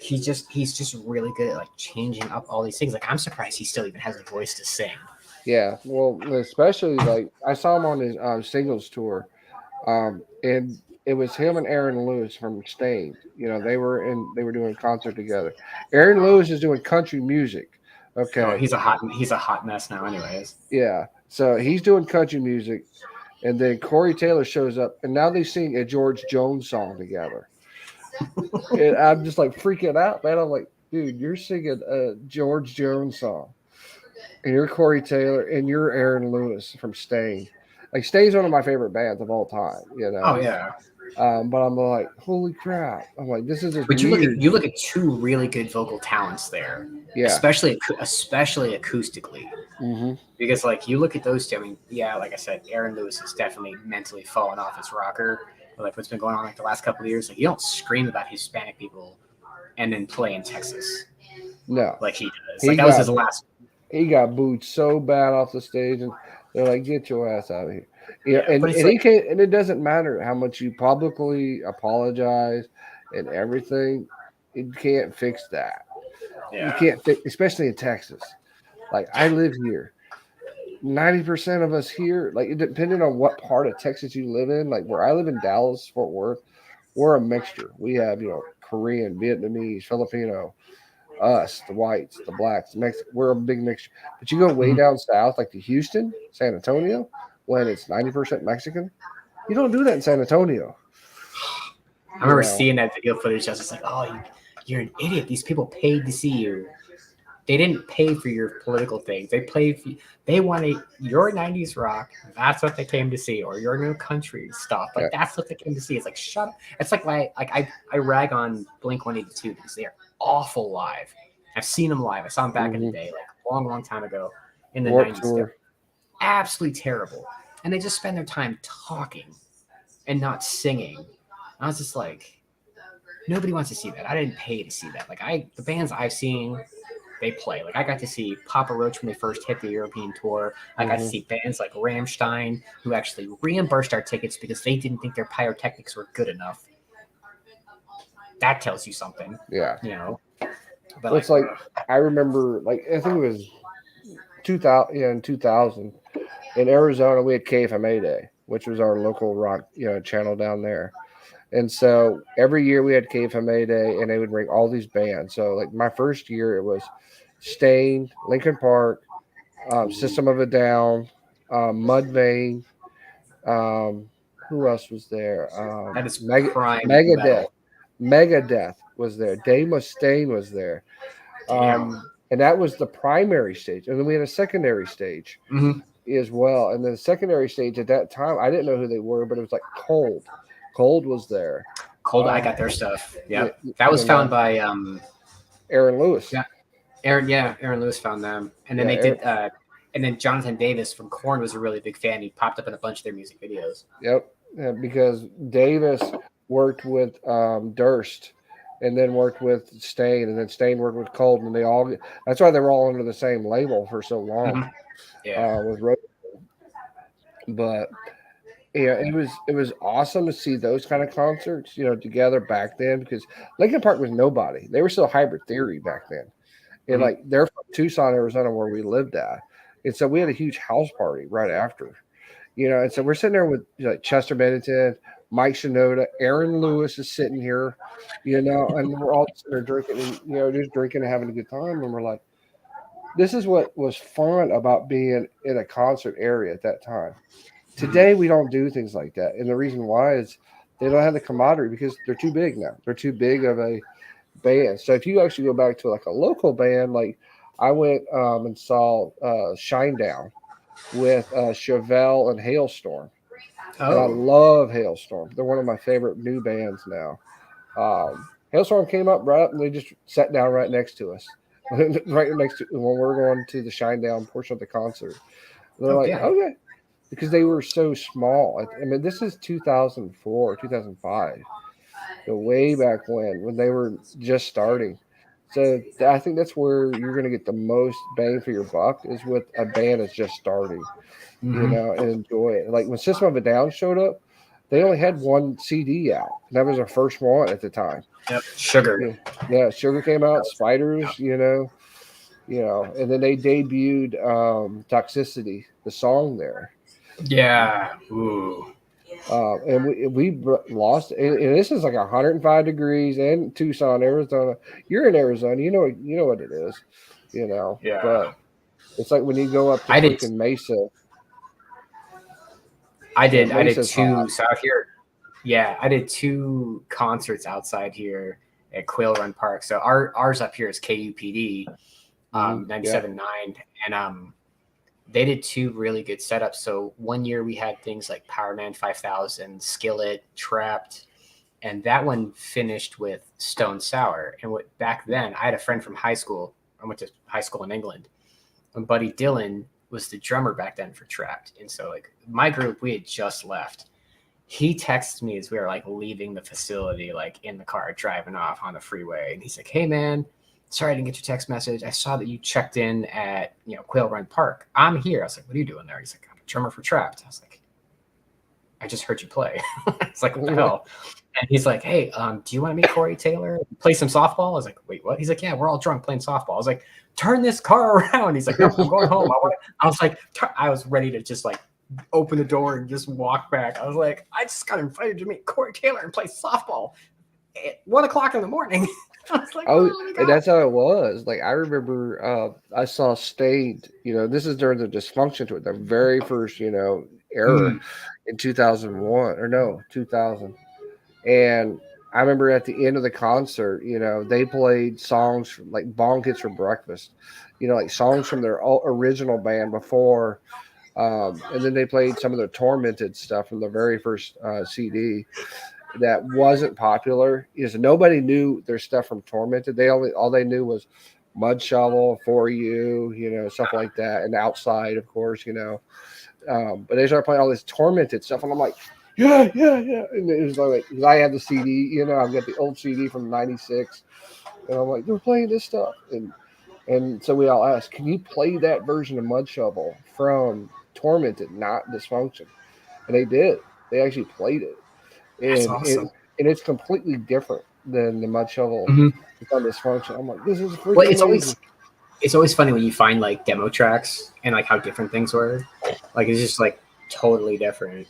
He's just really good at like changing up all these things. Like I'm surprised he still even has a voice to sing. Yeah, well, especially like I saw him on his singles tour, and it was him and Aaron Lewis from Stained. They were doing a concert together. Aaron Lewis is doing country music. Oh, Okay, he's a hot mess now, anyways. yeah, so he's doing country music, and then Corey Taylor shows up, and now they sing a George Jones song together. And I'm just like freaking out, man. I'm like, dude, you're singing a George Jones song. And you're Corey Taylor, and you're Aaron Lewis from Stain. Like Stain's one of my favorite bands of all time. Oh yeah, But I'm like, holy crap! I'm like, this is just but weird. you look at two really good vocal talents there, Yeah. especially acoustically. Mm-hmm. Because like you look at those two, I mean, yeah, like I said, Aaron Lewis has definitely mentally fallen off as rocker. But like what's been going on like the last couple of years, like you don't scream about Hispanic people and then play in Texas No, like he does. He Like that was got- his last. he got booed so bad off the stage, and they're like, "Get your ass out of here." Yeah, and, but it's and he like, can't. And it doesn't matter how much you publicly apologize and everything. It can't fix that. You yeah, can't fix, especially in Texas. Like I live here. 90% of us here, like depending on what part of Texas you live in, like where I live in Dallas, Fort Worth, we're a mixture. We have, Korean, Vietnamese, Filipino, us, the whites, the blacks, the Mexican. We're a big mixture. But you go way Mhm. down south, like to Houston, San Antonio, when it's 90% Mexican, you don't do that in San Antonio. I remember know. seeing that video footage. I was just like, oh, you're an idiot. These people paid to see you. They didn't pay for your political things. They wanted your 90s rock. That's what they came to see, or your new country stuff. Like that's what they came to see. It's like shut up. It's like I rag on Blink 182 because they are awful live. I've seen them live. I saw them back in the day, like a long time ago in the Warped 90s. Tour. They're absolutely terrible, and they just spend their time talking and not singing. I was just like, nobody wants to see that. I didn't pay to see that. Like the bands I've seen, they play. Like I got to see Papa Roach when they first hit the European tour. I got to see bands like Rammstein who actually reimbursed our tickets because they didn't think their pyrotechnics were good enough. That tells you something, Yeah. you know. But Well, it's like I remember, like I think it was 2000. Yeah, in 2000 in Arizona, we had KFMA Day, which was our local rock, channel down there. And so every year we had KFMA Day, and they would bring all these bands. So like my first year, it was Stain, Linkin Park, System of a Down, Mudvayne. Who else was there? that is prime Megadeth. metal. Megadeth was there. Dave Mustaine was there. And that was the primary stage. And then we had a secondary stage as well. And then the secondary stage at that time, I didn't know who they were, but it was like Cold. Cold was there. Cold, I got their stuff. Yeah. That was found by Aaron Lewis. Yeah. Aaron Lewis found them. And then they did and then Jonathan Davis from Korn was a really big fan. He popped up in a bunch of their music videos. Yep. Yeah, because Davis worked with Durst and then worked with Stain, and then Stain worked with Cold, and that's why they were all under the same label for so long. With Road. But yeah, it was awesome to see those kind of concerts, together back then, because Linkin Park was nobody. They were still Hybrid Theory back then. And like they're from Tucson, Arizona, where we lived at. And so we had a huge house party right after. And so we're sitting there with Chester Bennington, Mike Shinoda, Aaron Lewis is sitting here, and we're all sitting there drinking and, just drinking and having a good time. And we're like, this is what was fun about being in a concert area at that time. Today, we don't do things like that. And the reason why is they don't have the camaraderie because they're too big now. They're too big of a band. So if you actually go back to like a local band, like I went and saw Shinedown with Chevelle and Hailstorm. And I love Hailstorm. They're one of my favorite new bands now. Hailstorm came up right up and they just sat down right next to us. Right next to when we're going to the Shinedown portion of the concert. And they're okay. Because they were so small. I mean, this is 2004, 2005. So way back when they were just starting. So I think that's where you're going to get the most bang for your buck is with a band that's just starting, and enjoy it. Like when System of a Down showed up, they only had one CD out. That was their first one at the time. Yep, Sugar. Yeah, Sugar came out, Spiders, and then they debuted Toxicity, the song there. Yeah. Ooh. And we lost, and this is like 105 degrees in Tucson, Arizona. You're in Arizona, you know what it is, Yeah. But it's like when you go up to freaking Mesa. I did 2. So out here, I did 2 concerts outside here at Quail Run Park. So ours up here is KUPD, 97.9, and they did 2 really good setups. So one year we had things like Powerman 5000, Skillet, Trapped, and that one finished with Stone Sour. And back then, I had a friend from high school. I went to high school in England. And Buddy Dillon was the drummer back then for Trapped. And so like my group, we had just left. He texted me as we were like leaving the facility, like in the car, driving off on the freeway. And he's like, hey man, sorry I didn't get your text message. I saw that you checked in at Quail Run Park. I'm here. I was like, what are you doing there? He's like, I'm a drummer for Trapped. I was like, I just heard you play. It's like, what the hell? And he's like, hey, do you want to meet Corey Taylor? Play some softball? I was like, wait, what? He's like, yeah, we're all drunk playing softball. I was like, turn this car around. He's like, no, I'm going home. I was like, I was ready to just like open the door and just walk back. I was like, I just got invited to meet Corey Taylor and play softball at 1 o'clock in the morning. I was like, and that's how it was. Like I remember I saw Stayed, this is during the Dysfunction tour, the very first, era in 2000. And I remember at the end of the concert, they played songs from, like Bong Hits for Breakfast, like songs from their original band before. And then they played some of their Tormented stuff from the very first CD that wasn't popular. Nobody knew their stuff from Tormented. All they knew was Mud Shovel, For You, stuff like that. And Outside, of course, but they started playing all this Tormented stuff. And I'm like, yeah. And it was like, because I had the CD, I've got the old CD from '96. And I'm like, they're playing this stuff. And And so we all asked, can you play that version of Mud Shovel from Tormented, not Dysfunction? And they did. They actually played it. That's And awesome. it's completely different than the Mud Shovel Mhm. that's on Dysfunction. I'm like, this is Well, freaking amazing. it's always funny when you find like demo tracks and like how different things were. Like it's just like totally different.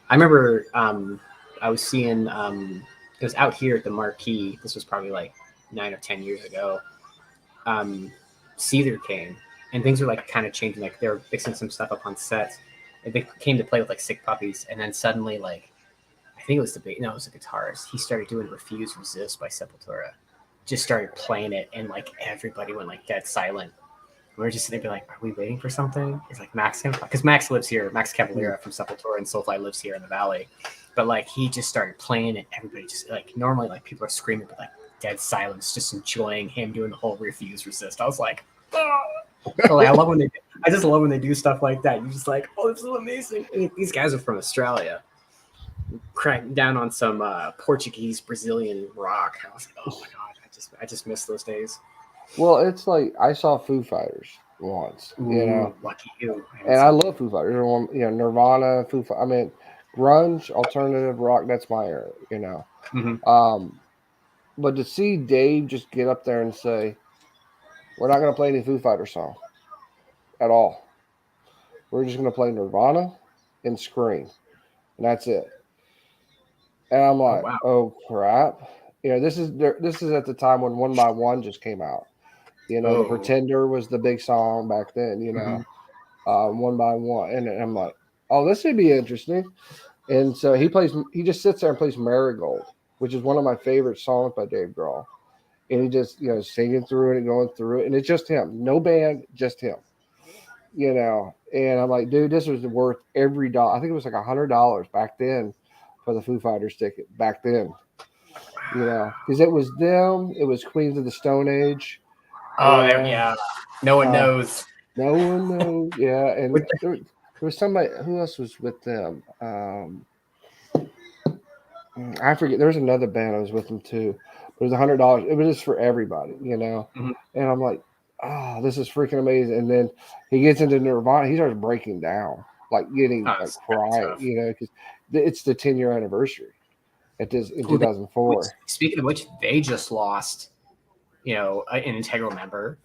I remember I was seeing it was out here at the Marquee. This was probably like 9 or 10 years ago. Um, Seether came and things were like kind of changing. Like they were fixing some stuff up on set. And they came to play with like Sick Puppies, and then suddenly like I think it was no, it was the guitarist. He started doing "Refuse Resist" by Sepultura. Just started playing it, and like everybody went like dead silent. We were just sitting there like, are we waiting for something? It's like Max, because Max lives here. Max Cavalera from Sepultura and Soulfly lives here in the Valley. But like he just started playing it. Everybody just like normally like people are screaming, but like dead silence, just enjoying him doing the whole Refuse Resist. I was like, oh. So, like, I just love when they do stuff like that. You're just like, oh, this is amazing. And these guys are from Australia, cranking down on some Portuguese Brazilian rock. I was like, oh my god, I just miss those days. Well, it's like I saw Foo Fighters once, you know, Lucky you. and I love Foo Fighters. You know, Nirvana, I mean, grunge, alternative rock. That's my era, you know. Mm-hmm. But to see Dave just get up there and say, "We're not going to play any Foo Fighter song at all. We're just going to play Nirvana and Scream, and that's it." And I'm Oh like, wow. "Oh crap!" You know, this is at the time when One by One just came out. You know, The Pretender was the big song back then. You know, One by One, and I'm like, "Oh, this would be interesting." And so he just sits there and plays Marigold, which is one of my favorite songs by Dave Grohl. And he just, you know, singing through it and going through it. And it's just him. No band, just him. You know. And I'm like, dude, this was worth every dollar. I think it was like $100 back then for the Foo Fighters ticket back then. You know, because it was them, it was Queens of the Stone Age. Oh, yeah. No one knows. No one knows. Yeah. And there was somebody, who else was with them? I forget. There was another band I was with them too. It was $100. It was just for everybody, you know. Mhm. And I'm like, oh, this is freaking amazing. And then he gets into Nirvana. He starts breaking down, like getting like crying, you know, because it's the 10-year anniversary in 2004. Speaking of which, they just lost, you know, an integral member,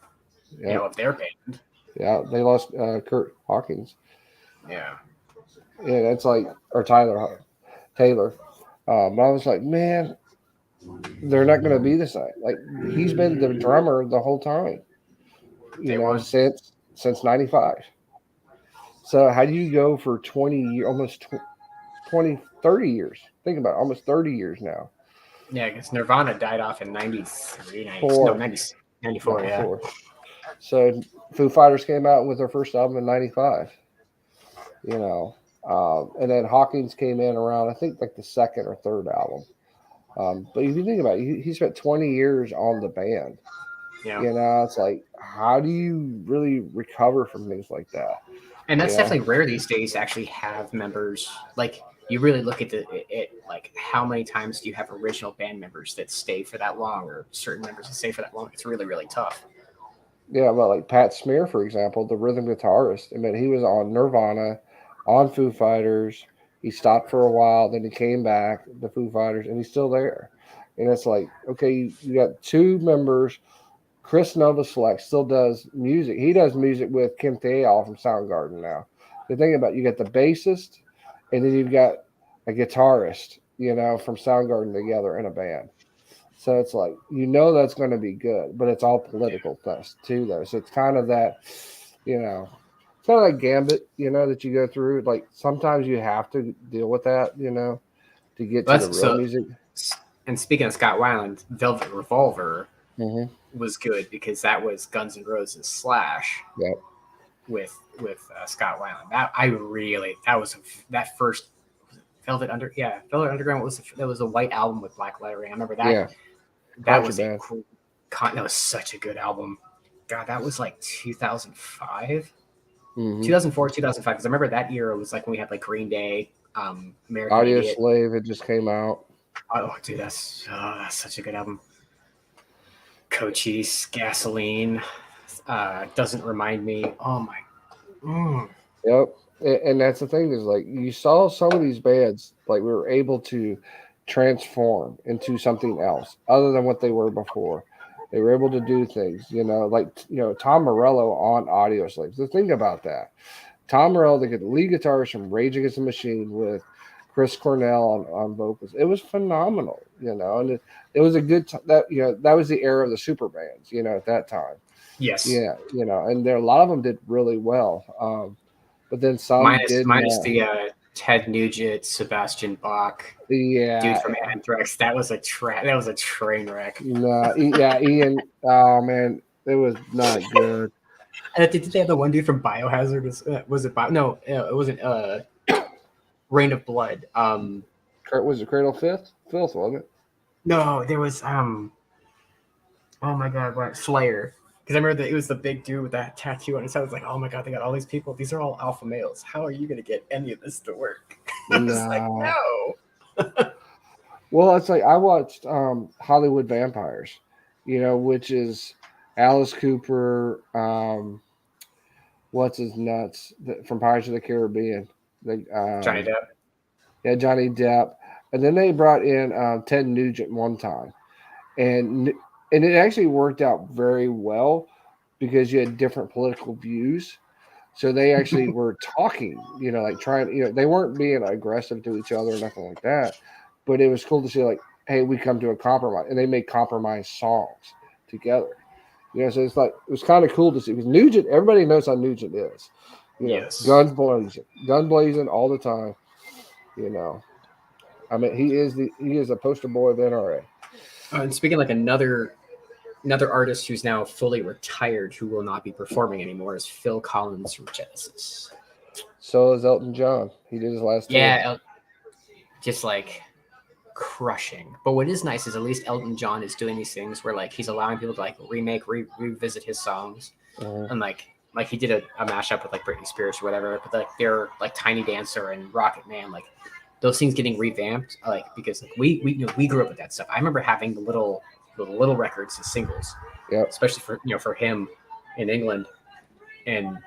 you know, of their band. Yeah, they lost Kurt Hawkins. Yeah. Yeah, that's like, or Taylor. But I was like, man, they're not going to be the same. Like, he's been the drummer the whole time, you know, since '95. So how do you go for 20 years, almost 20, 30 years? Think about it, almost 30 years now. Yeah, because Nirvana died off in 93, 94, yeah. So Foo Fighters came out with their first album in '95, you know. And then Hawkins came in around, I think, like the second or third album. But if you think about it, he spent 20 years on the band. Yeah. You know, it's like, how do you really recover from things like that? And that's definitely rare these days to actually have members. Like, you really look at like how many times do you have original band members that stay for that long, or certain members that stay for that long? It's really, really tough. Yeah, well, like Pat Smear, for example, the rhythm guitarist. I mean, he was on Nirvana, on Foo Fighters. He stopped for a while, then he came back, the Foo Fighters, and he's still there. And it's like, okay, you got two members. Chris Novoselic still does music. He does music with Kim Thayil from Soundgarden now. The thing about you got the bassist, and then you've got a guitarist, you know, from Soundgarden together in a band. So it's like, you know, that's going to be good, but it's all political stuff too, though. So it's kind of that, you know, it's kind of like gambit, you know, that you go through. Like sometimes you have to deal with that, you know, to get to the real music. And speaking of Scott Weiland, Velvet Revolver was good because that was Guns N' Roses Slash. Yep. With Scott Weiland. That first Velvet Underground was a white album with black lettering. I remember that. Yeah. That was a cool. That was such a good album. God, that was like 2005, 2004, 2005. Because I remember that era was like when we had like Green Day, American Audio Idiot. Slave. It just came out. Oh, dude, that's such a good album. Cochise, Gasoline. Doesn't remind me. Oh my. Mm. Yep. And that's the thing is like you saw some of these bands like we were able to transform into something else other than what they were before. They were able to do things, like Tom Morello on Audio Slaves. The thing about that, Tom Morello, the lead guitarist from Rage Against the Machine with Chris Cornell on vocals. It was phenomenal, and it was a good that was the era of the super bands, at that time. Yes. Yeah, and there a lot of them did really well. But then some did minus not. the Ted Nugent, Sebastian Bach, Yeah, dude from Anthrax. That was a train wreck. no, yeah, Ian. Oh man, it was not good. And did they have the one dude from Biohazard? Was it No, it wasn't. Rain of Blood. Was it Cradle Filth, wasn't it? No, there was. Oh my God, what Slayer? Because I remember that it was the big dude with that tattoo on his head. I was like, oh my God, they got all these people. These are all alpha males. How are you going to get any of this to work? I was like, no. Well, it's like I watched Hollywood Vampires, which is Alice Cooper, what's his nuts from Pirates of the Caribbean. Johnny Depp. Yeah, Johnny Depp. And then they brought in Ted Nugent one time. And it actually worked out very well because you had different political views. So they actually were talking, like trying, they weren't being aggressive to each other or nothing like that. But it was cool to see, like, hey, we come to a compromise. And they made compromise songs together. So it's like, it was kind of cool to see. Because Nugent, everybody knows how Nugent is. Yes. Guns blazing all the time. I mean, he is a poster boy of NRA. And speaking like another artist who's now fully retired, who will not be performing anymore, is Phil Collins from Genesis. So is Elton John. He did his last. Yeah, just like crushing. But what is nice is at least Elton John is doing these things where like he's allowing people to like revisit his songs, and like he did a mashup with like Britney Spears or whatever. But like they're like Tiny Dancer and Rocket Man, like those things getting revamped, like because like, we grew up with that stuff. I remember having the little records, the singles, especially for him in England, and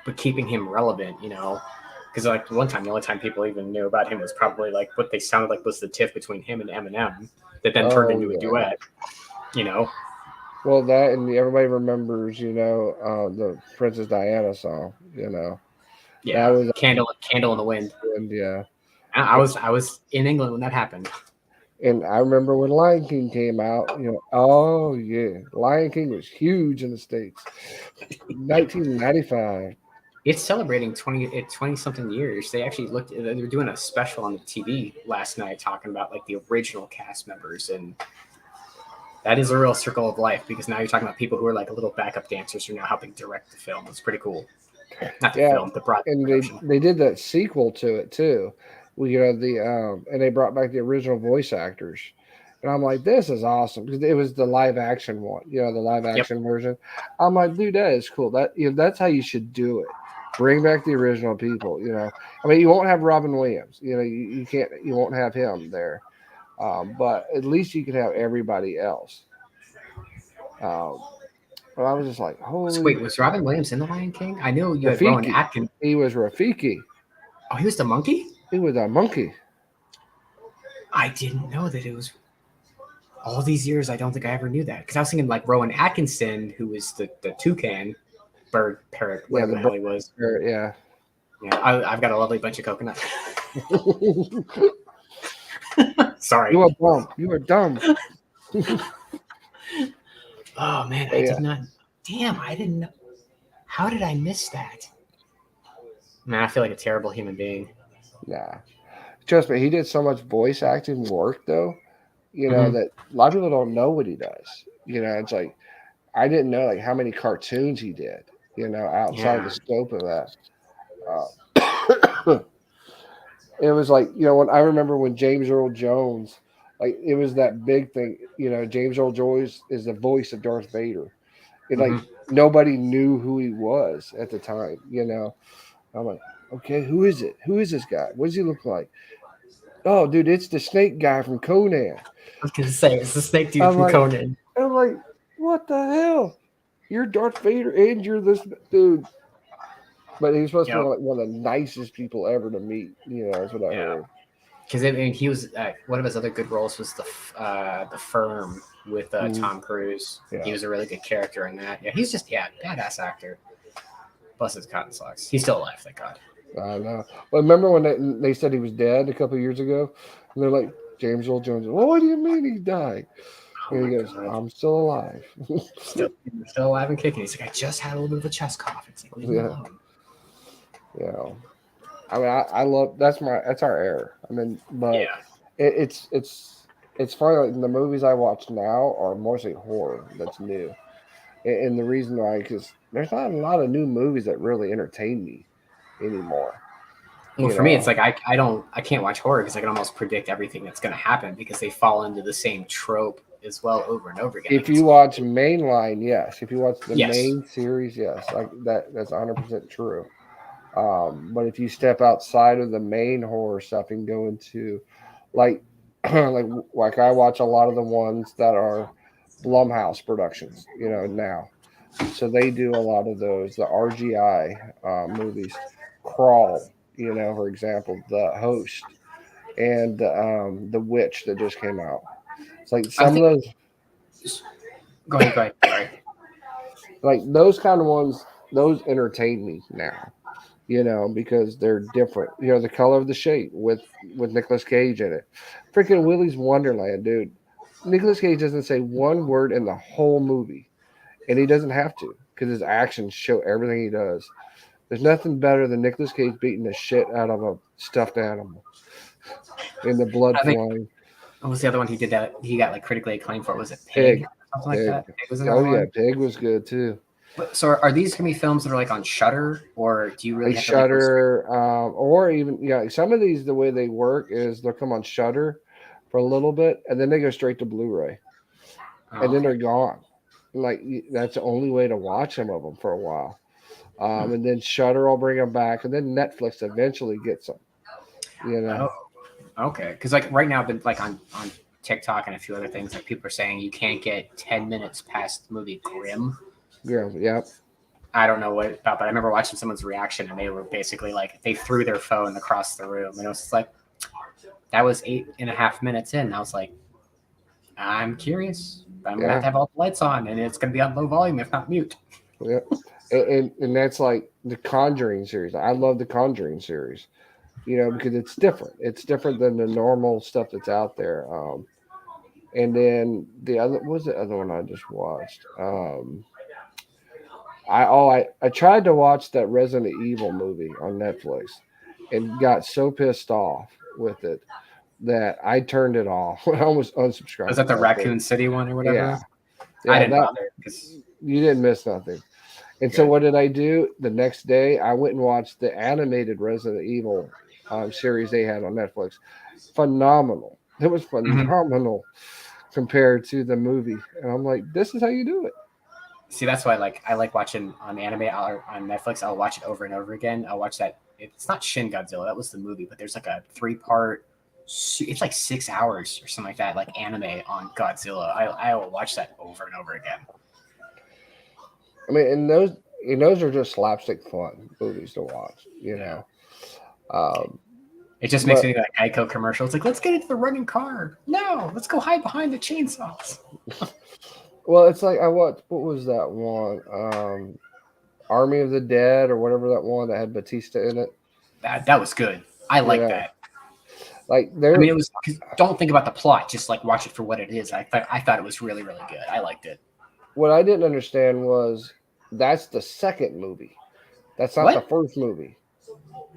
but keeping him relevant, because like one time, the only time people even knew about him was probably like what they sounded like was the tiff between him and Eminem that then turned into a duet, Well, that and everybody remembers, the Princess Diana song, Yeah, that was Candle in the Wind. Yeah, I was in England when that happened. And I remember when Lion King came out, oh yeah, Lion King was huge in the States. 1995. It's celebrating 20 something years. They actually they were doing a special on the TV last night talking about like the original cast members, and that is a real circle of life because now you're talking about people who are like little backup dancers who are now helping direct the film. It's pretty cool. Not the film, the broad. And they did that sequel to it too. And they brought back the original voice actors. And I'm like, this is awesome because it was the live action one, the live action version. I'm like, dude, that is cool. That's how you should do it. Bring back the original people. I mean, you won't have Robin Williams. You can't. You won't have him there, but at least you can have everybody else. But I was just like, holy. Wait, was Robin Williams in The Lion King? I know you had Rowan Atkinson. He was Rafiki. Oh, he was the monkey? He was a monkey. I didn't know that it was. All these years, I don't think I ever knew that. Because I was thinking like Rowan Atkinson, who was the toucan, bird, parrot, whatever the hell he was. Parrot, yeah. Yeah, I've got a lovely bunch of coconut. Sorry. You are dumb. Oh, man, I did not. Damn, I didn't know. How did I miss that? Man, I feel like a terrible human being. Nah. Trust me, he did so much voice acting work, though, that a lot of people don't know what he does. It's like, I didn't know, like, how many cartoons he did, outside the scope of that. It was like, when I remember when James Earl Jones, like, it was that big thing, James Earl Jones is the voice of Darth Vader. And, like, nobody knew who he was at the time, I'm like, okay, who is it? Who is this guy? What does he look like? Oh, dude, it's the snake guy from Conan. I was going to say, it's the snake dude from Conan. I'm like, what the hell? You're Darth Vader and you're this dude. But he was supposed to be Yep. like one of the nicest people ever to meet. That's what I Yeah. heard. Because I mean, he was one of his other good roles was the Firm with Tom Cruise. Yeah. He was a really good character in that. Yeah, he's just badass actor. Plus his cotton socks. He's still alive, thank God. I know. But remember when they said he was dead a couple of years ago? And they're like, James Earl Jones, well, what do you mean he died? Oh And he my goes, God. I'm still alive. Still alive and kicking. He's like, I just had a little bit of a chest cough. It's like, leave me alone. I mean, I love that's our era. I mean, but Yeah. it's funny. Like the movies I watch now are mostly horror. That's new, and the reason why because there's not a lot of new movies that really entertain me anymore. Well, for me, it's like I can't watch horror because I can almost predict everything that's going to happen because they fall into the same trope as well over and over again. If you watch mainline, yes. If you watch the Yes. main series, yes, like that's 100% true. But if you step outside of the main horror stuff and go into like like I watch a lot of the ones that are Blumhouse productions, now. So they do a lot of those, the RGI movies, Crawl, for example, The Host, and The Witch that just came out. It's like some of those. Go ahead. Sorry. Like those kind of ones, those entertain me now. Because they're different. The color of the shape with Nicolas Cage in it. Freaking Willy's Wonderland, dude. Nicolas Cage doesn't say one word in the whole movie, and he doesn't have to because his actions show everything he does. There's nothing better than Nicolas Cage beating the shit out of a stuffed animal and the blood flying. What was the other one he did that he got like critically acclaimed for? Was it Pig? Something like that. Pig was another one. Pig was good too. So are these gonna be films that are like on Shudder, or do you really have Shudder, or even some of these the way they work is they'll come on Shudder for a little bit and then they go straight to Blu-ray, and then they're gone. Like that's the only way to watch some of them for a while, and then Shudder will bring them back, and then Netflix eventually gets them. Oh, okay. Because like right now, but like on TikTok and a few other things, like people are saying you can't get 10 minutes past the movie Grimm. Yep. I don't know what about, but I remember watching someone's reaction and they were basically like they threw their phone across the room, and it was just like that was 8.5 minutes in. And I was like, I'm curious. I'm gonna have all the lights on, and it's gonna be on low volume, if not mute. Yeah, and that's like the Conjuring series. I love the Conjuring series, because it's different. It's different than the normal stuff that's out there. And then what was the other one I just watched? I tried to watch that Resident Evil movie on Netflix and got so pissed off with it that I turned it off. I almost unsubscribed. Was that the Raccoon City one or whatever? Yeah, I didn't bother because you didn't miss nothing. And so what did I do? The next day, I went and watched the animated Resident Evil series they had on Netflix. Phenomenal. It was phenomenal compared to the movie. And I'm like, this is how you do it. See, that's why I like watching on anime or on Netflix. I'll watch it over and over again. I'll watch that. It's not Shin Godzilla. That was the movie, but there's like a 3-part. It's like 6 hours or something like that, like anime on Godzilla. I will watch that over and over again. I mean, and those are just slapstick fun movies to watch. It just makes me think like Geico commercial. It's like, let's get into the running car. No, let's go hide behind the chainsaws. Well, it's like what was that one? Army of the Dead or whatever that one that had Batista in it. That was good. I like that. Like it was. Don't think about the plot. Just like watch it for what it is. I thought it was really, really good. I liked it. What I didn't understand was that's the second movie. That's not the first movie.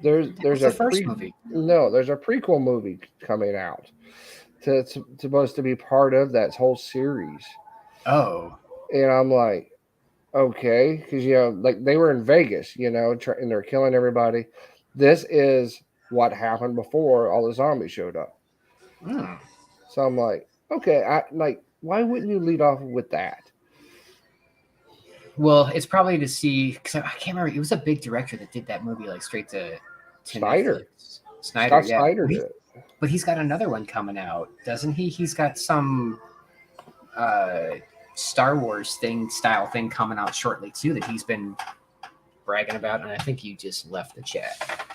There's a first movie. No, there's a prequel movie coming out. It's supposed to be part of that whole series. Oh. And I'm like, okay, because like they were in Vegas, and they're killing everybody. This is what happened before all the zombies showed up. So I'm like, okay, why wouldn't you lead off with that? Well, it's probably to see because I can't remember. It was a big director that did that movie, like straight to Snyder. Netflix. Snyder, yeah. Snyder did. But he's got another one coming out, doesn't he? He's got some Star Wars style thing coming out shortly too that he's been bragging about, and I think you just left the chat.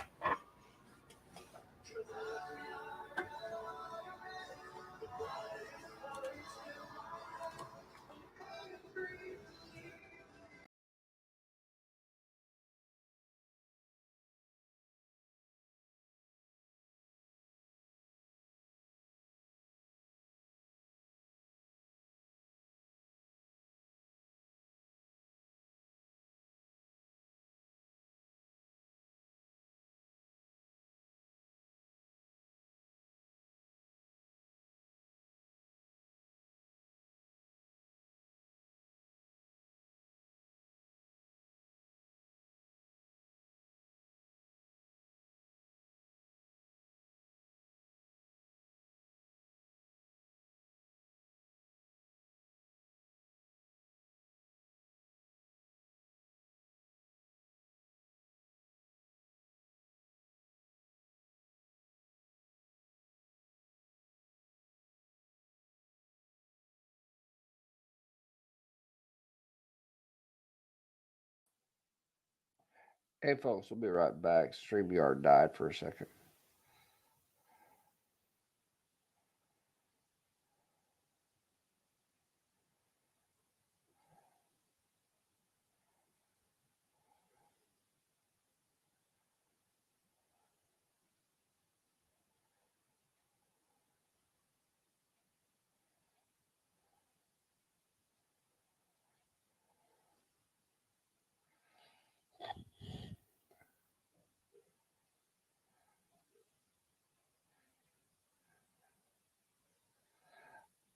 Hey, folks, we'll be right back. StreamYard died for a second.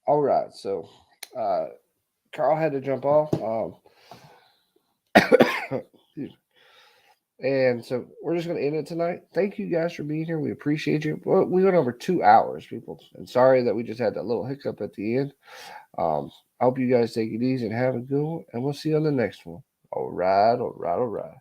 All right, so Carl had to jump off. And so we're just going to end it tonight. Thank you guys for being here. We appreciate you. Well, we went over 2 hours, people. And sorry that we just had that little hiccup at the end. I hope you guys take it easy and have a good one. And we'll see you on the next one. All right, all right, all right.